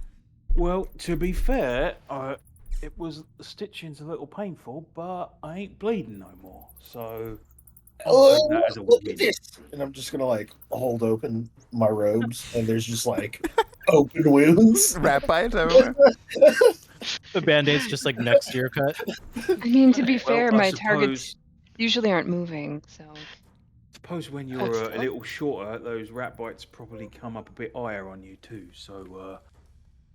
Well, to be fair, it was the stitching's a little painful, but I ain't bleeding no more. So I'll take that as a Look win. at this. And I'm just gonna like hold open my robes, and there's just like open wounds. Rat bites everywhere. The band-aid's just like next to your cut. I mean, to be Well, fair, I my targets suppose- usually aren't moving, so Suppose when Oh, you're it's a little shorter, those rat bites probably come up a bit higher on you too. So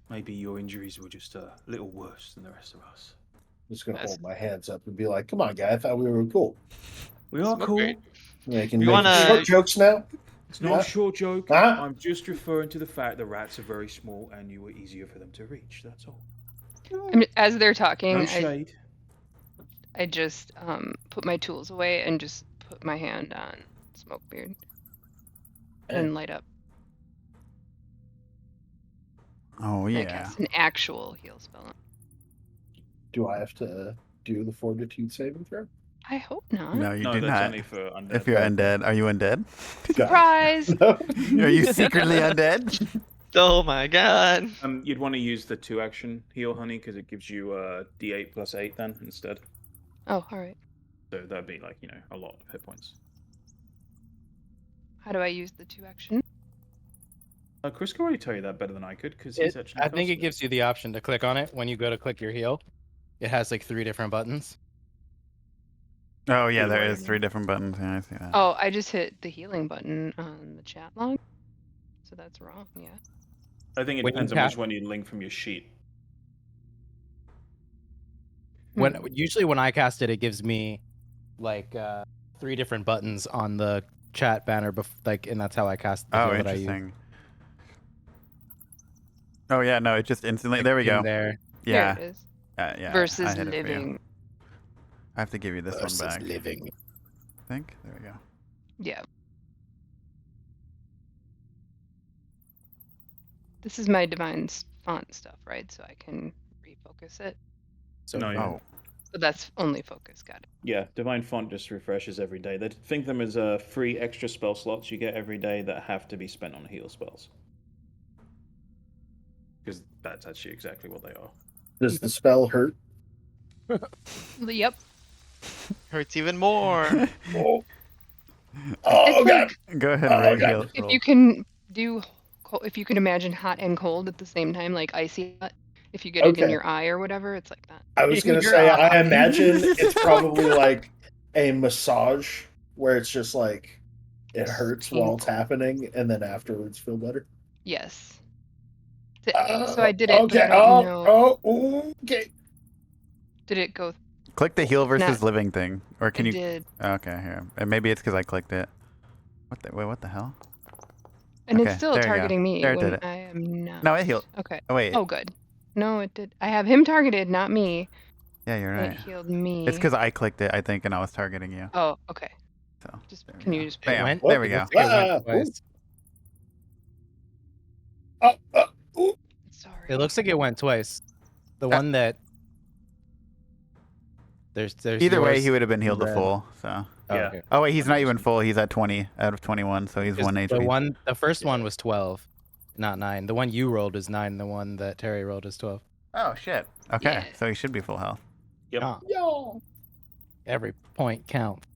maybe your injuries were just a little worse than the rest of us. I'm just gonna Yes. hold my hands up and be like, "Come on, guy! I thought we were cool." We are cool. Smokebeard. Making You wanna- short jokes now. It's not Yeah. a short joke. Huh? I'm just referring to the fact the rats are very small and you were easier for them to reach. That's all. as they're talking, No I shade. just put my tools away and just put my hand on Smokebeard and light up. Oh I yeah. cast an actual heal spell. Do I have to do the fortitude saving throw? I hope not. No, you No, do that's not. only for undead. If you're undead, are you undead? Surprise! Are you secretly undead? Oh my god. You'd want to use the 2-action heal, honey, because it gives you D8 plus 8 then instead. Oh, all right. So that'd be like, a lot of hit points. How do I use the 2-action? Chris could already tell you that better than I could, because he's actually. I think it cast gives you the option to click on it when you go to click your heal. It has like 3 different buttons. Oh yeah, Either there way, is 3 different buttons. Yeah, I see that. Oh, I just hit the healing button on the chat log. So that's wrong, yeah. I think it When you depends on tap- which one you link from your sheet. Usually when I cast it, it gives me like 3 different buttons on the chat banner, and that's how I cast the Oh, heal that I use. interesting. Oh yeah, no, it just instantly. There we In go. There. Yeah, There it is. yeah. Versus I hit it for you. living. I have to give you this one back. living. I think. There we go. Yeah. This is my divine font stuff, right? So I can refocus it. So No, yeah. Oh, But that's only focus, got it. Yeah, Divine Font just refreshes every day. They think them as free extra spell slots you get every day that have to be spent on heal spells. Because that's actually exactly what they are. Does the spell hurt? Yep. Hurts even more. Oh, It's God! go ahead, Oh, Ray. God. Heal. If you can do, if you can imagine hot and cold at the same time, like icy hot, if you get it in Okay. your eye or whatever, it's like that. I was gonna say, I imagine it's probably like a massage where it's just like it hurts while it's happening, and then afterwards feel better. Yes. So I did it. Okay. But I don't know. Okay. Did it go? Click the heal versus Not- living thing, or can I you? did. Okay, here. And maybe it's because I clicked it. What the hell? And Okay, it's still there you go. targeting me There it when did it. I am not. No, it healed. Okay. Oh wait. Oh, good. No, it did. I have him targeted, not me. Yeah, you're And right. it healed me. It's because I clicked it, I think, and I was targeting you. Oh, okay. So Just there we can go. you just? Bam. went- There we it go. looks like it went Ah, twice. Sorry. It looks like it went twice. The one that there's Either way, yours he would have been healed to red. full. So. Oh, Yeah. okay. Oh wait, he's not even full. He's at 20 out of 21, so he's 'Cause 1 HP. The first one was 12, not 9. The one you rolled is 9. The one that Terry rolled is 12. Oh shit. Okay, Yeah. so he should be full health. Yep. Ah, Yo. every point counts.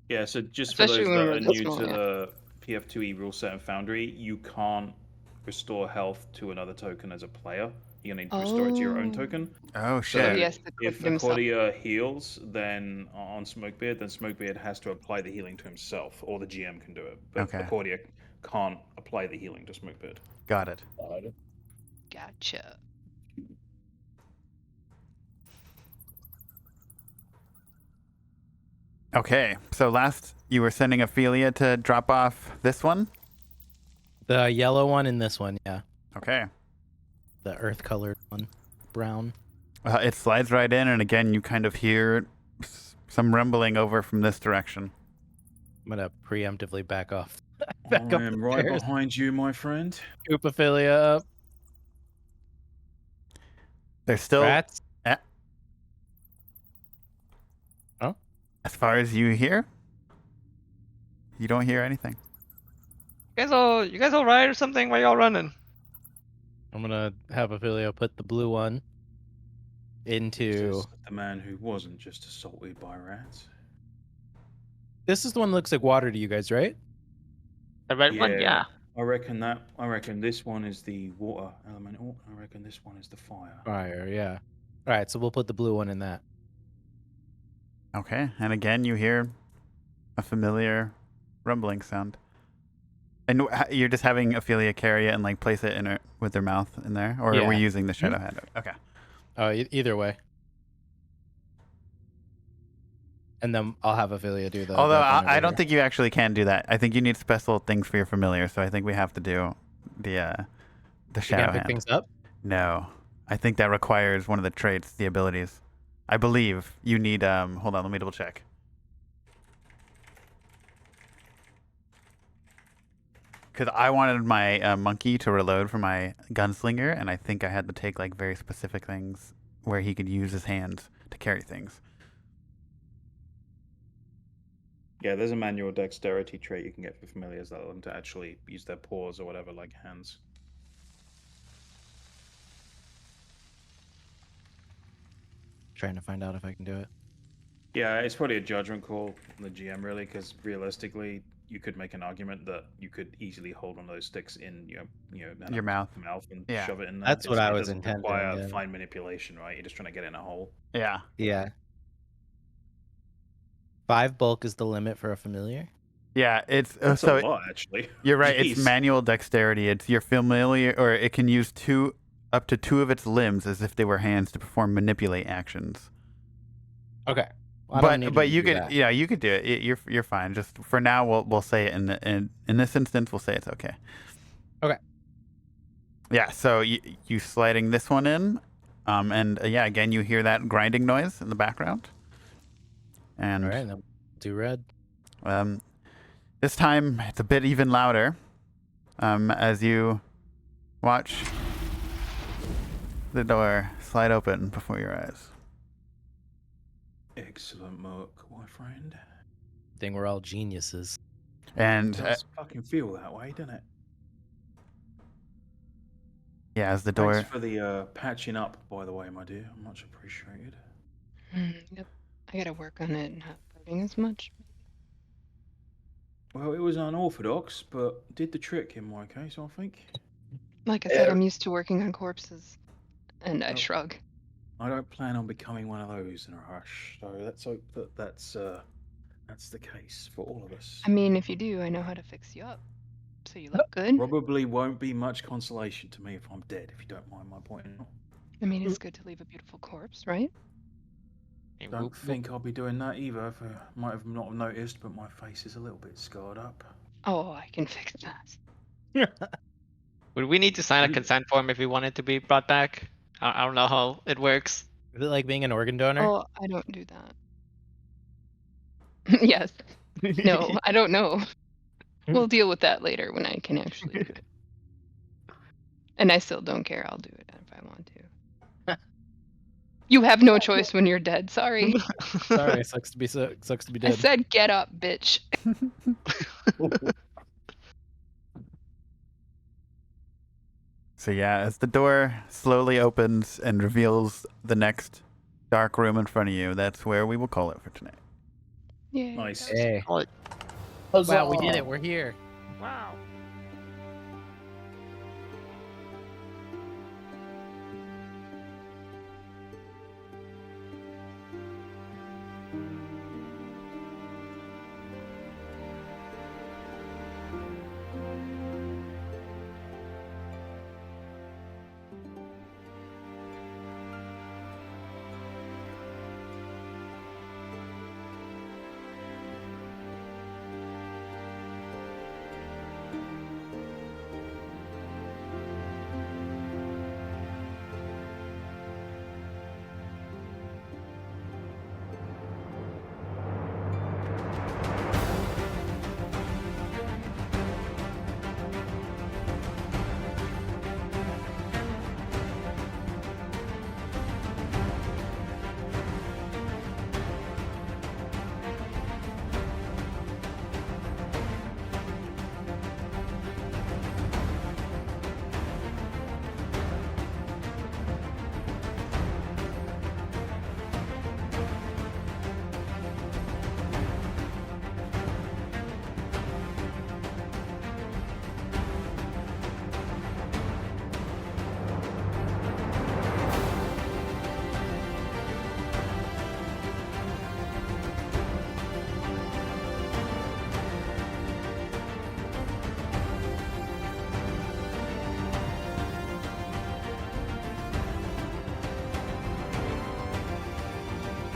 Yeah, so just for Especially those when that we're are this new small, to yeah. the PF2E rule set and Foundry, you can't restore health to another token as a player. You're going to need to restore it to your own Oh. token. Oh So shit. he has to click if it himself. Accordia heals, then on Smokebeard, then Smokebeard has to apply the healing to himself, or the GM can do it. But Okay. Accordia can't apply the healing to Smokebeard. Got it. Gotcha. Okay, so last you were sending Ophelia to drop off this one. The yellow one and this one, yeah. Okay. The earth colored one, brown. It slides right in, and again, you kind of hear some rumbling over from this direction. I'm gonna preemptively back off. I Back up am the right stairs. behind you, my friend. Scoop Ophelia up. There's still, Rats. eh, Huh? as far as you hear, you don't hear anything. You guys all right or something? Why y'all running? I'm gonna have Ophelia put the blue one into. Is this the man who wasn't just assaulted by rats? This is the one that looks like water to you guys, right? The red one, yeah. I reckon this one is the water elemental. I reckon this one is the fire. Fire, yeah. All right, so we'll put the blue one in that. Okay, and again, you hear a familiar rumbling sound. And you're just having Ophelia carry it and like place it in her with their mouth in there, or are we Yeah. using the shadow hand? Okay. Oh, either way. And then I'll have Ophelia do the. Although the one I over don't here. think you actually can do that. I think you need special things for your familiar, so I think we have to do the You shadow can't pick hand. things up. No, I think that requires one of the traits, the abilities. I believe you need. Hold on, let me double check. Because I wanted my monkey to reload for my gunslinger, and I think I had to take like very specific things where he could use his hands to carry things. Yeah, there's a manual dexterity trait you can get for familiars that allow them to actually use their paws or whatever, like hands. Trying to find out if I can do it. Yeah, it's probably a judgment call on the GM, really, because realistically, you could make an argument that you could easily hold one of those sticks in Your mouth. and Yeah. shove it in there. That's what I It was doesn't intending, require yeah. fine manipulation, right? You're just trying to get it in a hole. Yeah. Yeah. 5 bulk is the limit for a familiar. Yeah, it's That's so a lot, actually. you're right. It's Jeez. manual dexterity. It's your familiar, or it can use up to 2 of its limbs as if they were hands to perform manipulate actions. Okay. Well, I don't need But to you do could, that. yeah, you could do it. You're fine. Just for now, we'll say it in this instance, we'll say it's okay. Okay. Yeah. So you sliding this one in, and yeah, again you hear that grinding noise in the background, and All right, then do red. this time it's a bit even louder, as you watch the door slide open before your eyes. Excellent work, my friend. Thing we're all geniuses. And It does fucking feel that way, doesn't it? yeah, as the door. Thanks for the patching up, by the way, my dear. Much appreciated. Yep. I gotta work on it not burning as much. Well, it was unorthodox, but did the trick in my case, I think. Like I said, I'm used to working on corpses. And I Oh. shrug. I don't plan on becoming one of those in a rush, so let's hope that that's the case for all of us. I mean, if you do, I know how to fix you up. So you look good. Probably won't be much consolation to me if I'm dead, if you don't mind my pointing out. I mean, it's good to leave a beautiful corpse, right? Don't think I'll be doing that either. If I might have not noticed, but my face is a little bit scarred up. Oh, I can fix that. Would we need to sign a consent form if we want it to be brought back? I don't know how it works. Is it like being an organ donor? Oh, I don't do that. Yes. No, I don't know. We'll deal with that later when I can actually do it. And I still don't care. I'll do it if I want to. You have no choice when you're dead. Sorry. Sorry, sucks to be I dead. said get up, bitch. So yeah, as the door slowly opens and reveals the next dark room in front of you, that's where we will call it for tonight. Yeah. Nice. Hey. Call it. Wow, we did it. We're here. Wow.